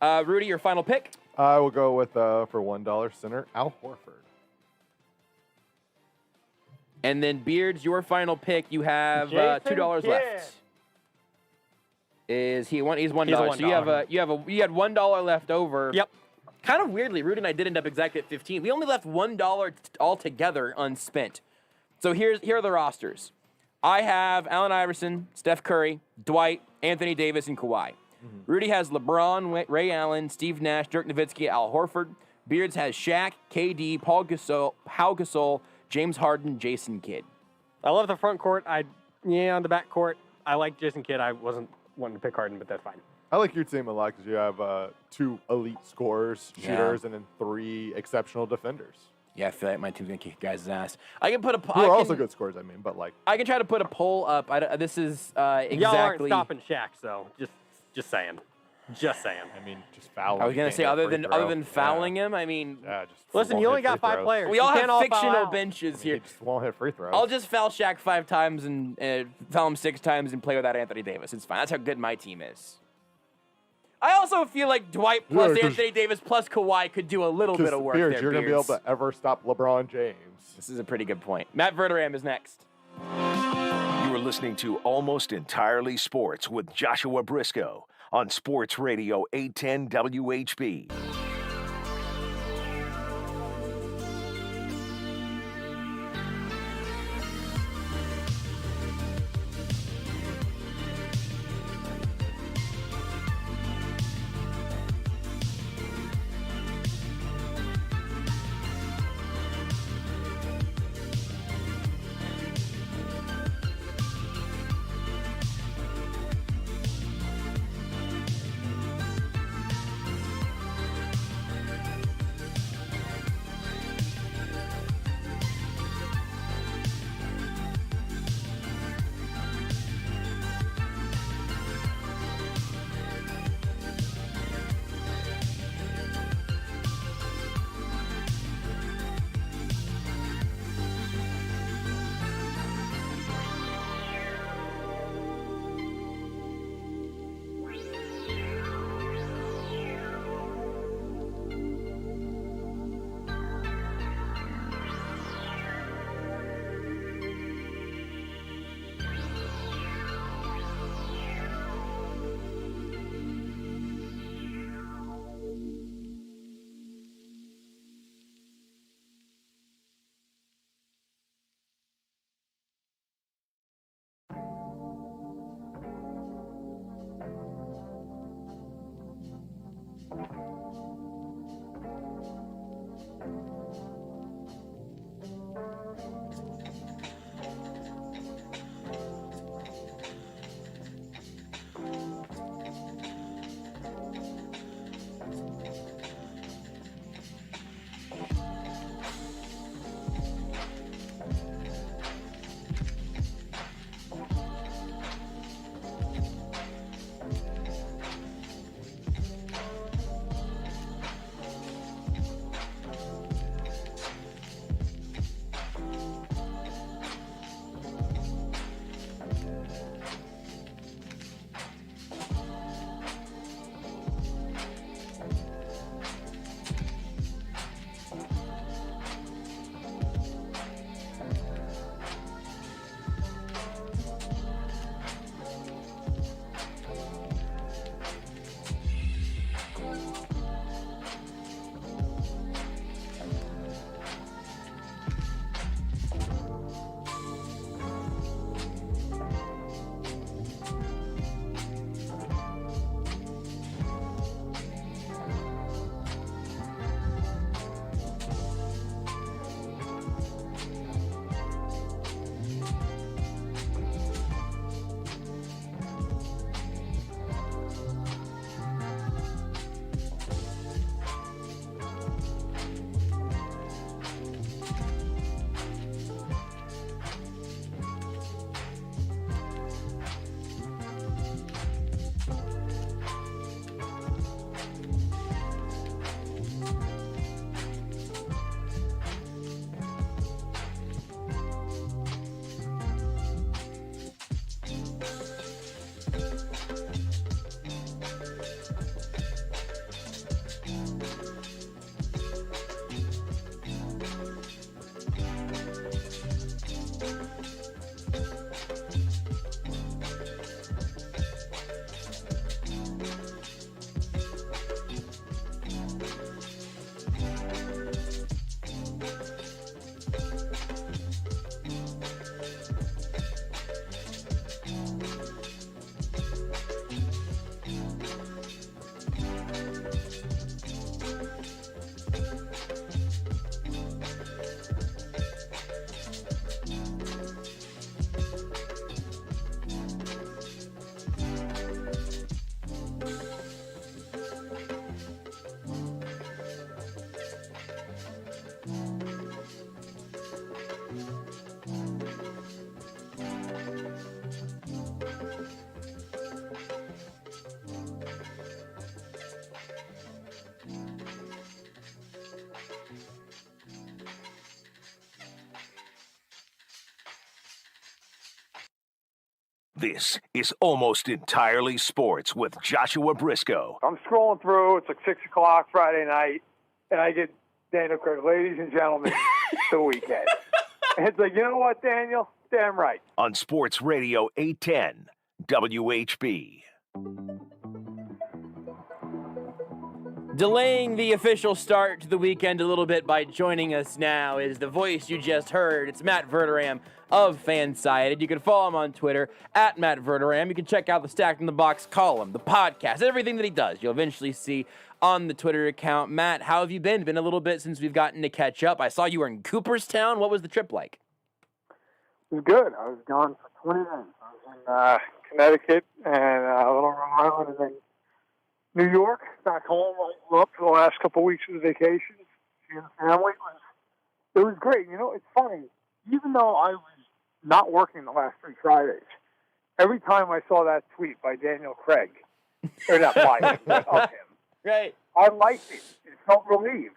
Rudy, your final pick? I will go with, for $1 center, Al Horford. And then Beards, your final pick, you have $2 left. Is he one? He's $1. So you had $1 left over. Yep. Kind of weirdly, Rudy and I did end up exactly at 15. We only left $1 altogether unspent. So here are the rosters. I have Allen Iverson, Steph Curry, Dwight, Anthony Davis, and Kawhi. Mm-hmm. Rudy has LeBron, Ray Allen, Steve Nash, Dirk Nowitzki, Al Horford. Beards has Shaq, KD, Pau Gasol, James Harden, Jason Kidd. I love the front court. On the back court, I like Jason Kidd. I wasn't wanting to pick Harden, but that's fine. I like your team a lot because you have 2 elite scorers, shooters, and then 3 exceptional defenders. Yeah, I feel like my team's gonna kick guys' ass. I can put a. Who are also good scorers, but like. I can try to put a poll up. This is exactly. Y'all aren't stopping Shaq, so just saying. Just saying. I mean, just fouling. I was gonna say other than fouling him. I mean, listen. You only got 5 players. We all have fictional benches here. He just won't hit free throws. I'll just foul Shaq 5 times and foul him 6 times and play without Anthony Davis. It's fine. That's how good my team is. I also feel like Dwight plus Anthony Davis plus Kawhi could do a little bit of work there. You're going to be able to ever stop LeBron James. This is a pretty good point. Matt Verderame is next. You are listening to Almost Entirely Sports with Joshua Brisco on Sports Radio 810 WHB. This is Almost Entirely Sports with Joshua Brisco. I'm scrolling through. It's like 6 o'clock Friday night, and I get Daniel Craig, ladies and gentlemen, the weekend. And it's like, you know what, Daniel? Damn right. On Sports Radio 810 WHB. Delaying the official start to the weekend a little bit by joining us now is the voice you just heard. It's Matt Verderame of FanSided. You can follow him on Twitter at Matt Verderame. You can check out the Stacked in the Box column, the podcast, everything that he does. You'll eventually see on the Twitter account. Matt, how have you been? Been a little bit since we've gotten to catch up. I saw you were in Cooperstown. What was the trip like? It was good. I was gone for 20 minutes. I was in Connecticut and a little Rhode Island, and then New York, back home. I grew up for the last couple of weeks of the vacation. Seeing the family. It was great. You know, it's funny. Even though I was not working the last 3 Fridays, every time I saw that tweet by Daniel Craig, or not by him, but of him, right, I liked it. It felt relieved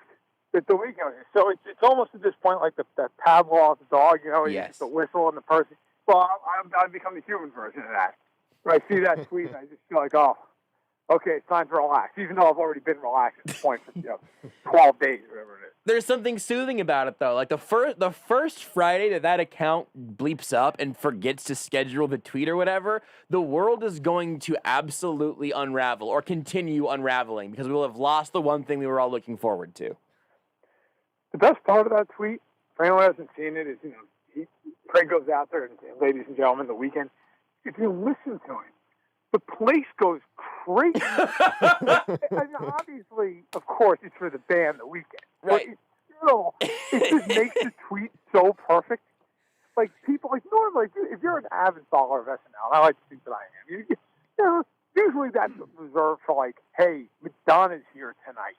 that the weekend was. So it's almost at this point like that Pavlov dog, you know, yes, the whistle and the person. Well, I've become the human version of that. When I see that tweet, I just feel like, oh, okay, it's time to relax, even though I've already been relaxed at this point for 12 days or whatever it is. There's something soothing about it, though. Like the first Friday that account bleeps up and forgets to schedule the tweet or whatever, the world is going to absolutely unravel or continue unraveling because we will have lost the one thing we were all looking forward to. The best part of that tweet, for anyone who hasn't seen it, is Craig goes out there and, ladies and gentlemen, the weekend. If you listen to him, the place goes crazy. I mean, obviously, of course, it's for the band, The Weeknd. Right. But it just makes the tweet so perfect. Like, people, like, normally, if you're an avid follower of SNL, and I like to think that I am, you know, usually that's reserved for, like, hey, Madonna's here tonight.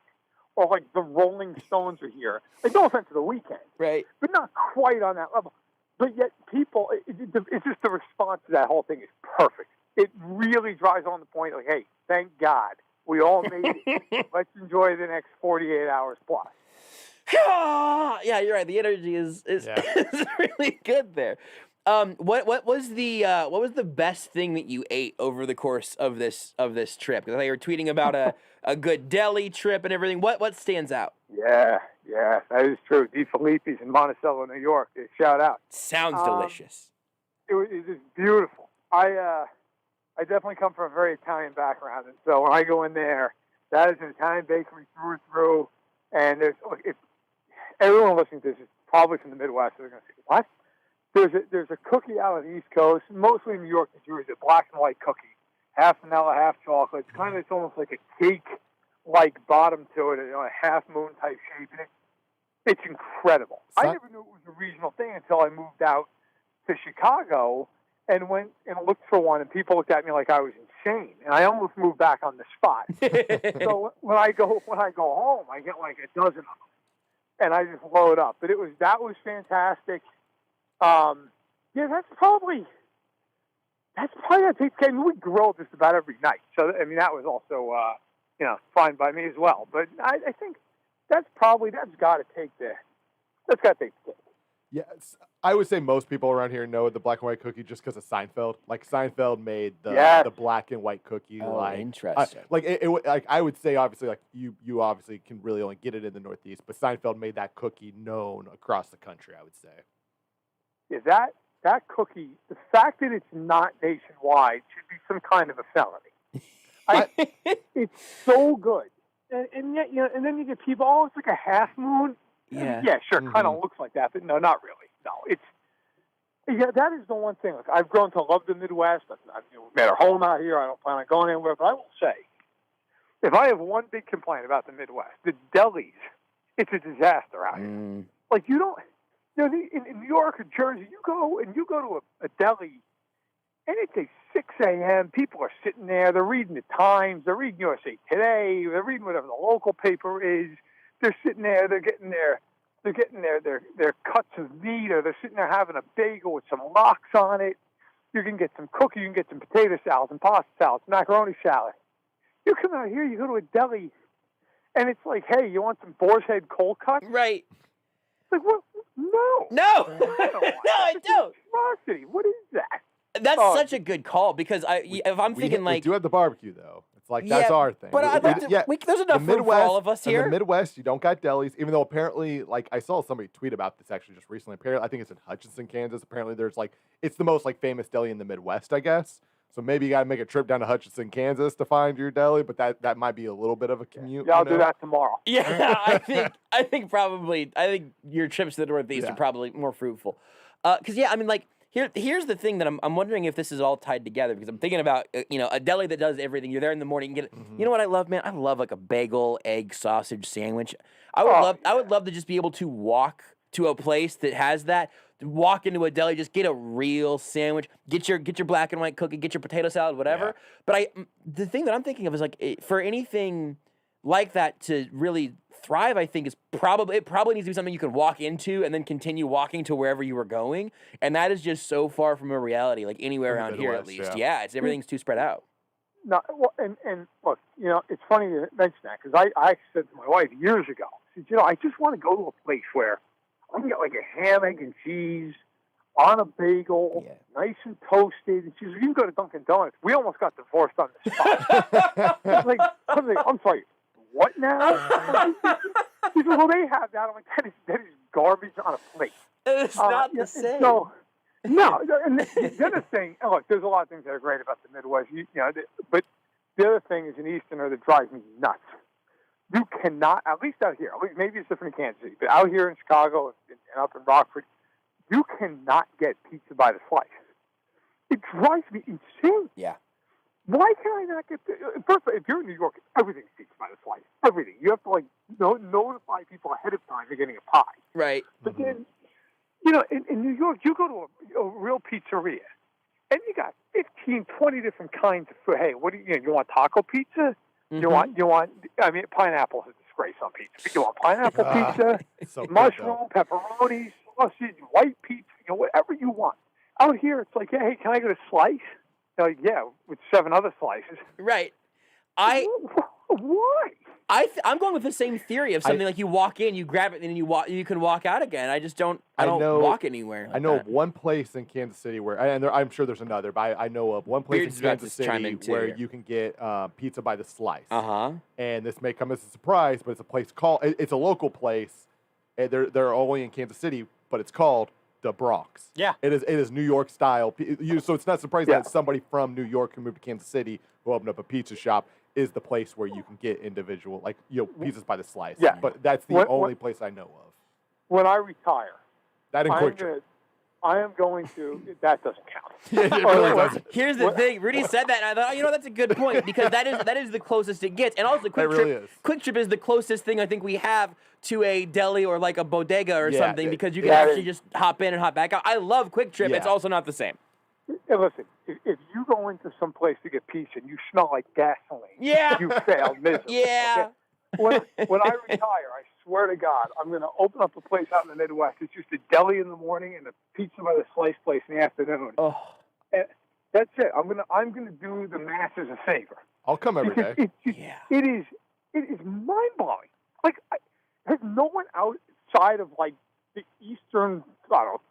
Or, like, the Rolling Stones are here. Like, no offense to The Weeknd. Right. But not quite on that level. But yet, people, it's just the response to that whole thing is perfect. It really drives on the point, like, hey, thank God. We all made it. Let's enjoy the next 48 hours plus. Yeah, you're right. The energy is really good there. What was the best thing that you ate over the course of this trip? Because you were tweeting about a good deli trip and everything. What stands out? Yeah, that is true. Di Filippi's in Monticello, New York. Shout out. Sounds delicious. It is beautiful. I definitely come from a very Italian background, and so when I go in there, that is an Italian bakery through and through. And if everyone listening to this is probably from the Midwest, so they're going to say, what? There's a cookie out on the East Coast, mostly in New York, New Jersey, a black and white cookie, half vanilla, half chocolate. It's almost like a cake-like bottom to it, a half moon type shape. And it's incredible. I never knew it was a regional thing until I moved out to Chicago and went and looked for one, and people looked at me like I was insane, and I almost moved back on the spot. So when I go home, I get like a dozen of them, and I just load up. But that was fantastic. That's probably I think. I mean, we grill just about every night, so I mean that was also fine by me as well. But I think that's got to take the cake. Yes, I would say most people around here know the black and white cookie just because of Seinfeld. Like Seinfeld made the black and white cookie. Oh, interesting. I would say obviously like you obviously can really only get it in the Northeast, but Seinfeld made that cookie known across the country. I would say. Yeah, that cookie. The fact that it's not nationwide should be some kind of a felony. It's so good, and yet and then you get people. Oh, it's like a half moon. Yeah, sure, kind of looks like that, but no, not really. No, that is the one thing. Look, I've grown to love the Midwest. I've made a home out here. I don't plan on going anywhere, but I will say, if I have one big complaint about the Midwest, the delis, it's a disaster out here. Like you don't, in New York or Jersey, you go to a deli, and it's a 6 a.m. People are sitting there. They're reading the Times. They're reading USA Today. They're reading whatever the local paper is. They're sitting there. They're getting their cuts of meat, or they're sitting there having a bagel with some lox on it. You can get some cookie. You can get some potato salad, and pasta salad, macaroni salad. You come out here. You go to a deli, and it's like, hey, you want some boar's head cold cut? Right. Like what? No. No, I don't. Monstrosity. What is that? That's such a good call because if I'm thinking like. We do have the barbecue, though. It's like, that's our thing. But there's enough room for all of us here. In the Midwest, you don't got delis, even though apparently, like, I saw somebody tweet about this actually just recently. Apparently, I think it's in Hutchinson, Kansas. Apparently, there's like, it's the most like famous deli in the Midwest, I guess. So maybe you got to make a trip down to Hutchinson, Kansas to find your deli, but that might be a little bit of a commute. Yeah, I'll do that tomorrow. Yeah, I think your trips to the Northeast are probably more fruitful. Because I mean, like here's the thing that I'm wondering if this is all tied together because I'm thinking about a deli that does everything. You're there in the morning, you get it. You know what I love, man? I love like a bagel, egg, sausage sandwich. I would love to just be able to walk to a place that has that. Walk into a deli, just get a real sandwich, get your black and white cookie, get your potato salad, whatever. Yeah. But the thing that I'm thinking of is like for anything like that to really thrive, I think it probably needs to be something you can walk into and then continue walking to wherever you were going, and that is just so far from a reality, like anywhere around here at least. Yeah, everything's too spread out. No, well, and look, it's funny you mention that because I said to my wife years ago, I said, I just want to go to a place where I can get like a ham, egg, and cheese on a bagel, nice and toasted. And she says, you can go to Dunkin' Donuts. We almost got divorced on the spot. I'm like, I'm sorry, what now? She says, well, they have that. I'm like, that is garbage on a plate. It's not the same. So, no, and the other thing, look, there's a lot of things that are great about the Midwest, but the other thing is an Easterner that drives me nuts. You cannot, at least out here, maybe it's different in Kansas City, but out here in Chicago and up in Rockford, you cannot get pizza by the slice. It drives me insane. Yeah. Why can I not get first of all, if you're in New York, everything's pizza by the slice. Everything. You have to notify people ahead of time you're getting a pie. Right. But then, in New York, you go to a real pizzeria, and you got 15, 20 different kinds of food. Hey, what do you want taco pizza? You want, I mean, pineapple is a disgrace on pizza. You want pineapple pizza, mushroom, pepperoni, sausage, white pizza, whatever you want. Out here, it's like, hey, can I get a slice? They're like, yeah, with 7 other slices. Right. Why? I'm going with the same theory of something like you walk in, you grab it, and then you can walk out again. I don't walk anywhere. I know of one place in Kansas City where, and I'm sure there's another, but I know of one place in Kansas City where you can get pizza by the slice. And this may come as a surprise, but it's a place it's a local place. And they're only in Kansas City, but it's called the Bronx. Yeah. It is New York style. So it's not surprising that somebody from New York who moved to Kansas City who opened up a pizza shop is the place where you can get individual, pizzas by the slice. Yeah. But that's the only place I know of. When I retire, that in Quick Trip. I am going to. That doesn't count. It really doesn't. Here's the thing. Rudy said that, and I thought, that's a good point because that is the closest it gets, and also Quick Trip is the closest thing I think we have to a deli or like a bodega or something because you can actually just hop in and hop back out. I love Quick Trip. It's also not the same. Hey, listen, if you go into some place to get pizza and you smell like gasoline, you failed miserably. Yeah. Okay? When I retire, I swear to God, I'm going to open up a place out in the Midwest. It's just a deli in the morning and a pizza by the slice place in the afternoon. Oh. And that's it. I'm gonna do the masses a favor. I'll come every day. It is mind blowing. Like, has no one outside of like the eastern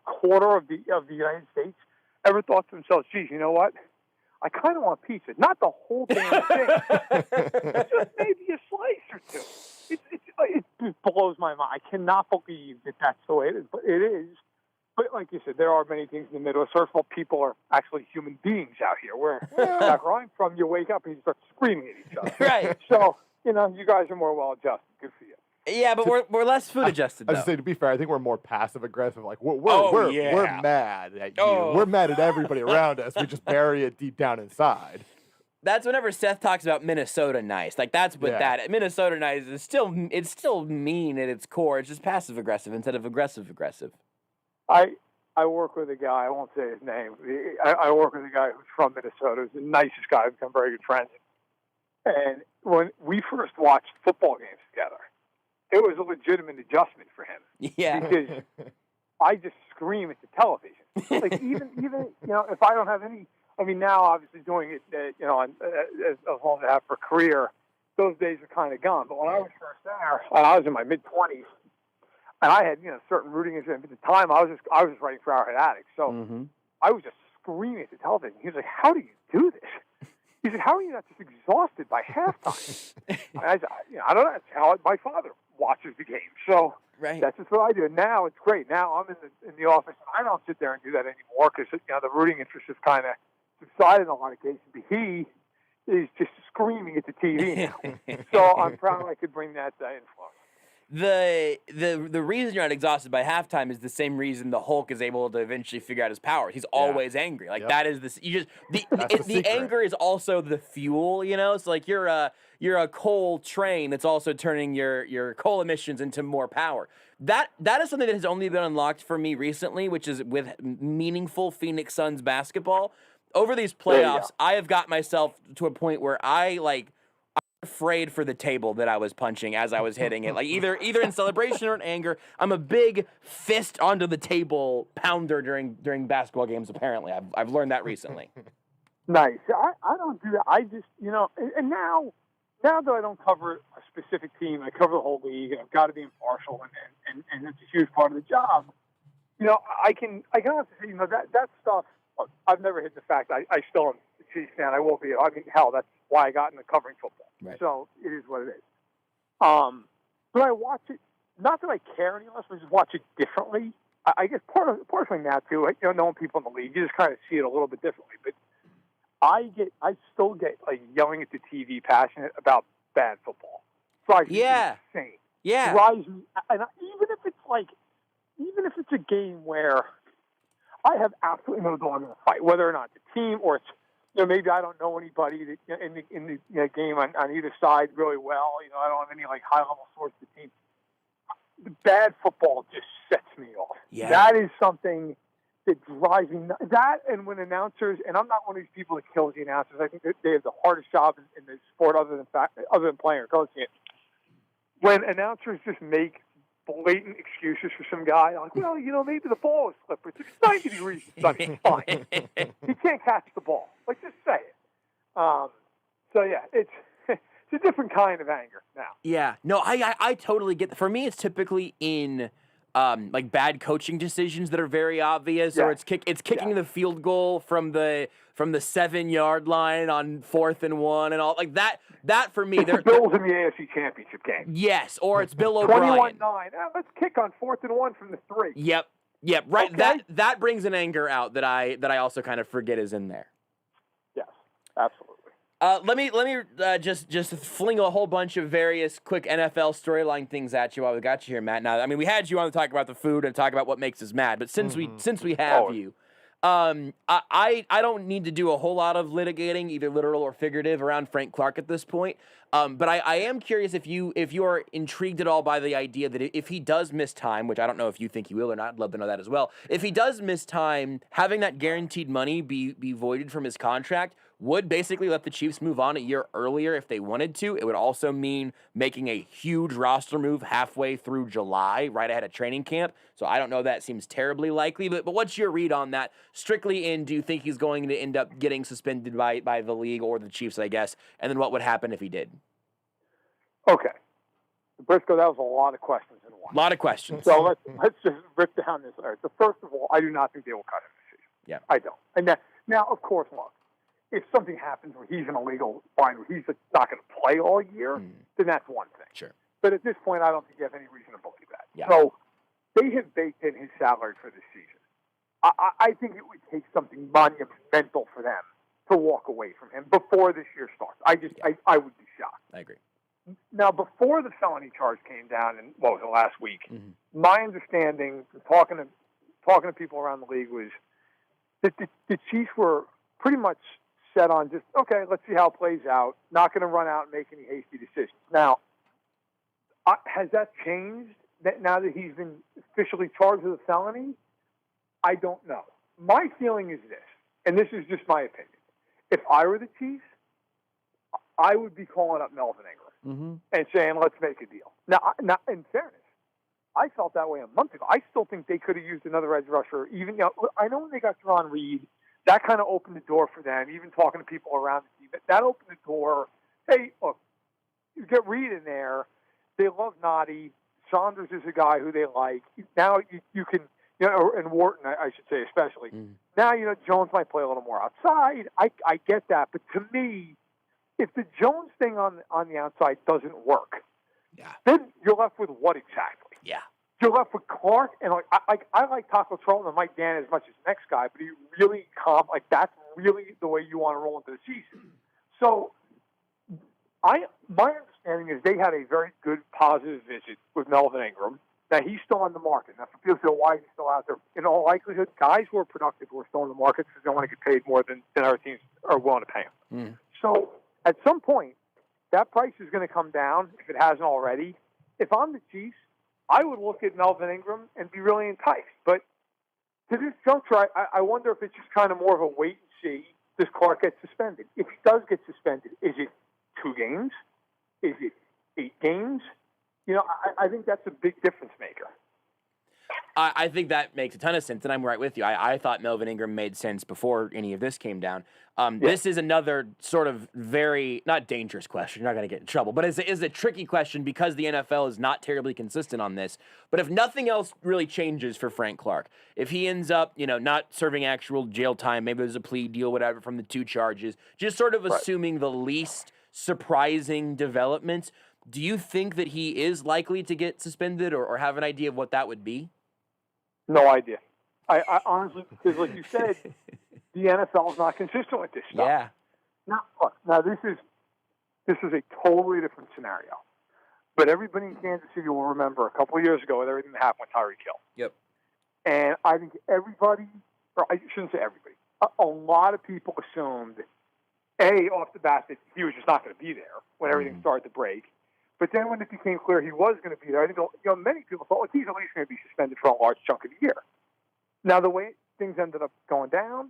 quarter of the United States ever thought to themselves, geez, you know what? I kind of want pizza. Not the whole damn thing. Just maybe a slice or two. It just blows my mind. I cannot believe that that's the way it is. But it is. But like you said, there are many things in the Midwest. First of all, people are actually human beings out here. Where I'm from, you wake up and you start screaming at each other. Right. So, you guys are more well-adjusted. Good for you. Yeah, but we're less food adjusted. I was just saying, to be fair, I think we're more passive aggressive. Like we're mad at you. We're mad at everybody around us. We just bury it deep down inside. That's whenever Seth talks about Minnesota nice. Like that's what that Minnesota nice is still mean at its core. It's just passive aggressive instead of aggressive. I work with a guy. I won't say his name. I work with a guy who's from Minnesota. He's the nicest guy. We've become very good friends. And when we first watched football games together, it was a legitimate adjustment for him. Yeah. Because I just scream at the television. Like even if I don't have any. I mean, now obviously doing it, as long as I have for a career, those days are kind of gone. But when I was first there, I was in my mid-20s, and I had certain rooting interests. At the time, I was just writing for Arrowhead Athletics, so I was just screaming at the television. He was like, "How do you do this?" He said, "How are you not just exhausted by halftime?" I don't know. That's how my father watches the game. So that's just what I do. And now it's great. Now I'm in the office. I don't sit there and do that anymore because the rooting interest has kind of subsided in a lot of cases. But he is just screaming at the TV now. So I'm proud I could bring that influence. The reason you're not exhausted by halftime is the same reason the Hulk is able to eventually figure out his powers. He's always angry. Like that is the anger is also the fuel, It's like you're a coal train that's also turning your coal emissions into more power. That is something that has only been unlocked for me recently, which is with meaningful Phoenix Suns basketball. Over these playoffs, I have got myself to a point where I'm afraid for the table that I was punching as I was hitting it. Like either in celebration or in anger. I'm a big fist onto the table pounder during basketball games. Apparently, I've learned that recently. Nice. I don't do that. I just and now that I don't cover a specific team, I cover the whole league. I've got to be impartial, and it's a huge part of the job. I can honestly say that stuff. Look, I've never hid the fact I still am a Chiefs fan. I will be. I mean, hell, that's why I got into covering football. Right. So it is what it is. But I watch it, not that I care any less, but I just watch it differently. I guess partially now too, knowing people in the league, you just kind of see it a little bit differently. But I still get like yelling at the TV, passionate about bad football. Drives me insane. Yeah. Drives me, and even if it's a game where I have absolutely no dog in the fight, whether or not the team or it's maybe I don't know anybody that, in the game on either side really well. I don't have any like high level source of the team. The bad football just sets me off. Yeah. That is something that drives me nuts. That and when announcers, and I'm not one of these people that kills the announcers. I think that they have the hardest job in the sport other than playing or coaching it. When announcers just make blatant excuses for some guy, like, well, maybe the ball is slippery. It's 90 degrees and sunny. It's fine. He can't catch the ball. Like, just say it. So yeah, it's a different kind of anger now. Yeah, no, I totally get that. For me, it's typically in like bad coaching decisions that are very obvious, or it's kicking the field goal from the 7-yard line on 4th and 1 and all like that. That for me, the Bills in the AFC Championship game. Yes, or it's Bill O'Brien. 21-9. Let's kick on 4th and 1 from the 3. Yep, right. Okay. That brings an anger out that I also kind of forget is in there. Yes, absolutely. Let me just fling a whole bunch of various quick NFL storyline things at you while we got you here, Matt. Now, I mean, we had you on to talk about the food and talk about what makes us mad, but since we have you, I don't need to do a whole lot of litigating, either literal or figurative, around Frank Clark at this point. But I am curious if you are intrigued at all by the idea that if he does miss time, which I don't know if you think he will or not, I'd love to know that as well. If he does miss time, having that guaranteed money be voided from his contract would basically let the Chiefs move on a year earlier if they wanted to. It would also mean making a huge roster move halfway through July, right ahead of training camp. So I don't know, that seems terribly likely, but what's your read on that? Strictly in, do you think he's going to end up getting suspended by the league or the Chiefs, I guess? And then what would happen if he did? Okay. Brisco, that was a lot of questions in one. A lot of questions. So let's just rip down this. All right. So first of all, I do not think they will cut him this season. Yeah. I don't. And now, of course, look, if something happens where he's in a legal bind where he's not going to play all year, then that's one thing. Sure. But at this point, I don't think you have any reason to believe that. Yeah. So they have baked in his salary for this season. I think it would take something monumental for them to walk away from him before this year starts. I would be shocked. I agree. Now, before the felony charge came down in last week, my understanding from talking to people around the league was that the Chiefs were pretty much set on just, okay, let's see how it plays out. Not going to run out and make any hasty decisions. Now, has that changed now that he's been officially charged with a felony? I don't know. My feeling is this, and this is just my opinion. If I were the Chiefs, I would be calling up Melvin Ingram and saying, let's make a deal. Now, in fairness, I felt that way a month ago. I still think they could have used another edge rusher. Even I know when they got Jerron Reed, that kind of opened the door for them, even talking to people around the team. That opened the door. Hey, look, you get Reed in there. They love Noddy. Saunders is a guy who they like. Now you can and Wharton, I should say especially. Now, Jones might play a little more outside. I get that. But to me, if the Jones thing on the outside doesn't work, then you're left with what exactly? Yeah. You're left with Clark, and I like Taco Trolton and Mike Dan as much as the next guy, but he really that's really the way you want to roll into the season. So my understanding is they had a very good positive visit with Melvin Ingram. That he's still on the market. Now, for people feel why he's still out there, in all likelihood, guys who are productive who are still on the market because they want to get paid more than other teams are willing to pay them. So at some point, that price is going to come down if it hasn't already. If I'm the Chiefs, I would look at Melvin Ingram and be really enticed. But to this juncture, I wonder if it's just kind of more of a wait and see. Does Clark get suspended? If he does get suspended, is it 2 games? Is it 8 games? I think that's a big difference maker. I think that makes a ton of sense, and I'm right with you. I thought Melvin Ingram made sense before any of this came down. This is another sort of very, not dangerous question. You're not going to get in trouble, but it's a tricky question because the NFL is not terribly consistent on this. But if nothing else really changes for Frank Clark, if he ends up, not serving actual jail time, maybe there's a plea deal, whatever, from the 2 charges, just sort of assuming the least surprising developments, do you think that he is likely to get suspended or have an idea of what that would be? No idea. I honestly, because like you said, the NFL is not consistent with this stuff. Yeah. Now this is a totally different scenario. But everybody in Kansas City will remember a couple of years ago with everything that happened with Tyreek Hill. Yep. And I think everybody, or I shouldn't say everybody, a lot of people assumed, off the bat, that he was just not going to be there when everything started to break. But then when it became clear he was going to be there, I think many people thought, he's at least going to be suspended for a large chunk of the year. Now, the way things ended up going down,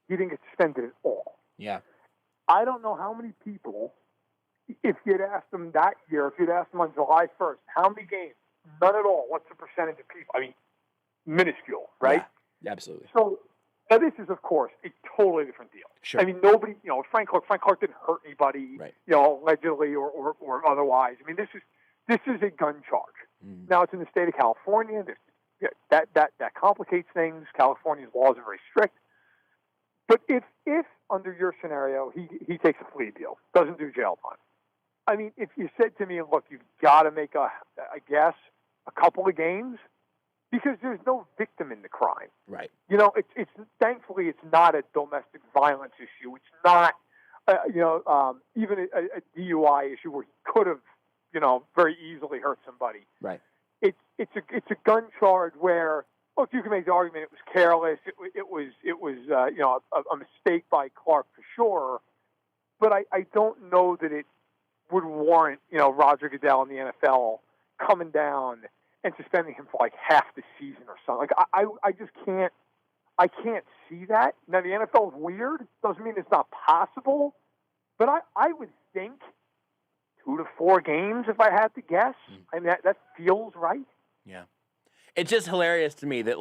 he didn't get suspended at all. Yeah. I don't know how many people, if you'd asked them that year, if you'd asked them on July 1st, how many games? None at all. What's the percentage of people? I mean, minuscule, right? Yeah, absolutely. So now this is, of course, a totally different deal. Sure. I mean, nobody, Frank Clark didn't hurt anybody, right. Allegedly or otherwise. I mean, this is a gun charge. Now it's in the state of California. That complicates things. California's laws are very strict. But if under your scenario he takes a plea deal, doesn't do jail time. I mean, if you said to me, look, you've got to make a couple of games. Because there's no victim in the crime. Right. It's thankfully it's not a domestic violence issue. It's not, even a DUI issue where he could have, very easily hurt somebody. Right. It's a gun charge where, look, you can make the argument it was careless. It was a mistake by Clark for sure. But I don't know that it would warrant, Roger Goodell and the NFL coming down and suspending him for like half the season or something. Like I just can't. I can't see that. Now the NFL is weird. Doesn't mean it's not possible. But I would think 2 to 4 games if I had to guess. I mean that feels right. Yeah. It's just hilarious to me that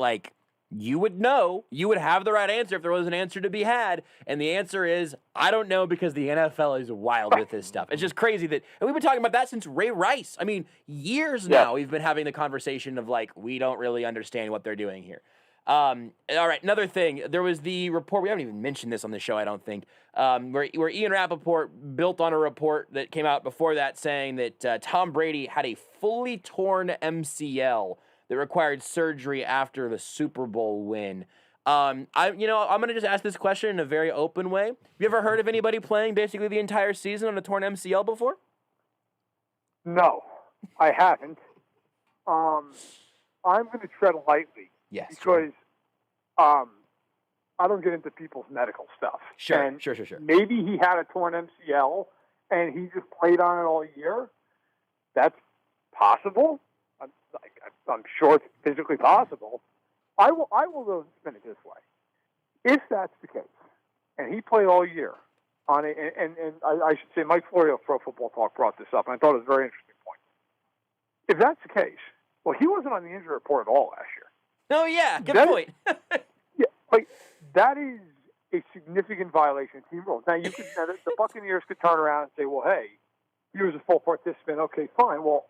you would know, you would have the right answer if there was an answer to be had, and the answer is, I don't know because the NFL is wild with this stuff. It's just crazy that, and we've been talking about that since Ray Rice. I mean, years now we've been having the conversation of we don't really understand what they're doing here. All right, another thing, there was the report, we haven't even mentioned this on the show, I don't think, where Ian Rappaport built on a report that came out before that saying that Tom Brady had a fully torn MCL that required surgery after the Super Bowl win. I'm going to just ask this question in a very open way. Have you ever heard of anybody playing basically the entire season on a torn MCL before? No, I haven't. I'm going to tread lightly. Yes. Because I don't get into people's medical stuff. Sure. Maybe he had a torn MCL and he just played on it all year. That's possible. I'm sure it's physically possible. I will spin it this way. If that's the case, and he played all year on it, and I should say Mike Florio of Pro Football Talk brought this up, and I thought it was a very interesting point. If that's the case, well, he wasn't on the injury report at all last year. Oh, yeah, good point. That is a significant violation of team rules. Now, the Buccaneers could turn around and say, well, hey, he was a full participant. Okay, fine. Well,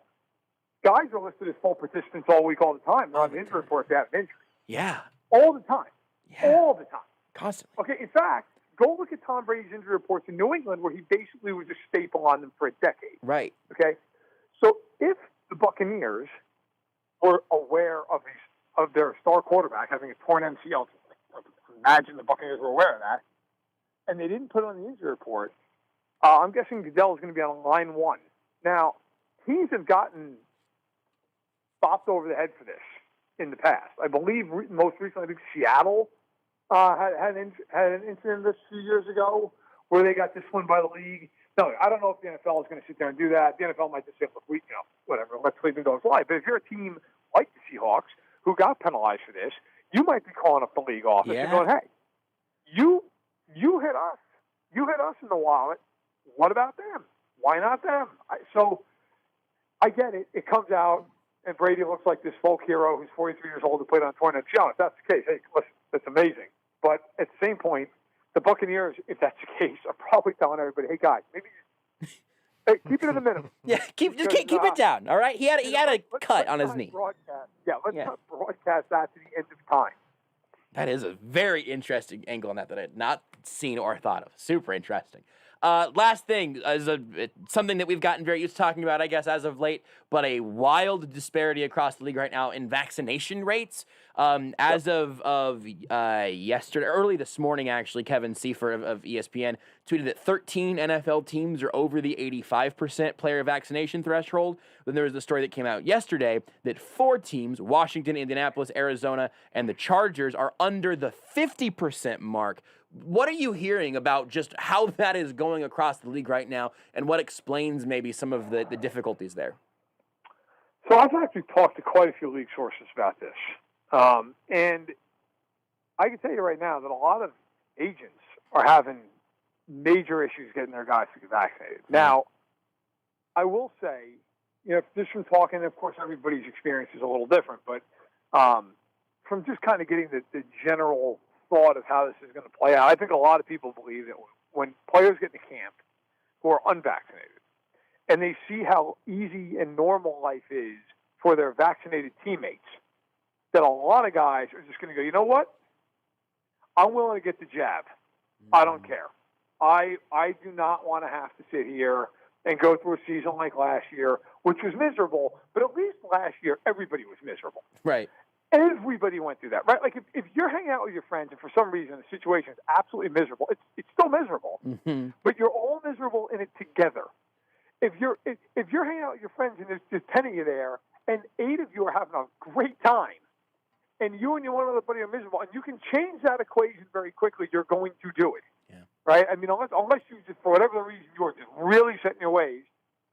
guys are listed as full participants all week, all the time. They're on the injury report if they have an injury. Yeah. All the time. Yeah. All the time. Constantly. Okay, in fact, go look at Tom Brady's injury reports in New England, where he basically was a staple on them for a decade. Right. Okay? So if the Buccaneers were aware of their star quarterback having a torn MCL, imagine the Buccaneers were aware of that, and they didn't put it on the injury report, I'm guessing Goodell is going to be on line one. Now, teams have gotten bopped over the head for this in the past. I believe most recently, I think Seattle had an incident this few years ago where they got disciplined by the league. No, I don't know if the NFL is going to sit there and do that. The NFL might just say, look, whatever, let's leave the dogs lie. But if you're a team like the Seahawks who got penalized for this, you might be calling up the league office and going, hey, you hit us. You hit us in the wallet. What about them? Why not them? So I get it. It comes out, and Brady looks like this folk hero who's 43 years old who played on 20 show. If that's the case, hey, listen, that's amazing. But at the same point, the Buccaneers, if that's the case, are probably telling everybody, hey, guys, maybe hey, keep it at a minimum. Yeah, keep it down, all right? He had a cut on his knee. Let's not broadcast that to the end of time. That is a very interesting angle on that I had not seen or thought of. Super interesting. Last thing is something that we've gotten very used to talking about, I guess, as of late, but a wild disparity across the league right now in vaccination rates. As of yesterday, early this morning, actually, Kevin Seifert of ESPN tweeted that 13 NFL teams are over the 85% player vaccination threshold. Then there was the story that came out yesterday that 4 teams, Washington, Indianapolis, Arizona, and the Chargers, are under the 50% mark. What are you hearing about just how that is going across the league right now, and what explains maybe some of the difficulties there? So I've actually talked to quite a few league sources about this. And I can tell you right now that a lot of agents are having major issues getting their guys to get vaccinated. Now, I will say, just from talking, of course, everybody's experience is a little different, but from just kind of getting the general thought of how this is going to play out, I think a lot of people believe that when players get to camp who are unvaccinated and they see how easy and normal life is for their vaccinated teammates, that a lot of guys are just going to go, you know what? I'm willing to get the jab. I don't care. I do not want to have to sit here and go through a season like last year, which was miserable, but at least last year everybody was miserable. Right. Everybody went through that, right? Like if you're hanging out with your friends and for some reason the situation is absolutely miserable, it's still miserable, but you're all miserable in it together. If you're hanging out with your friends and there's 10 of you there and 8 of you are having a great time, and you and your one other buddy are miserable, and you can change that equation very quickly, you're going to do it. Yeah. Right? I mean, unless you just, for whatever the reason, you're just really set in your ways,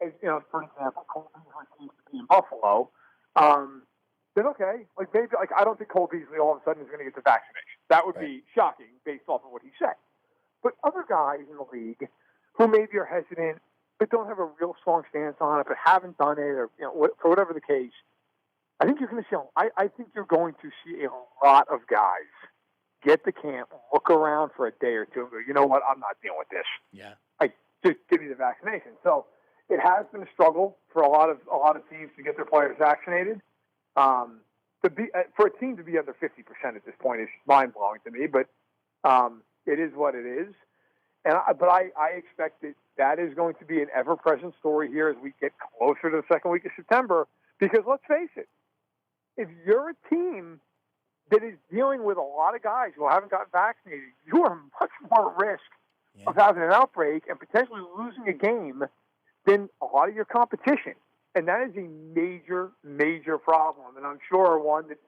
as, for example, Cole Beasley seems to be in Buffalo, then okay, I don't think Cole Beasley all of a sudden is going to get the vaccination. That would be shocking based off of what he said. But other guys in the league who maybe are hesitant, but don't have a real strong stance on it, but haven't done it, or for whatever the case, I think you're going to see. I think you're going to see a lot of guys get to camp, look around for a day or two, and go, you know what? I'm not dealing with this. Yeah. Just give me the vaccination. So it has been a struggle for a lot of teams to get their players vaccinated. For a team to be under 50% at this point is mind blowing to me, but it is what it is. But I expect that is going to be an ever present story here as we get closer to the second week of September. Because let's face it, if you're a team that is dealing with a lot of guys who haven't gotten vaccinated, you are much more at risk of having an outbreak and potentially losing a game than a lot of your competition. And that is a major, major problem. And I'm sure one that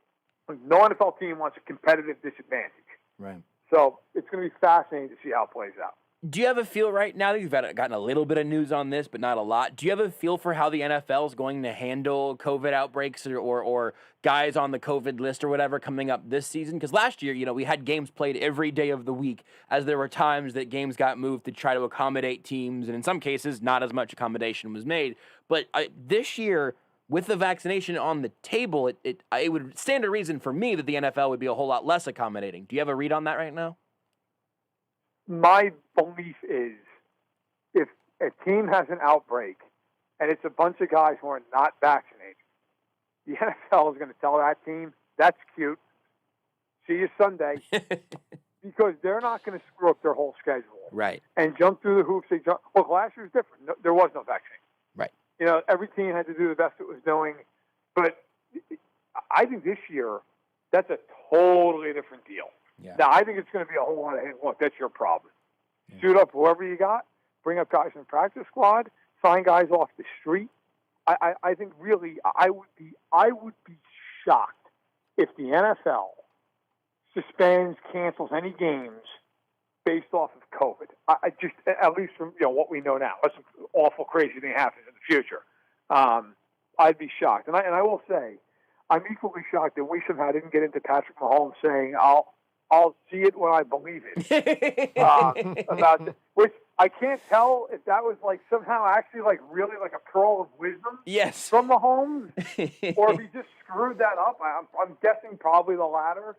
no NFL team wants a competitive disadvantage. Right. So it's going to be fascinating to see how it plays out. Do you have a feel right now that you've gotten a little bit of news on this, but not a lot? Do you have a feel for how the NFL is going to handle COVID outbreaks or guys on the COVID list or whatever coming up this season? Because last year, we had games played every day of the week, as there were times that games got moved to try to accommodate teams, and in some cases, not as much accommodation was made. But this year, with the vaccination on the table, it would stand to reason for me that the NFL would be a whole lot less accommodating. Do you have a read on that right now? My belief is if a team has an outbreak and it's a bunch of guys who are not vaccinated, the NFL is going to tell that team, that's cute. see you Sunday, because they're not going to screw up their whole schedule. Right. And jump through the hoops. Look, last year was different. No, there was no vaccine. Right. Every team had to do the best it was doing. But I think this year, that's a totally different deal. Yeah. Now, I think it's going to be a whole lot of, hey, look, that's your problem. Yeah. Shoot up whoever you got, bring up guys in the practice squad, sign guys off the street. I think really, I would be shocked if the NFL suspends, cancels any games based off of COVID. I just, at least from what we know now, unless some awful crazy thing happens in the future, I'd be shocked. And I will say, I'm equally shocked that we somehow didn't get into Patrick Mahomes saying, "I'll see it when I believe it." About this, which I can't tell if that was like somehow actually like really like a pearl of wisdom. Yes. From Mahomes, or if he just screwed that up. I'm guessing probably the latter,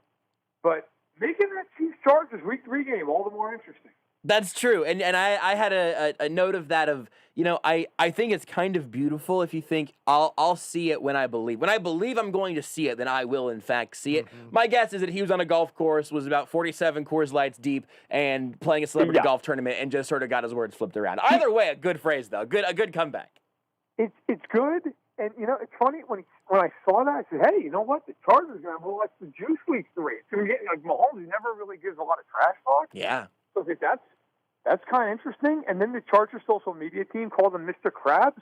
but making that Chiefs-Chargers Week 3 game all the more interesting. That's true. And I had a note of that of, I think it's kind of beautiful if you think I'll see it when I believe. When I believe I'm going to see it, then I will in fact see it. Mm-hmm. My guess is that he was on a golf course, was about 47 Coors Lights deep and playing a celebrity golf tournament and just sort of got his words flipped around. Either way, a good phrase though. A good comeback. It's good. And, it's funny, when I saw that, I said, hey, you know what? The Chargers are going to let the juice Week 3. It's going to get, Mahomes never really gives a lot of trash talk. Yeah. So I think that's kind of interesting. And then the Chargers social media team called him Mr. Krabs.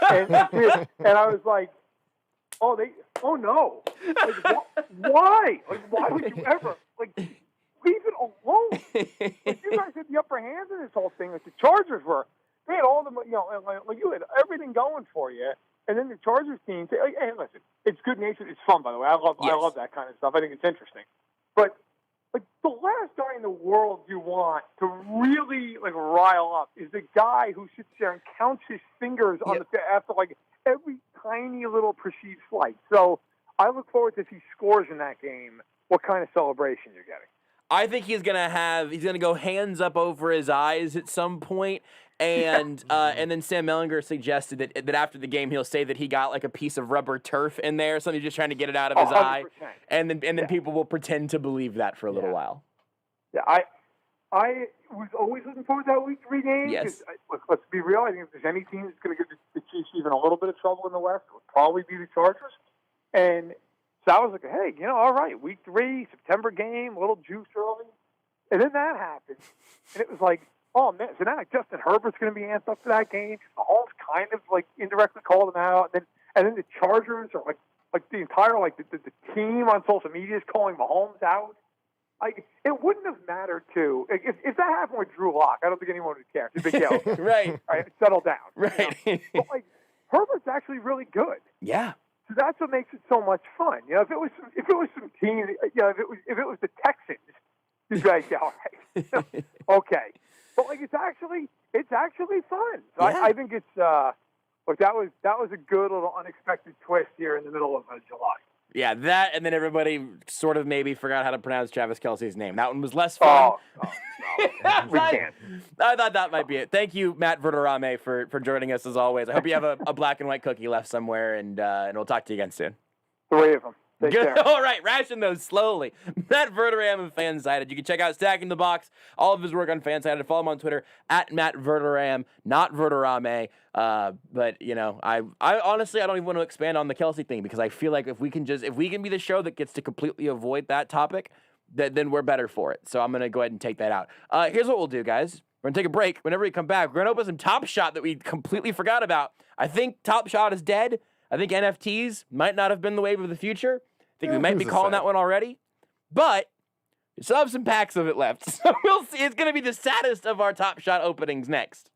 and I was like, oh no. Like, why? Like, why would you ever? Like, leave it alone. Like, you guys had the upper hand in this whole thing. Like, the Chargers they had all the, like you had everything going for you. And then the Chargers team, hey, listen, it's good natured. It's fun, by the way. I love that kind of stuff. I think it's interesting. But like the last guy in the world you want to really like rile up is the guy who sits there and counts his fingers on after like every tiny little perceived slight. So I look forward to if he scores in that game, what kind of celebration you're getting. I think he's gonna go hands up over his eyes at some point. And then Sam Mellinger suggested that after the game he'll say that he got like a piece of rubber turf in there, something just trying to get it out of his 100%. Eye, and then people will pretend to believe that for a little while. Yeah, I was always looking forward to that Week 3 game. Yes. Let's be real. I think if there's any team that's going to give the Chiefs even a little bit of trouble in the West, it would probably be the Chargers. And so I was like, hey, all right, Week 3, September game, a little juice early, and then that happened, and it was like, oh, man, so now Justin Herbert's going to be amped up for that game. Mahomes kind of, like, indirectly called him out. And then the Chargers are, like the entire, like, the team on social media is calling Mahomes out. Like, it wouldn't have mattered, too. If that happened with Drew Lock, I don't think anyone would care. It's a big deal. Right. All right, settle down. Right. But, like, Herbert's actually really good. Yeah. So that's what makes it so much fun. If it was some team, if it was the Texans, you'd be like, all right, okay. But like it's actually fun. So yeah. I think it's look that was a good little unexpected twist here in the middle of July. Yeah, that and then everybody sort of maybe forgot how to pronounce Travis Kelce's name. That one was less fun. No. We can't. I thought that might be it. Thank you, Matt Verderame, for joining us as always. I hope you have a black and white cookie left somewhere, and we'll talk to you again soon. 3 of them. Take care. All right, ration those slowly. Matt Verderame of FanSided. You can check out Stacking the Box, all of his work on FanSided. Follow him on Twitter at Matt Verderame, not Verderame. But I honestly I don't even want to expand on the Kelce thing because I feel like if we can be the show that gets to completely avoid that topic, then we're better for it. So I'm gonna go ahead and take that out. Here's what we'll do, guys. We're gonna take a break. Whenever we come back, we're gonna open some Top Shot that we completely forgot about. I think Top Shot is dead. I think NFTs might not have been the wave of the future. I think we might be calling that one already. But we still have some packs of it left. So we'll see. It's going to be the saddest of our Top Shot openings next.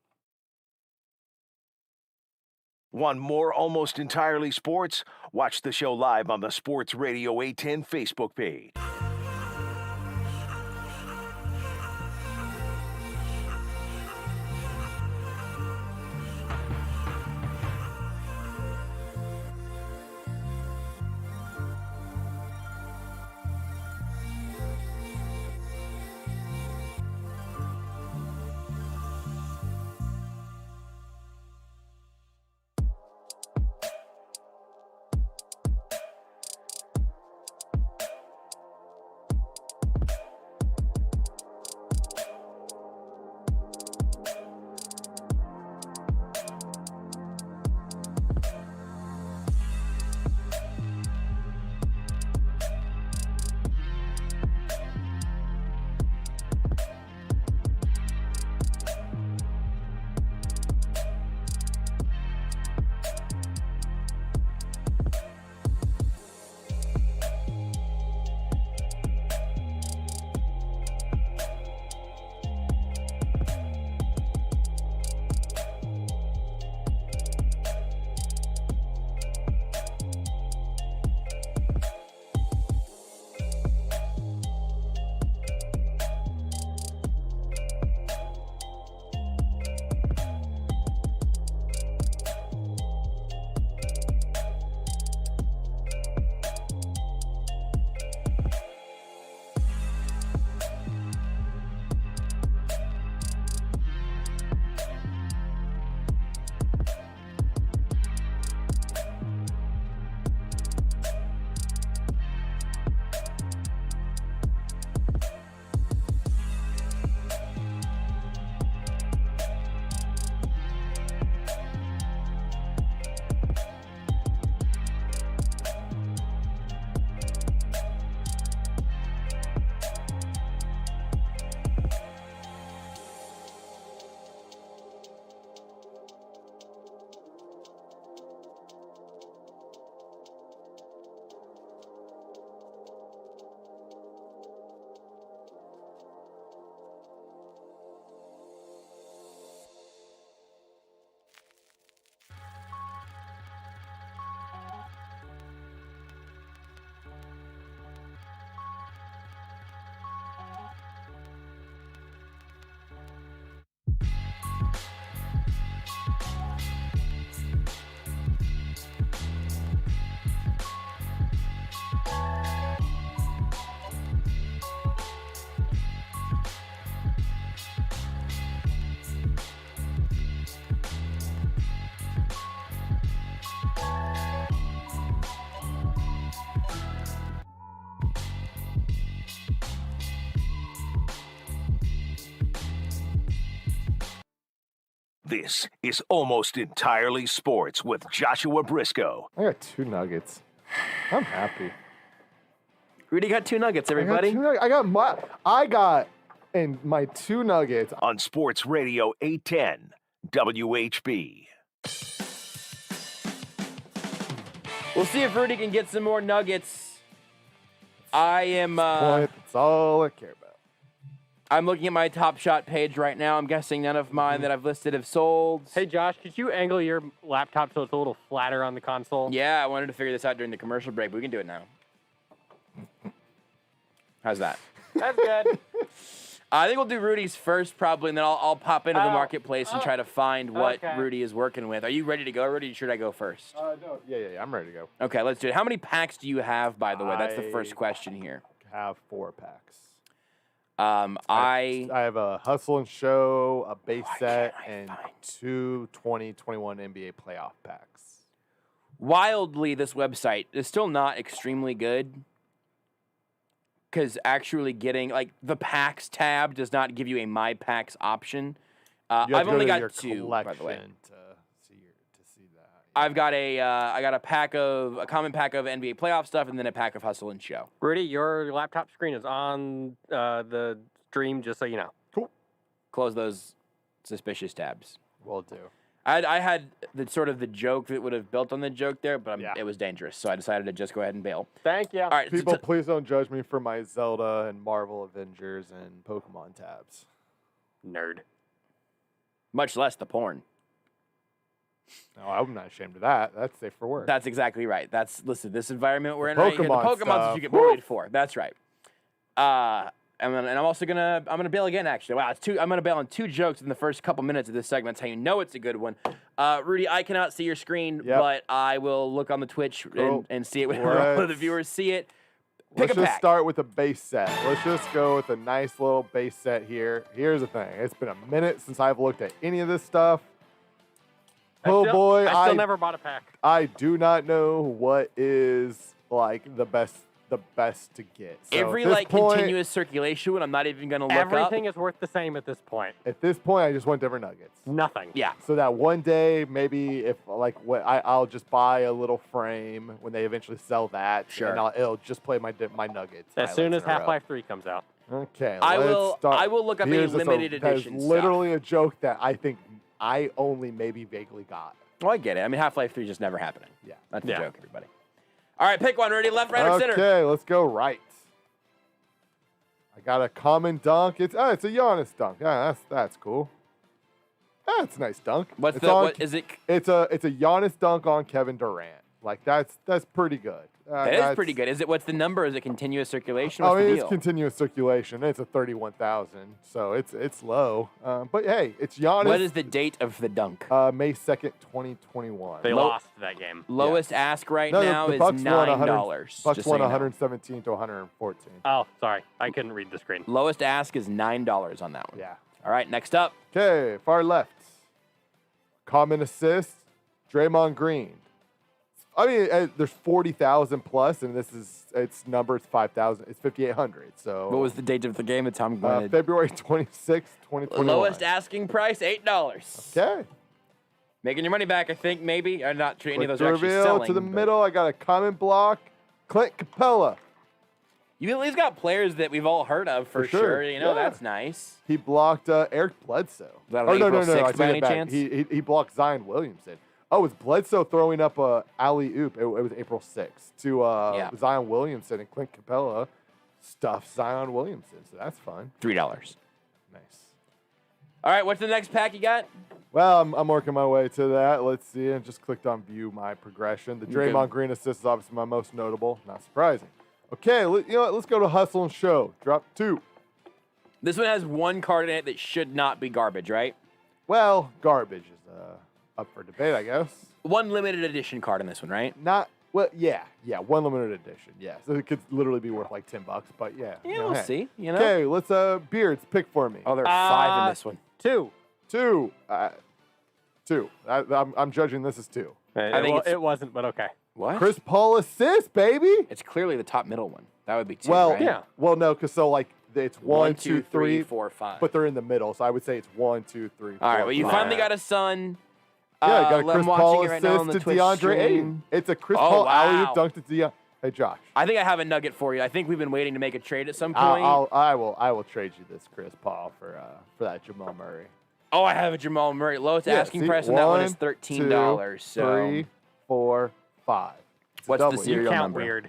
Want more Almost Entirely Sports? Watch the show live on the Sports Radio 810 Facebook page. This is Almost Entirely Sports with Joshua Brisco. I got 2 nuggets. I'm happy. Rudy got 2 nuggets, everybody. I got my 2 nuggets on Sports Radio 810 WHB. We'll see if Rudy can get some more nuggets. I am. That's all I care about. I'm looking at my Top Shot page right now. I'm guessing none of mine that I've listed have sold. Hey, Josh, could you angle your laptop so it's a little flatter on the console? Yeah, I wanted to figure this out during the commercial break, but we can do it now. How's that? That's good. I think we'll do Rudy's first probably, and then I'll pop into the marketplace and try to find what Rudy is working with. Are you ready to go, Rudy? Should I go first? No. Yeah, I'm ready to go. Okay, let's do it. How many packs do you have, by the way? That's the first question here. Have 4 packs. I have a Hustle and Show, a base set, and 2 2021 NBA playoff packs. Wildly, this website is still not extremely good because actually getting, like, the packs tab does not give you a My Packs option. I've only got 2, by the way. I've got a common pack of NBA playoff stuff, and then a pack of Hustle and Show. Rudy, your laptop screen is on the stream, just so you know. Cool. Close those suspicious tabs. Will do. I had the joke that would have built on the joke there, but it was dangerous, so I decided to just go ahead and bail. Thank you. All right, people, please don't judge me for my Zelda and Marvel Avengers and Pokemon tabs. Nerd. Much less the porn. No, I'm not ashamed of that. That's safe for work. That's exactly right. Listen, this environment we're in Pokemon right here, the Pokemon that you get bullied for. That's right. And I'm also gonna bail again. Actually, wow, it's 2. I'm gonna bail on 2 jokes in the first couple minutes of this segment. That's how you know it's a good one. Rudy, I cannot see your screen, but I will look on the Twitch and see it when all the viewers see it. Let's just start with a base set. Let's just go with a nice little base set here. Here's the thing. It's been a minute since I've looked at any of this stuff. I still never bought a pack. I do not know what is like the best to get. So every continuous circulation one, I'm not even gonna look Everything is worth the same at this point. At this point, I just want Denver Nuggets. Nothing. Yeah. So that one day, maybe if I'll just buy a little frame when they eventually sell that. Sure. And it'll just play my Nuggets. As soon as Half-Life 3 comes out. Okay. I will look up a limited edition. That's literally a joke that I think I only maybe vaguely got. Oh, I get it. I mean, Half-Life 3 is just never happening. Yeah. That's a joke, everybody. All right, pick one. Ready? Left, right, or center? Okay, let's go right. I got a common dunk. It's a Giannis dunk. Yeah, that's cool. That's a nice dunk. What is it? It's a Giannis dunk on Kevin Durant. Like that's pretty good. That is pretty good. What's the number? Is it continuous circulation? It's continuous circulation. It's a 31,000, so it's low. But hey, it's Giannis. What is the date of the dunk? May 2nd, 2021. They lost that game. Lowest ask now is $9. Bucks won 117 to 114. Oh, sorry, I couldn't read the screen. Lowest ask is $9 on that one. Yeah. All right, next up. Okay, far left. Common assist, Draymond Green. I mean, there's 40,000 plus, and its number is 5,000. It's 5,800. So what was the date of the game? It's February 26th, 2021. Lowest asking price, $8. Okay. Making your money back, I think, maybe. Or not any of those are actually reveal selling. To the middle, I got a common block, Clint Capella. You at least got players that we've all heard of for sure. You know, that's nice. He blocked Eric Bledsoe. Was that on April 6th by any chance? He blocked Zion Williamson. Oh, it was Bledsoe throwing up a alley-oop. It was April 6th to Zion Williamson, and Clint Capella stuffed Zion Williamson. So that's fun. $3. Nice. All right, what's the next pack you got? Well, I'm working my way to that. Let's see. I just clicked on view my progression. The Draymond Green assist is obviously my most notable. Not surprising. Okay, you know what? Let's go to Hustle and Show. Drop 2. This one has one card in it that should not be garbage, right? Well, garbage is up for debate, I guess. One limited edition card in this one, right? Yeah, one limited edition. Yeah, so it could literally be worth like $10, but yeah. We'll see. You know. Okay, let's Beards pick for me. Oh, there are 5 in this one. 2. 2. 2. I'm judging this as 2. I think it wasn't, but okay. What? Chris Paul assist, baby. It's clearly the top middle one. That would be 2. Well, right? yeah. Well, no, because it's 1, 2, 3, 4, 5. but they're in the middle, so I would say it's 1, 2, 3, 4. All right, well, you 5. finally got a son. Yeah, you got a I'm Chris watching Paul it right now on assist the to Twitch DeAndre stream. Ayton. It's a Chris Paul alley-oop dunk to DeAndre. Hey, Josh. I think I have a nugget for you. I think we've been waiting to make a trade at some point. I will trade you this Chris Paul for that Jamal Murray. Oh, I have a Jamal Murray. Lowest asking price on that one is $13. 3, 4, 5. What's the serial number? Weird.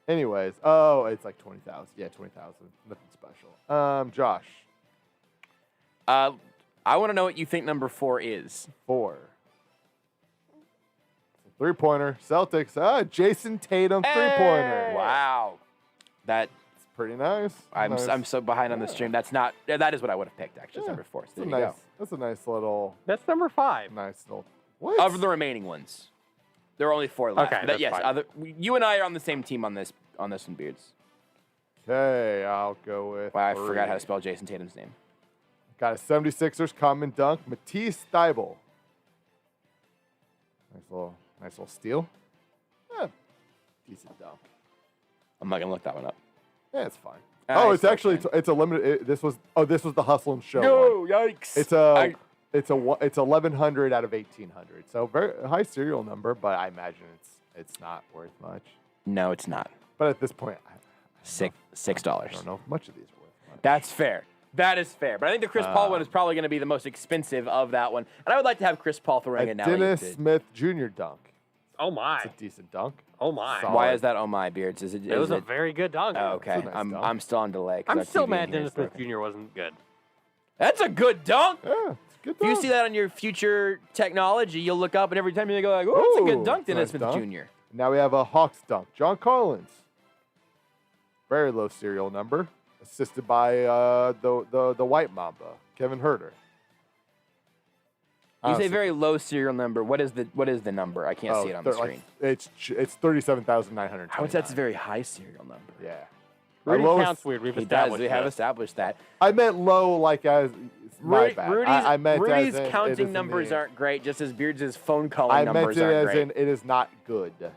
Anyways, it's like 20,000. Yeah, 20,000. Nothing special. Josh. I want to know what you think number 4 is. 4. 3-pointer. Celtics. Jason Tatum 3-pointer. Wow. That's pretty nice. I'm so behind on the stream. That is what I would have picked, actually. It's number 4. So there you go. That's a nice little. That's number 5. Nice little. What? Of the remaining ones. There are only 4 left. Okay, But yes, fine. you and I are on the same team on this one, Beards. Okay, I'll go with. Wow, I 3. forgot how to spell Jason Tatum's name. Got a 76ers common dunk. Matisse Thybulle. Nice little steal. Yeah, decent dunk. I'm not gonna look that one up. Yeah, it's fine. It's actually it's a limited. This was the Hustle and Show. No, one. yikes! It's 1100 out of 1800. So very high serial number, but I imagine it's not worth much. No, it's not. But at this point, $6. I don't know if much of these are worth much. That's fair. That is fair. But I think the Chris Paul one is probably going to be the most expensive of that one. And I would like to have Chris Paul throwing it now. Dennis Smith Jr. dunk. Oh my! It's a decent dunk. Oh my! Solid. Why is that? Oh my, Beards. It was a very good dunk. Oh, okay. It's a nice dunk. I'm still on delay. I'm still mad Dennis Smith Jr. wasn't good. That's a good dunk. Yeah, it's a good If dunk. you see that on your future technology, you'll look up and every time you go like, "Oh, it's a good dunk, Dennis Smith Jr." Now we have a Hawks dunk. John Collins. Very low serial number. Assisted by the White Mamba, Kevin Herter. You say very low serial number. What is the number? I can't see it on the screen. It's 37,900. How is that a very high serial number? Yeah. Rudy counts weird. We've established We have established that. I meant low, like as my bad. I meant Rudy's as in, counting numbers aren't great, just as Beards' phone calling numbers I meant it aren't as great. in it is not good. It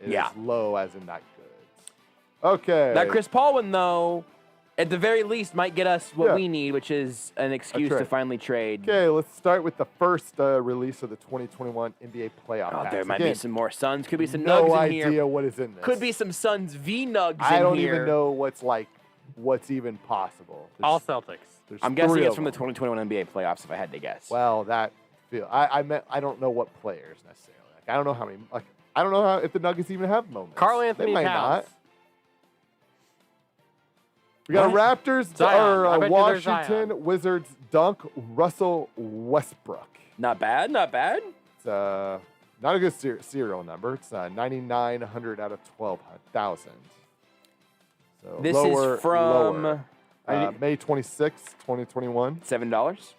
Yeah. is low as in not good. Okay. That Chris Paul one, though, at the very least, might get us what we need, which is an excuse to finally trade. Okay, let's start with the first release of the 2021 NBA playoff packs. There might be some more Suns. Could be some no Nugs in here. No idea what is in this. Could be some Suns V Nugs in here. I don't even know what's even possible. All Celtics. I'm guessing it's from the 2021 NBA playoffs, if I had to guess. Well, I don't know what players necessarily. I don't know how many. I don't know if the Nuggets even have moments. Karl Anthony they might Towns. not. We got a Raptors or Washington Wizards dunk. Russell Westbrook. Not bad. Not bad. It's not a good serial number. It's 9,900 out of 12,000. So this lower, is from May 26th, 2021. $7.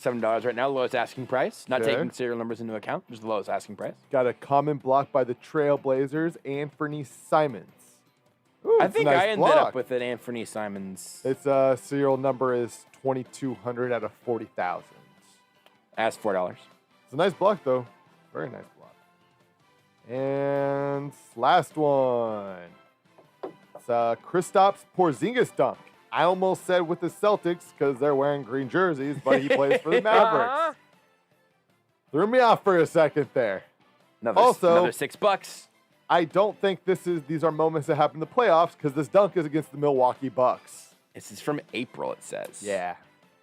$7 right now, lowest asking price. Not taking serial numbers into account, just the lowest asking price. Got a common block by the Trailblazers, Anthony Simons. Ooh, I think I ended up with an Anthony Simons. Its serial number is 2,200 out of 40,000. That's $4. It's a nice block, though. Very nice block. And last one. It's Kristaps Porzingis dunk. I almost said with the Celtics because they're wearing green jerseys, but he plays for the Mavericks. Threw me off for a second there. Another $6. I don't think these are moments that happen in the playoffs because this dunk is against the Milwaukee Bucks. This is from April, it says. Yeah.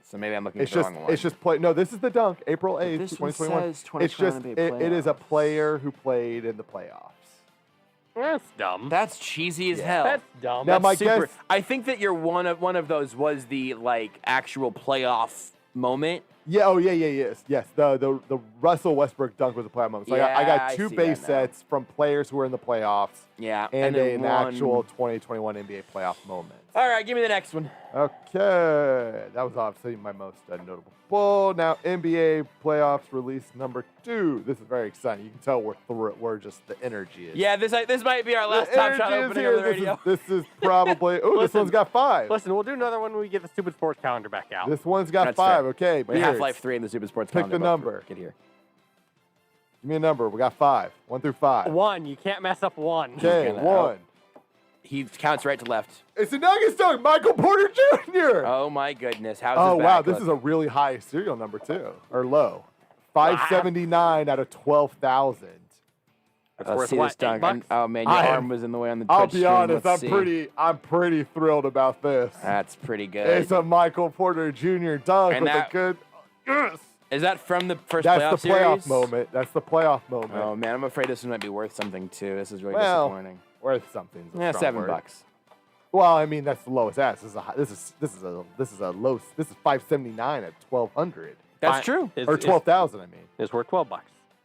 So maybe I'm looking at the wrong one. It's just play. No, this is the dunk, April 8th, 2021. It's just it is a player who played in the playoffs. That's dumb. That's cheesy as hell. That's dumb. Now my guess, I think that one of those was the actual playoff moment. Yeah. Oh yeah. Yes. The Russell Westbrook dunk was a playoff moment. So I got two base sets from players who were in the playoffs. Yeah. And an actual 2021 NBA playoff moment. All right, give me the next one. Okay, that was obviously my most notable pull. Now NBA playoffs release number 2. This is very exciting. You can tell we're through it. We're just the energy is. Yeah, this might be our last Top Shot opening on the radio. This is probably. Oh, this one's got 5. Listen, we'll do another one when we get the Stupid Sports calendar back out. This one's got 5. Fair. Okay, we Half-Life 3 in the Stupid Sports calendar. Pick the number. Get here. Give me a number. We got 5. 1 through 5. 1. You can't mess up 1. Okay, 1. He counts right to left. It's a Nuggets dunk, Michael Porter Jr. Oh, my goodness. How's Oh, his back wow. look? This is a really high serial number, too, or low. 579 out of 12,000. Let's see this dunk. Oh, man, your arm was in the way on the Twitch I'll be stream. honest, Let's see. I'm pretty thrilled about this. That's pretty good. It's a Michael Porter Jr. dunk And with that- a good. Yes. Is that from the first That's playoff the playoff series? moment. That's the playoff moment. Oh, man, I'm afraid this one might be worth something, too. This is really Well, disappointing. Worth something. Yeah, $7. Well, I mean that's the lowest ass. This is a low. This is 579 at 1,200. That's true. Or 12,000. I mean, it's worth $12.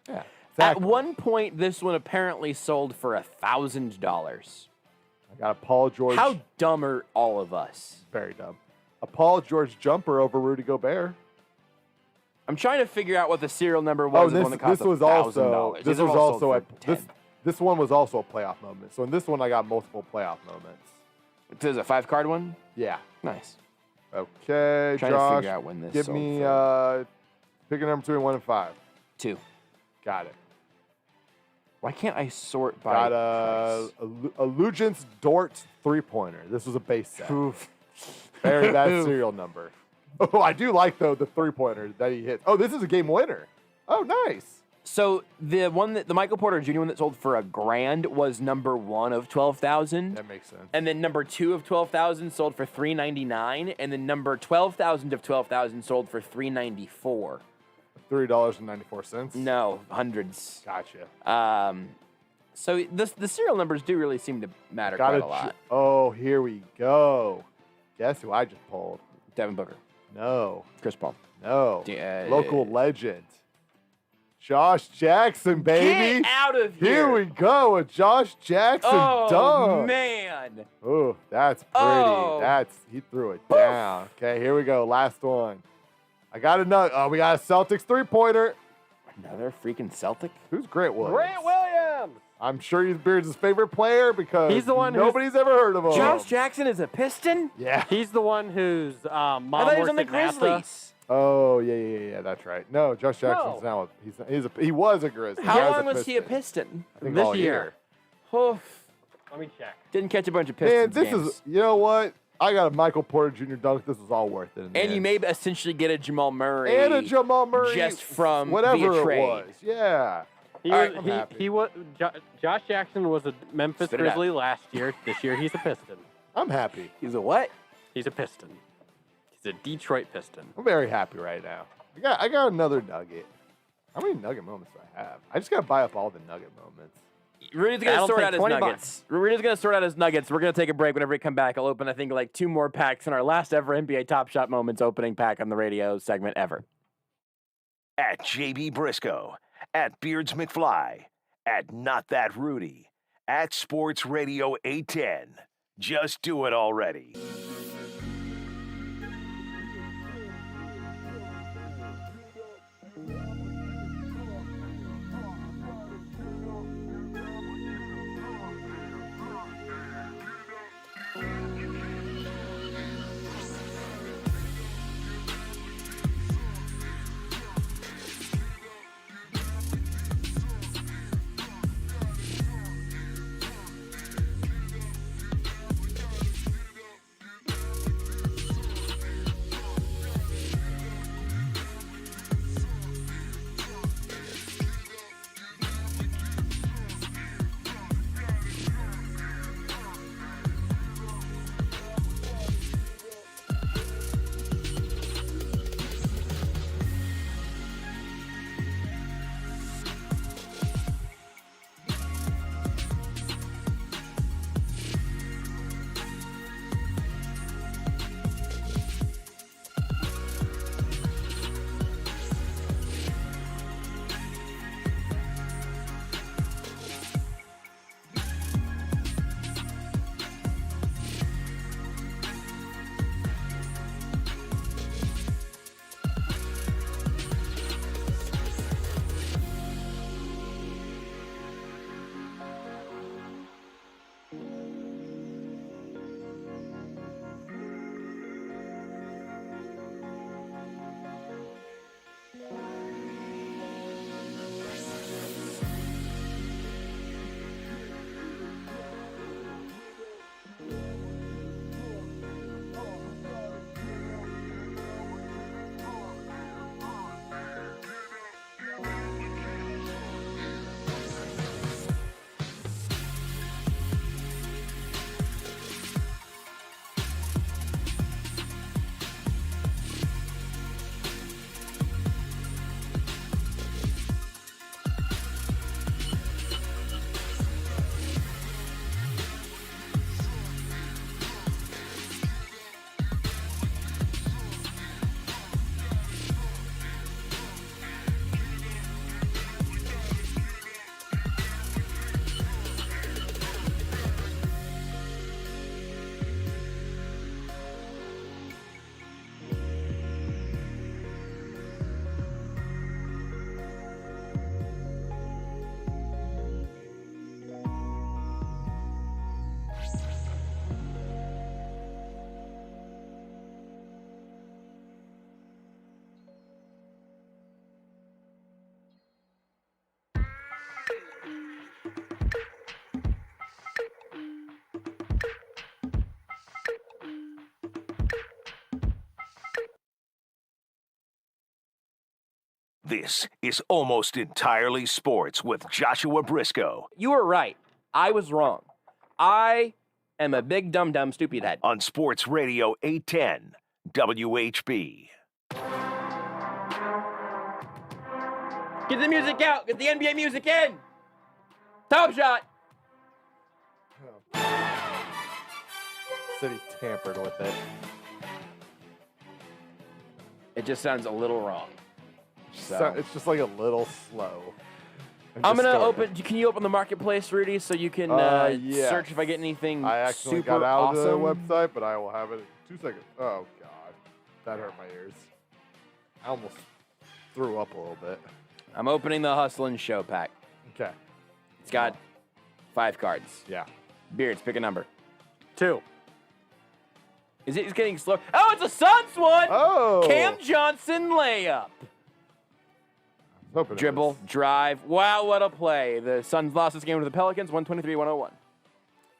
Yeah. At Exactly. one point, this one apparently sold for $1,000. I got a Paul George. How dumb are all of us? Very dumb. A Paul George jumper over Rudy Gobert. I'm trying to figure out what the serial number was. Oh, one that cost this was also $1,000. this These are was all also sold a for this, this one was also a playoff moment. So in this one, I got multiple playoff moments. This is a 5-card one. Yeah. Nice. Okay, Trying Josh. to figure out when this give sold me for. pick a number between 1 and 5. 2. Got it. Why can't I sort by Got a Allegiance Dort 3-pointer. This was a base set. Oof. Very bad serial number. Oh, I do like though the 3-pointer that he hit. Oh, this is a game winner. Oh, nice. So the Michael Porter Jr. one that sold for $1,000 was number 1 of 12,000. That makes sense. And then number 2 of 12,000 sold for $399, and then number 12,000 of 12,000 sold for $394. $3.94. No, hundreds. Gotcha. So the serial numbers do really seem to matter quite a lot. Oh, here we go. Guess who I just pulled? Devin Booker. No. Chris Paul. No. Local legend. Josh Jackson, baby. Get out of here. Here we go. A Josh Jackson dunk. Oh, man. Oh, that's pretty. Oh. He threw it down. Okay, here we go. Last one. I got another. Oh, we got a Celtics 3-pointer. Another freaking Celtic? Who's Grant Williams? Grant Williams. I'm sure he's Beards' favorite player because He's the one nobody's ever heard of him. Josh Jackson is a Piston? Yeah. He's the one whose mom I thought he was works on the at NASA. Grizzlies. Oh, yeah, that's right. No, Josh Jackson's now he was a Grizzly. How Now long he's was he a Piston? I think This all year. Oof. Let me check. Didn't catch a bunch of Man, Pistons this games. is, you know what? I got a Michael Porter Jr. dunk. This was all worth it. in the And you end. may essentially get a Jamal Murray. And a Jamal Murray. just from whatever via it trade. was. Yeah. He was Josh Jackson was a Memphis Spit it out. Grizzly last year. This year he's a Piston. I'm happy. He's a what? He's a Piston. He's a Detroit Piston. I'm very happy right now. I got another nugget. How many nugget moments do I have? I just got to buy up all the nugget moments. Rudy's going to That'll sort take out his $20. nuggets. Rudy's going to sort out his nuggets. We're going to take a break. Whenever we come back, I'll open, I think, like 2 more packs in our last ever NBA Top Shot Moments opening pack on the radio segment ever. At JB Brisco, at Beards McFly, at Not That Rudy, at Sports Radio 810. Just do it already. This is Almost Entirely Sports with Joshua Brisco. You were right. I was wrong. I am a big dumb stupid head. On Sports Radio 810 WHB. Get the music out. Get the NBA music in. Top shot. City tampered with it. It just sounds a little wrong. So it's just like a little slow. I'm gonna open. Can you open the marketplace, Rudy, so you can yes. search if I get anything I actually super got out awesome? of the website, but I will have it in 2 seconds. Oh God, that hurt my ears. I almost threw up a little bit. I'm opening the Hustle and Show pack. Okay. It's got 5 cards. Yeah. Beards, pick a number. 2. Is it getting slow? Oh, it's a Suns one! Oh! Cam Johnson layup. Dribble, drive. Wow, what a play. The Suns lost this game to the Pelicans, 123-101.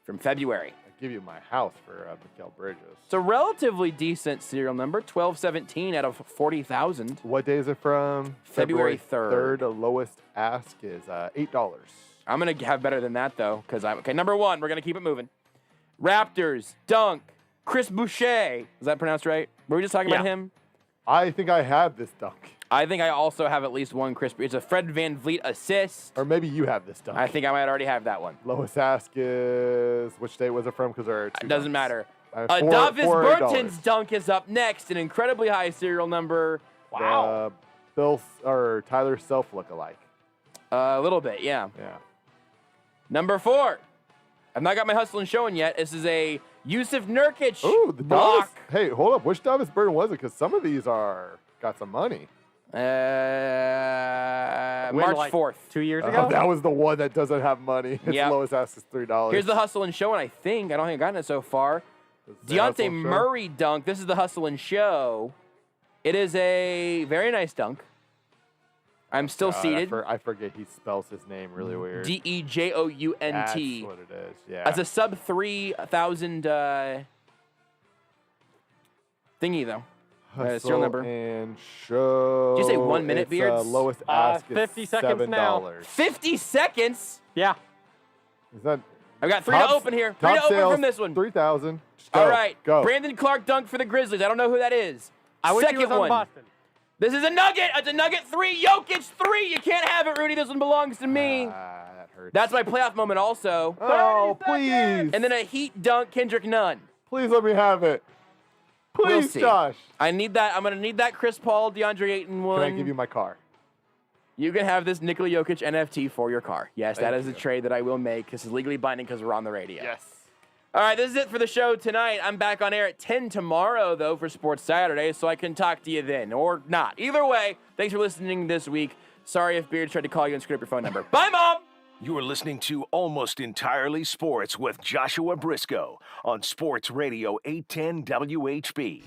From February. I'll give you my house for Mikal Bridges. It's a relatively decent serial number, 1217 out of 40,000. What day is it from? February 3rd. The lowest ask is $8. I'm going to have better than that, though, because okay, number 1, we're going to keep it moving. Raptors, dunk, Chris Boucher. Is that pronounced right? Were we just talking about him? I think I have this dunk. I think I also have at least one Chris. It's a Fred VanVleet assist. Or maybe you have this dunk. I think I might already have that one. Lowest ask is, which day was it from? Because there are 2 doesn't matter. Davis Bertans dunk is up next, an incredibly high serial number. Wow. Tyler Self lookalike. A little bit, yeah. Yeah. Number 4. I've not got my Hustle and Showing yet. This is a Yusuf Nurkic the block. Hey, hold up. Which Davis Burton was it? Because some of these got some money. March 4th. 2 years ago? That was the one that doesn't have money. Its lowest ask is $3. Here's the Hustle and Show, and I don't think I've gotten it so far. Deontay Murray dunk. This is the Hustle and Show. It is a very nice dunk. I'm still seated. I forget he spells his name really weird. Dejount. That's what it is, yeah. That's a sub 3,000 thingy, though. Serial number. And Show. Did you say 1 minute, Beards? Lowest ask 50 is seconds $7. now. 50 seconds? Yeah. Is that? I've got 3 to open here. 3 to open from this one. 3,000. All right. Go. Brandon Clark dunk for the Grizzlies. I don't know who that is. I wish he was on Boston. This is a nugget. It's a nugget 3. Jokic 3. You can't have it, Rudy. This one belongs to me. That hurts. That's my playoff moment also. Oh, please. And then a Heat dunk, Kendrick Nunn. Please let me have it. Please, Josh. I need that. I'm going to need that Chris Paul, DeAndre Ayton one. Can I give you my car? You can have this Nikola Jokic NFT for your car. Yes, that is a trade that I will make. This is legally binding because we're on the radio. Yes. All right, this is it for the show tonight. I'm back on air at 10 tomorrow, though, for Sports Saturday, so I can talk to you then, or not. Either way, thanks for listening this week. Sorry if Beard tried to call you and screw up your phone number. Bye, Mom! You are listening to Almost Entirely Sports with Joshua Brisco on Sports Radio 810 WHB.